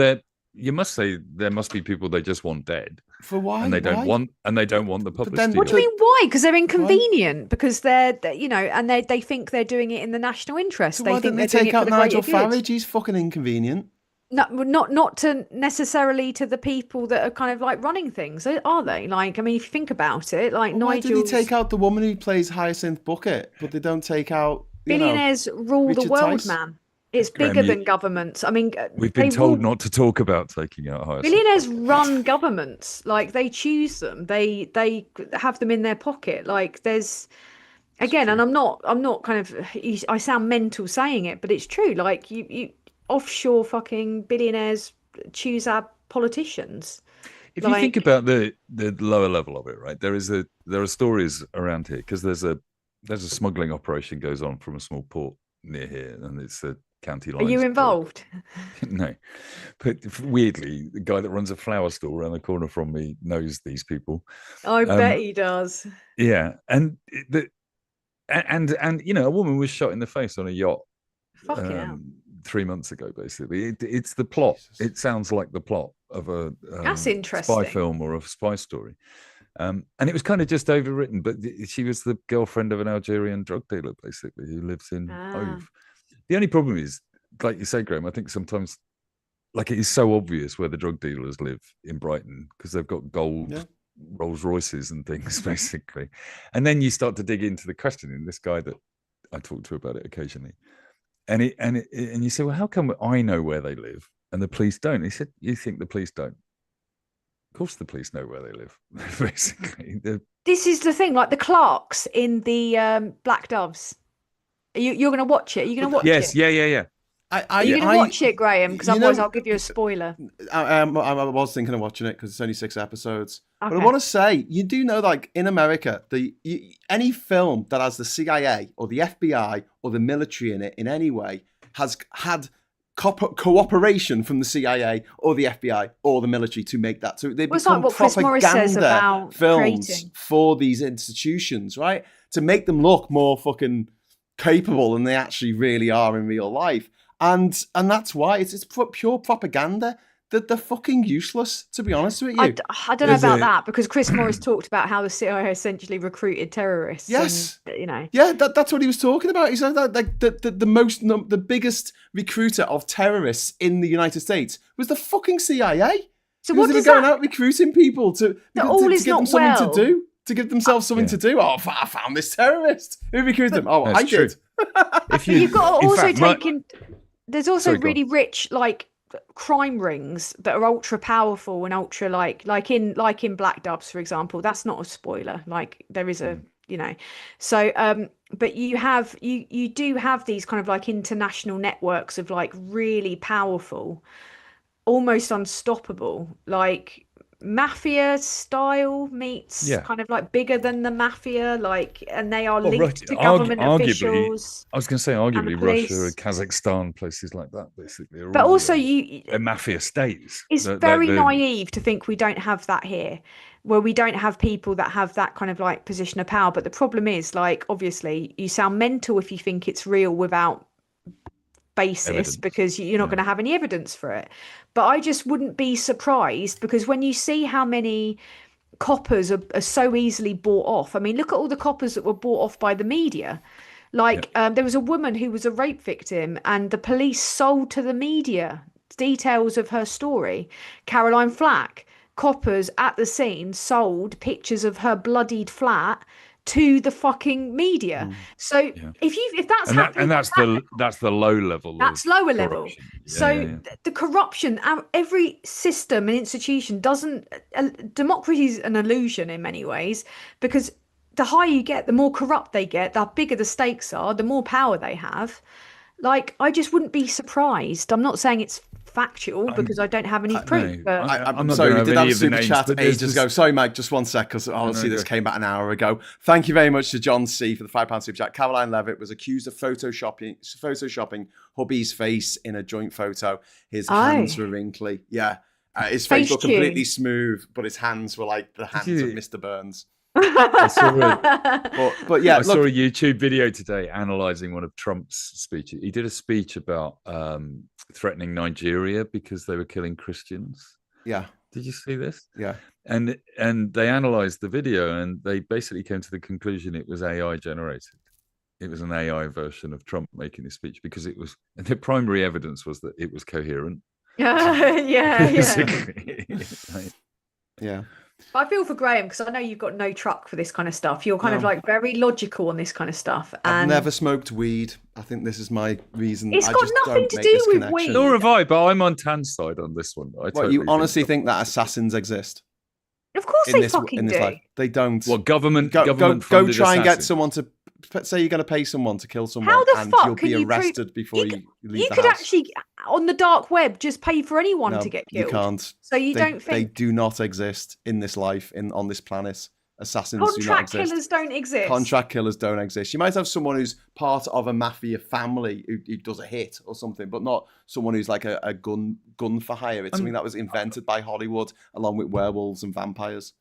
you must say there must be people they just want dead. For why? And they don't want the publicity. What do you mean why? Because they're inconvenient. Why? Because they're and they think they're doing it in the national interest. So why don't they take out Nigel Farage? He's fucking inconvenient. No, not to necessarily to the people that are kind of like running things, are they? Like, I mean, if you think about it, like Nigel. Why did they take out the woman who plays Hyacinth Bucket, but they don't take out billionaires rule Richard the world, Tice? man? It's Graham, bigger than governments. I mean, we've been they told will- not to talk about taking out higher. billionaires run governments. Like they choose them. They have them in their pocket. Like there's again, and I'm not kind of. I sound mental saying it, but it's true. Like you offshore fucking billionaires choose our politicians. If you think about the lower level of it, right, there are stories around here because there's a smuggling operation goes on from a small port near here, and it's a county line. Are you involved? No, but weirdly, the guy that runs a flower store around the corner from me knows these people. I bet he does. Yeah, and you know, a woman was shot in the face on a yacht. Fucking hell. 3 months ago, basically. It's the plot. Jesus. It sounds like the plot of a That's interesting. spy film or a spy story. And it was kind of just overwritten, but she was the girlfriend of an Algerian drug dealer, basically, who lives in Hove. The only problem is, like you say, Graham, I think sometimes, like, it is so obvious where the drug dealers live in Brighton because they've got gold Rolls Royces and things, basically. And then you start to dig into the questioning. This guy that I talk to about it occasionally. And you say, well, how come I know where they live and the police don't? He said, you think the police don't? Of course the police know where they live, basically. This is the thing, like the Clarks in the Black Doves. You're going to watch it? You're going to watch it? Yes, yeah. Are you going to watch it, Graham? Because otherwise I'll give you a spoiler. I was thinking of watching it because it's only 6 episodes. Okay. But I want to say, you do know, like, in America, any film that has the CIA or the FBI or the military in it in any way has had cooperation from the CIA or the FBI or the military to make that. So they become like what Chris Morris says about films creating. for these institutions, right? To make them look more fucking capable than they actually really are in real life. And that's why it's pure propaganda. They're fucking useless, to be honest with you. I don't know about that, because Chris Morris talked about how the CIA essentially recruited terrorists. Yes, and, you know. Yeah, that's what he was talking about. He said that like the biggest recruiter of terrorists in the United States was the fucking CIA. So because what they does were going that? out recruiting people to give them something to do, to give themselves something to do. Oh, I found this terrorist. Who recruited them? Oh, I did. But you've got to also take in. There's also Sorry, really rich like crime rings that are ultra powerful and ultra like in Black Doves, for example. That's not a spoiler. Like there is a so but you do have these kind of like international networks of like really powerful, almost unstoppable, like mafia style meets kind of like bigger than the mafia, like, and they are linked to government officials. I was going to say arguably Russia, Kazakhstan, places like that, basically. But also they're mafia states. It's very naive to think we don't have that here, where we don't have people that have that kind of like position of power. But the problem is, like, obviously you sound mental if you think it's real without basis evidence, because you're not going to have any evidence for it. But I just wouldn't be surprised, because when you see how many coppers are so easily bought off, I mean, look at all the coppers that were bought off by the media. Like there was a woman who was a rape victim and the police sold to the media details of her story. Caroline Flack, coppers at the scene sold pictures of her bloodied flat to the fucking media. So if that's happening, and that's the low level. That's lower level. So the corruption, every system and institution doesn't. Democracy is an illusion in many ways, because the higher you get, the more corrupt they get, the bigger the stakes are, the more power they have. Like, I just wouldn't be surprised. I'm not saying it's factual because I don't have any proof. No, I'm sorry, we did have a super chat ages ago. Sorry, Mike, just one sec, because obviously this came back an hour ago. Thank you very much to John C for the £5 super chat. Caroline Levitt was accused of photoshopping hubby's face in a joint photo. His hands were wrinkly. Yeah. His face looked completely smooth, but his hands were like the hands of Mr. Burns. I saw I saw a YouTube video today analysing one of Trump's speeches. He did a speech about threatening Nigeria because they were killing Christians. Yeah. Did you see this? Yeah. And they analysed the video, and they basically came to the conclusion it was AI generated. It was an AI version of Trump making this speech, because it was, and the primary evidence was that it was coherent. Yeah. Like, yeah. But I feel for Graham because I know you've got no truck for this kind of stuff. You're kind of like very logical on this kind of stuff. I've And never smoked weed. I think this is my reason. It's I got just nothing don't to make do this with connection. weed. Nor have I, but I'm on Tan's side on this one. What, you honestly think that assassins exist of course in they this fucking do. life? They don't. Well, government Go funded try and get assassin. someone to say you're going to pay someone to kill someone, How the and fuck you'll can be you prove- arrested before you leave You the could house. actually on the dark web just pay for anyone No, to get killed. You can't. So you don't They think do not exist in this life on this planet. Assassins do not contract exist. killers don't exist? Contract killers don't exist. You might have someone who's part of a mafia family who does a hit or something, but not someone who's like a gun for hire. It's something that was invented by Hollywood along with werewolves and vampires.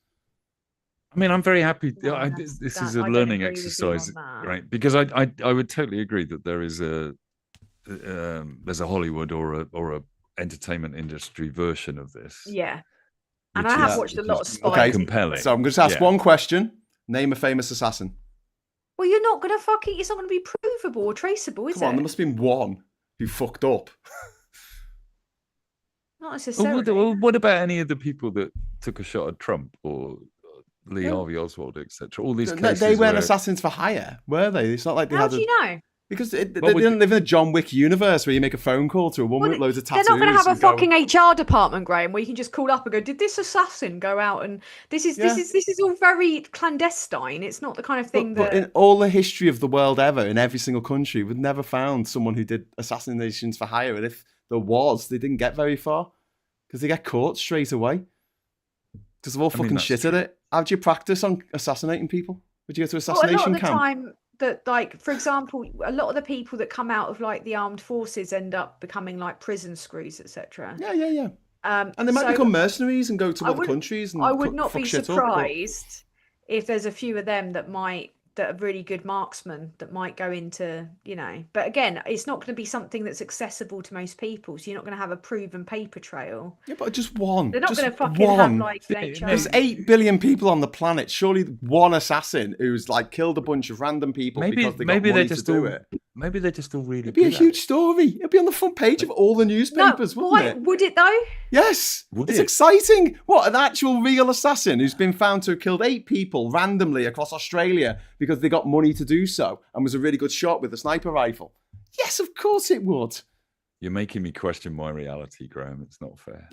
I mean, I'm very happy. No, This that- is a I don't learning agree with you exercise, on that. right? Because I would totally agree that there is there's a Hollywood or a entertainment industry version of this. Yeah. And which I have is- watched a which lot is of quite spy. compelling. So I'm going to ask Yeah. one question. Name a famous assassin. Well, you're not gonna fucking. It's not gonna be provable or traceable, is Come on, it? there must have been one who fucked up. Not Well, necessarily. what about any of the people that took a shot at Trump or Lee No. Harvey Oswald, etc.? All these No, cases they weren't where- assassins for hire, were they? It's not like they How had do a... you know? Because they Well, didn't live in a John Wick universe where you make a phone call to a woman with loads of They're tattoos. not going to have a and go, fucking HR department, Graham, where you can just call up and go, "Did this assassin go out?" And this is all very clandestine. It's not the kind of thing But that. in all the history of the world ever, in every single country, we've never found someone who did assassinations for hire. And if there was, they didn't get very far because they get caught straight away. Because they're all I mean, fucking that's shit true. at it. How do you practice on assassinating people? Would you go to Well, a assassination lot of the camp? time, that like, for example, a lot of the people that come out of like the armed forces end up becoming like prison screws, etc. Yeah. And they might so become mercenaries and go to I other would- countries and I would not fuck be shit up, but- surprised if there's a few of them that are really good marksmen that might go into, but again, it's not going to be something that's accessible to most people. So you're not going to have a proven paper trail. Yeah, but just one. They're not just going to fucking have one. like an Yeah, HR. There's 8 billion people on the planet. Surely one assassin who's like killed a bunch of random people because they got maybe money they're just to do all it. maybe they're just all really It'd be a good at huge it. story. It'd be on the front page of all the No, newspapers, wouldn't why it? would it though? Yes. Would It's it? exciting. What, an actual real assassin who's been found to have killed 8 people randomly across Australia because they got money to do so and was a really good shot with a sniper rifle. Yes, of course it would. You're making me question my reality, Graham. It's not fair.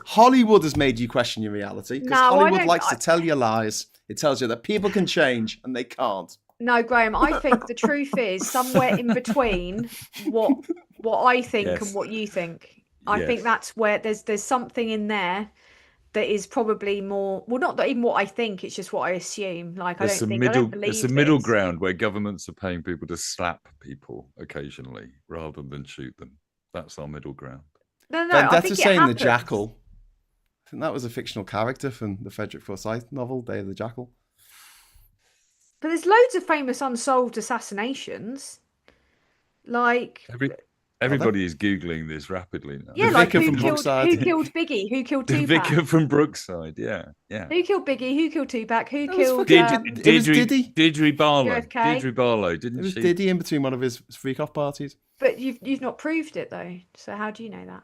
Hollywood has made you question your reality because No, I Hollywood don't- likes to tell you lies. It tells you that people can change and they can't. No, Graham, I think the truth is somewhere in between what I think Yes. and what you think. I Yes. think that's where there's something in there that is probably more, well, not even what I think, it's just what I assume. Like, There's I some don't middle. believe There's a middle this. ground where governments are paying people to slap people occasionally rather than shoot them. That's our middle ground. No, I Vendetta think it saying the happens. Jackal. I think that was a fictional character from the Frederick Forsyth novel, Day of the Jackal. But there's loads of famous unsolved assassinations. Like, Everybody is googling this rapidly now. yeah, The like vicar who from killed Brookside. Biggie? Who killed The Tupac? vicar from Brookside. Yeah. Who killed Biggie? Who killed Tupac? Who That was killed? fucking- It was Diddy. Deirdre Barlow. JFK. Deirdre Barlow, It didn't was she? Diddy in between one of his freak off parties. But you've not proved it though. So how do you know that?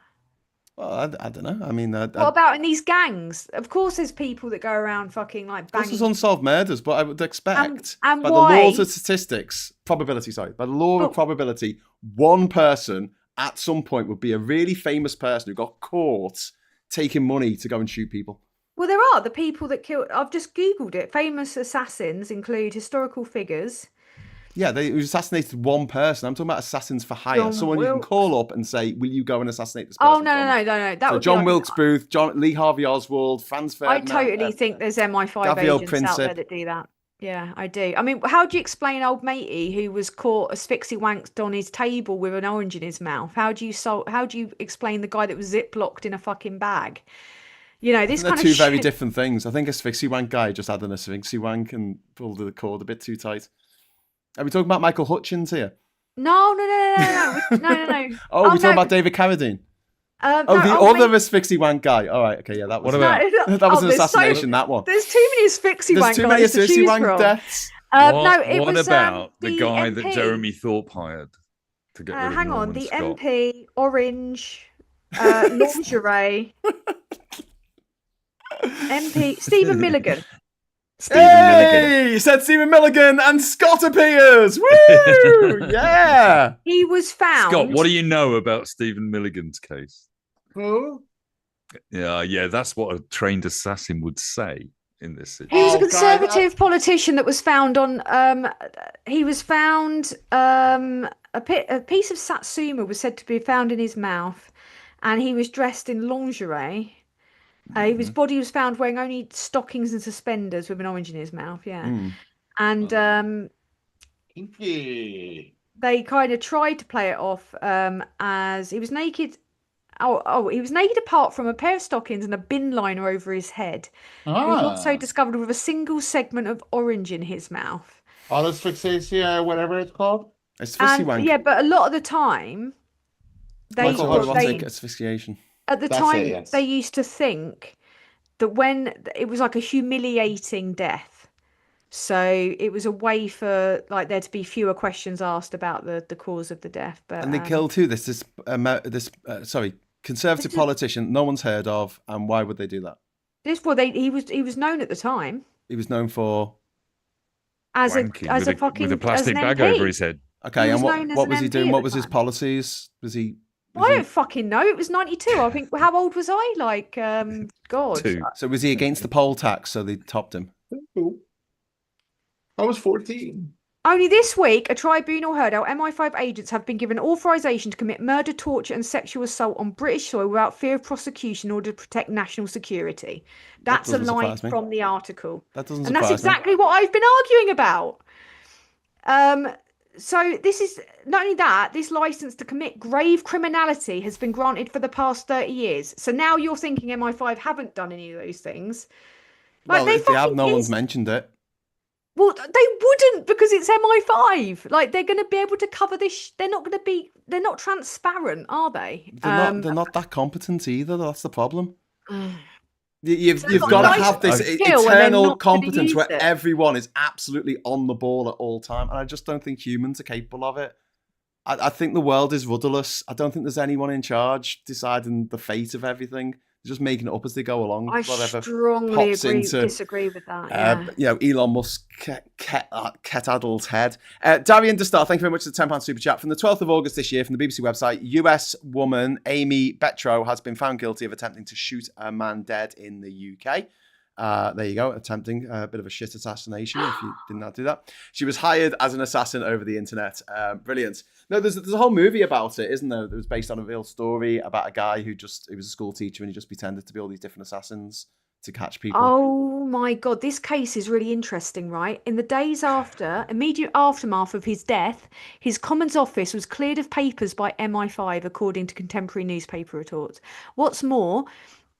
Well, I don't know. I mean, What about in these gangs? Of course, there's people that go around fucking like this banging. is unsolved murders, but I would expect and by why? the laws of statistics, probability, by the law of But- probability, one person at some point would be a really famous person who got caught taking money to go and shoot people. Well, there are the people that killed. I've just googled it. Famous assassins include historical figures. Yeah, they assassinated one person. I'm talking about assassins for hire. John Someone you can Wilkes. call up and say, "Will you go and assassinate this person?" Oh no. That So would be John like- Wilkes Booth, Lee Harvey Oswald, Franz I Ferdinand. totally think there's MI5 Gabriel agents out there Princip. that do that. Yeah, I do. I mean, how do you explain old matey who was caught asphyxie wanked on his table with an orange in his mouth? How do you explain the guy that was ziplocked in a fucking bag? This They're kind two of very shit. different things. I think asphyxie wank guy just had an asphyxie wank and pulled the cord a bit too tight. Are we talking about Michael Hutchins here? No. Oh, Oh, we're talking no. about David Carradine. No, Oh, the old other mate- asphyxie wank guy. All right, okay, yeah, that was What about- that was Oh, an there's so- assassination. That one. There's too many asphyxie There's wank too many guys to asphyxie choose wank from. deaths. No, it what was about the guy MP. that Jeremy Thorpe hired to get rid of Hang on, Norman the Scott? MP, orange, lingerie. MP Stephen Milligan. Hey, you said Stephen Milligan and Scott appears. Woo! Yeah. He was found. Scott, what do you know about Stephen Milligan's case? Who? Yeah, that's what a trained assassin would say in this situation. He was a Conservative politician that was found on. He was found. A piece of satsuma was said to be found in his mouth, and he was dressed in lingerie. His body was found wearing only stockings and suspenders with an orange in his mouth. Yeah, and they kind of tried to play it off as he was naked. He was naked apart from a pair of stockings and a bin liner over his head. He was also discovered with a single segment of orange in his mouth. Asphyxia, whatever it's called. Asphyxiation. Yeah, but a lot of the time, asphyxiation. At the time, they used to think that when it was like a humiliating death, so it was a way for like there to be fewer questions asked about the cause of the death. But and they killed who? This Conservative politician no one's heard of, and why would they do that? He was known at the time. He was known for as a plastic bag over his head. Okay, and what was he doing? What was his policies? Was he? I don't fucking know. It was 92. I think. How old was I? Like, God. 2. So was he against the poll tax? So they topped him. I was 14. Only this week, a tribunal heard how MI5 agents have been given authorization to commit murder, torture, and sexual assault on British soil without fear of prosecution in order to protect national security. That's a line from the article. That doesn't surprise me. And that's exactly what I've been arguing about. So this is not only that, this license to commit grave criminality has been granted for the past 30 years. So now you're thinking MI5 haven't done any of those things. Like, well, if they have, no one's mentioned it. Well, they wouldn't, because it's MI5. Like, they're going to be able to cover this. They're not transparent, are they? They're not that competent either. That's the problem. You've got to have this eternal competence where everyone is absolutely on the ball at all time. And I just don't think humans are capable of it. I think the world is rudderless. I don't think there's anyone in charge deciding the fate of everything. They're just making it up as they go along. I strongly disagree with that. Yeah. Elon Musk ket-addled head. Darian DeStar, thank you very much for the £10 super chat. From the 12th of August this year, from the BBC website, US woman Amy Betro has been found guilty of attempting to shoot a man dead in the UK. There you go, attempting a bit of a shit assassination if you did not do that. She was hired as an assassin over the internet. Brilliant. No, there's a whole movie about it, isn't there? It was based on a real story about a guy he was a school teacher and he just pretended to be all these different assassins to catch people. Oh my God, this case is really interesting, right? In the days after, immediate aftermath of his death, his Commons office was cleared of papers by MI5, according to contemporary newspaper reports. What's more,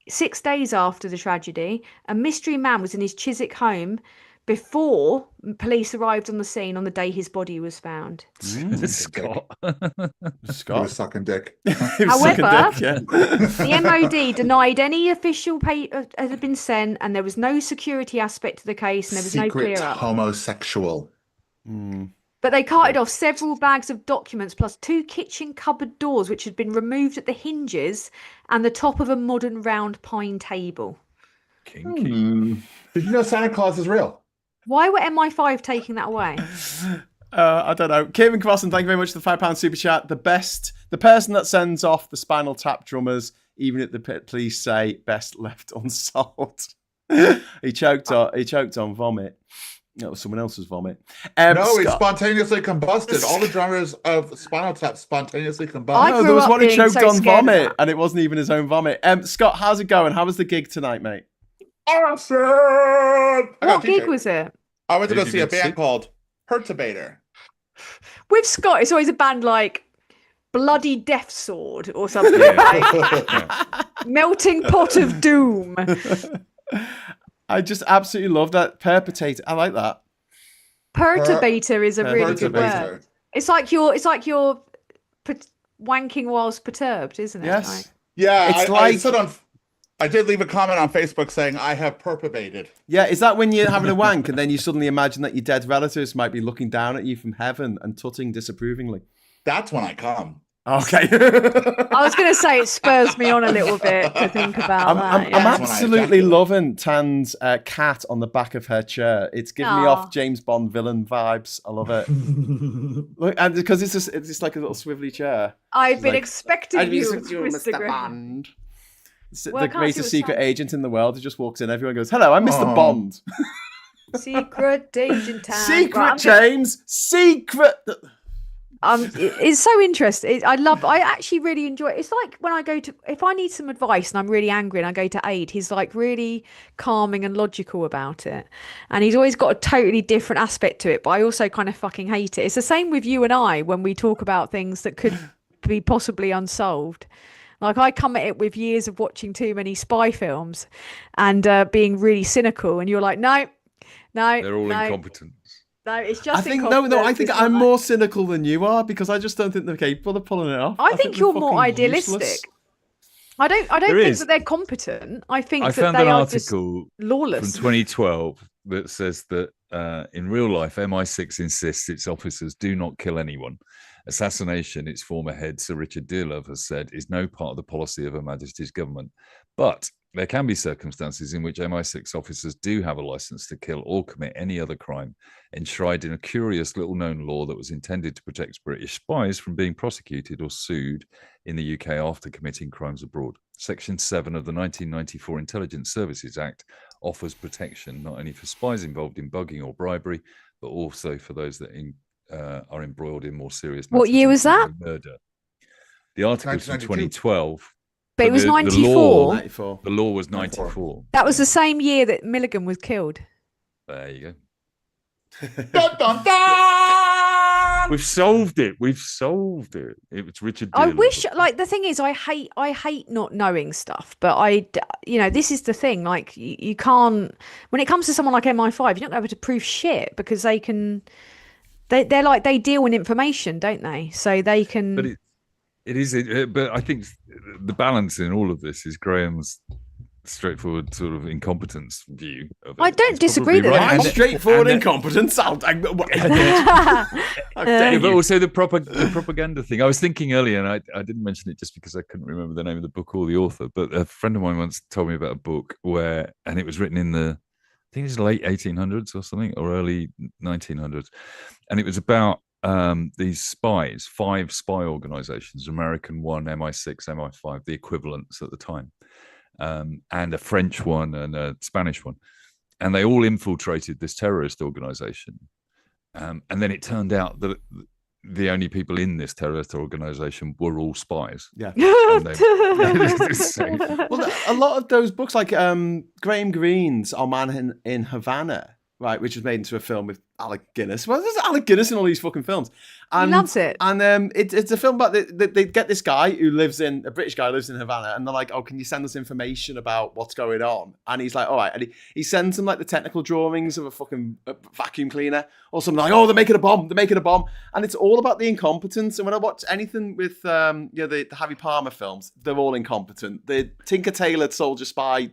6 days after the tragedy, a mystery man was in his Chiswick home before police arrived on the scene on the day his body was found. Scott. He was sucking dick. However, the MOD denied any official paper had been sent, and there was no security aspect to the case, and there was no clear up. Homosexual. But they carted off several bags of documents plus 2 kitchen cupboard doors which had been removed at the hinges and the top of a modern round pine table. Kinky. Did you know Santa Claus is real? Why were MI5 taking that away? I don't know. Kieran Crossan, thank you very much for the £5 super chat. The person that sends off the Spinal Tap drummers, even if the police say best left unsolved. He choked on vomit. No, it was someone else's vomit. No, he spontaneously combusted. All the drummers of Spinal Tap spontaneously combusted. No, there was one who choked on vomit, and it wasn't even his own vomit. Scott, how's it going? How was the gig tonight, mate? Awesome! What gig was it? I went to go see a band called Perturbator. With Scott, it's always a band like Bloody Death Sword or something. Like Melting Pot of Doom. I just absolutely love that. Perpetrator. I like that. Perturbator is a really good word. It's like you're wanking whilst perturbed, isn't it? Yes. Like, yeah, I did leave a comment on Facebook saying I have perturbated. Yeah, is that when you're having a wank and then you suddenly imagine that your dead relatives might be looking down at you from heaven and tutting disapprovingly? That's when I come. Okay. I was going to say it spurs me on a little bit to think about that. I'm yeah. absolutely loving Tan's cat on the back of her chair. It's giving me off James Bond villain vibes. I love it. Look, and because it's just like a little swivelly chair. I've It's been like, expecting "I'd be you, such a Mr. Mr. Griffin. Bond." Well, I The can't see greatest what secret sounds- agent in the world who just walks in. Everyone goes, "Hello, I'm Mr. Bond." Secret agent time. Secret, Right, James. Secret. it's so interesting. I actually really enjoy it. It's like when I go to, if I need some advice and I'm really angry and I go to Aid, he's like really calming and logical about it. And he's always got a totally different aspect to it, but I also kind of fucking hate it. It's the same with you and I when we talk about things that could be possibly unsolved. Like I come at it with years of watching too many spy films and being really cynical, and you're like, no, They're all no, incompetent. no, it's just I think incompetence. I think It's I'm not more cynical than you are because I just don't think they're capable of pulling it off. I think they're you're more fucking idealistic. useless. I don't There think is. that they're competent. I think I that found they an are article just lawless. from 2012 that says that in real life, MI6 insists its officers do not kill anyone. Assassination, its former head, Sir Richard Dearlove, has said, is no part of the policy of Her Majesty's government. But there can be circumstances in which MI6 officers do have a license to kill or commit any other crime, enshrined in a curious little-known law that was intended to protect British spies from being prosecuted or sued in the UK after committing crimes abroad. Section 7 of the 1994 Intelligence Services Act offers protection not only for spies involved in bugging or bribery, but also for those that are embroiled in more serious matters. What year was that? including murder. The article's from 1992. 2012. But it was the 94. 94. The law was 94. That was the same year that Milligan was killed. There you go. Dun, dun, dun! We've solved it. We've solved it. It was Richard I Dearlove. wish, like, the thing is, I hate not knowing stuff, but this is the thing. Like, you can't, when it comes to someone like MI5, you're not able to prove shit because they're like, they deal in information, don't they? So they can. But it is. But I think the balance in all of this is Graham's straightforward sort of incompetence view of it. I don't He's disagree probably with right. that. My And- straightforward and- incompetence. How dare Yeah, but you. also the propaganda thing. I was thinking earlier, and I didn't mention it just because I couldn't remember the name of the book or the author. But a friend of mine once told me about a book and it was written in I think it was late 1800s or something, or early 1900s, and it was about these spies, 5 spy organizations: American one, MI6, MI5, the equivalents at the time, and a French one and a Spanish one, and they all infiltrated this terrorist organization. And then it turned out that the only people in this terrorist organization were all spies. Yeah. And they- Well, a lot of those books, like Graham Greene's Our Man in Havana, right, which was made into a film with Alec Guinness. Well, there's Alec Guinness in all these fucking films. And, loves it. And it's a film about they get this guy who a British guy who lives in Havana, and they're like, oh, can you send us information about what's going on? And he's like, all right. And he sends them like the technical drawings of a fucking vacuum cleaner or something, like, oh, they're making a bomb. And it's all about the incompetence. And when I watch anything with the Harry Palmer films, they're all incompetent. The Tinker Tailor Soldier Spy,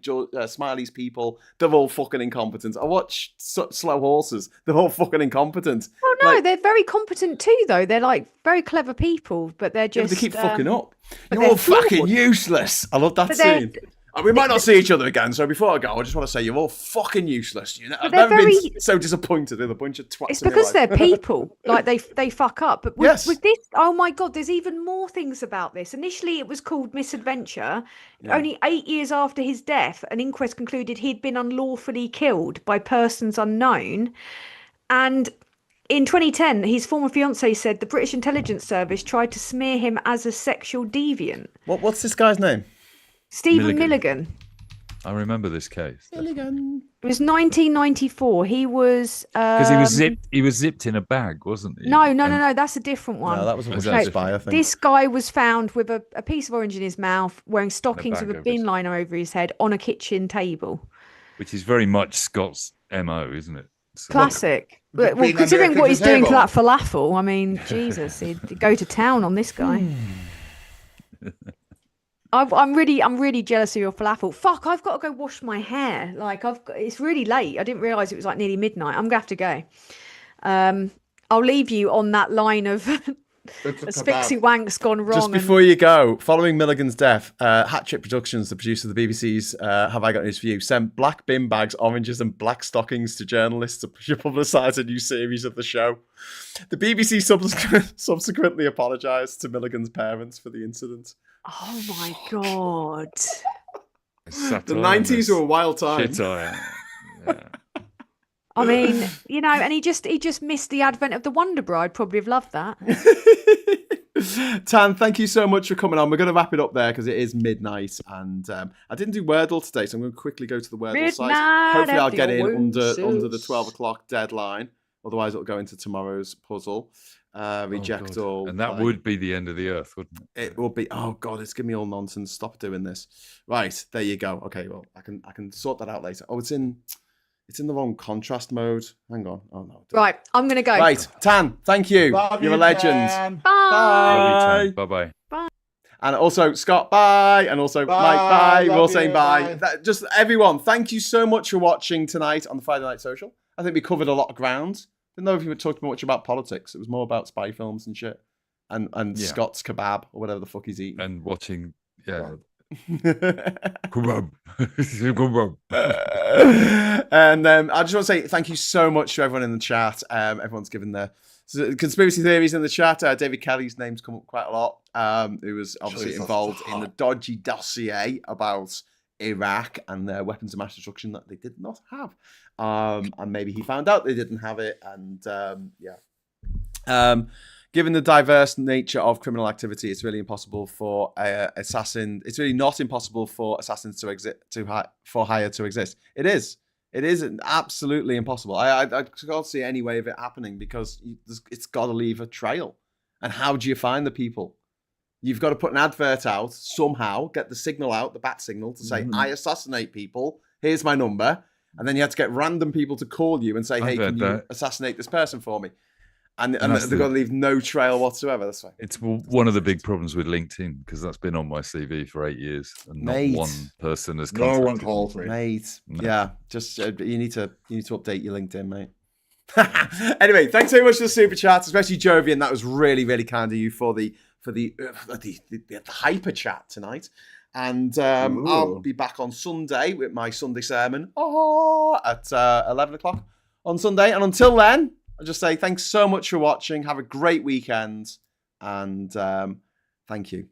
Smiley's People, they're all fucking incompetent. I watch Slow Horses, they're all fucking incompetent. Well, no, Like, they're very competent too, though. They're like very clever people, but they're yeah, but just. they keep fucking up. but You're all they're fucking flawed. useless. I love that But they're- scene. And we might not see each other again, so before I go, I just want to say you're all fucking useless. You know, I've they're never been very- so disappointed with a bunch of twats. It's in my because life. they're people. Like they fuck up. But with, Yes. with this, oh my god, there's even more things about this. Initially, it was called Misadventure. Yeah. Only 8 years after his death, an inquest concluded he'd been unlawfully killed by persons unknown. And in 2010, his former fiancée said the British intelligence service tried to smear him as a sexual deviant. What's this guy's name? Stephen Milligan. Milligan. I remember this case Milligan. It was 1994. He was because he was zipped in a bag, wasn't he? No, And- that's a different one. No, that was a Was Russian that spy, I think. This guy was found with a piece of orange in his mouth, wearing stockings bag with a over his- bin liner over his head on a kitchen table. which is very much Scott's MO, isn't it? So- Classic. Well, Well, being considering under what he's a doing to table. that falafel, I mean, Jesus, he'd go to town on this guy. I'm really jealous of your falafel. Fuck, I've got to go wash my hair. Like it's really late. I didn't realise it was like nearly midnight. I'm gonna have to go. I'll leave you on that line of It's a Asphyxie kebab. wank's gone wrong. Just before you go, following Milligan's death, Hat Trick Productions, the producer of the BBC's Have I Got News for You, sent black bin bags, oranges, and black stockings to journalists to publicise a new series of the show. The BBC subsequently apologised to Milligan's parents for the incident. Oh my god. The 90s were a wild time. Yeah. I mean, and he just missed the advent of the Wonder Bride. Probably have loved that. Tan, thank you so much for coming on. We're going to wrap it up there because it is midnight, and I didn't do Wordle today, so I'm going to quickly go to the Wordle site. Hopefully, I'll get in under the 12 o'clock deadline. Otherwise, it'll go into tomorrow's puzzle. Reject all, and that would be the end of the earth, wouldn't it? It would be. Oh God, it's giving me all nonsense. Stop doing this. Right, there you go. Okay, well, I can sort that out later. Oh, it's in the wrong contrast mode. Hang on. Oh no. Right, I'm gonna go. Right, Tan, thank you. Love You're you, a legend. Tan. Bye. Bye bye. And also Scott, bye. And also Bye. Mike, bye. We're all Love saying you, bye. bye. Just everyone, thank you so much for watching tonight on the Friday Night Social. I think we covered a lot of ground. Didn't know if you were talking much about politics. It was more about spy films and shit. And Yeah. Scott's kebab or whatever the fuck he's eating. And watching, yeah. And I just want to say thank you so much to everyone in the chat. Everyone's given their conspiracy theories in the chat. David Kelly's name's come up quite a lot. Who was obviously involved in the dodgy dossier about Iraq and their weapons of mass destruction that they did not have. And maybe he found out they didn't have it. And given the diverse nature of criminal activity, it's really impossible for It's really not impossible for assassins for hire to exist. It is. It is absolutely impossible. I can't see any way of it happening because it's got to leave a trail. And how do you find the people? You've got to put an advert out somehow, get the signal out, the bat signal, to say, I assassinate people. Here's my number. And then you have to get random people to call you and say, hey, can you assassinate this person for me? And they've got to leave no trail whatsoever. That's right. It's one of the big problems with LinkedIn because that's been on my CV for 8 years and not one person has contacted No one calls me. Mate, No. yeah, just you need to update your LinkedIn, mate. Anyway, thanks very much for the super chats, especially Jovian. That was really, really kind of you for the hyper chat tonight. And I'll be back on Sunday with my Sunday sermon at 11 o'clock on Sunday. And until then, I'll just say thanks so much for watching. Have a great weekend. And thank you,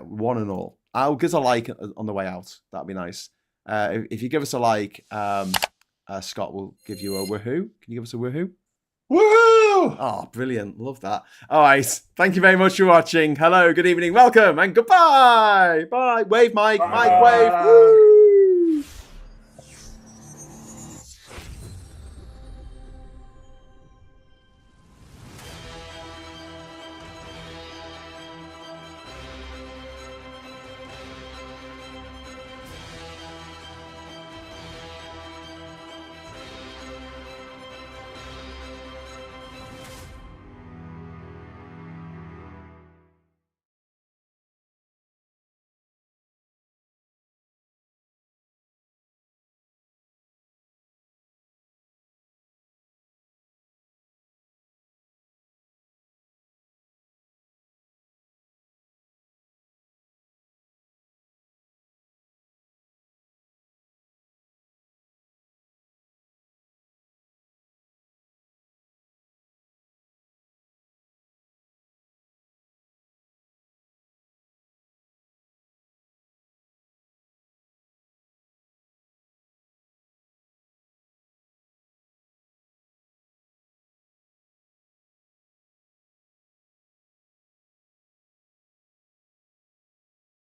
one and all. I'll give us a like on the way out. That'd be nice. If you give us a like, Scott will give you a woohoo. Can you give us a woohoo? Woo! Oh, brilliant. Love that. All right. Thank you very much for watching. Hello, good evening, welcome, and goodbye. Bye. Wave, Mike. Bye. Mike, wave. Woo!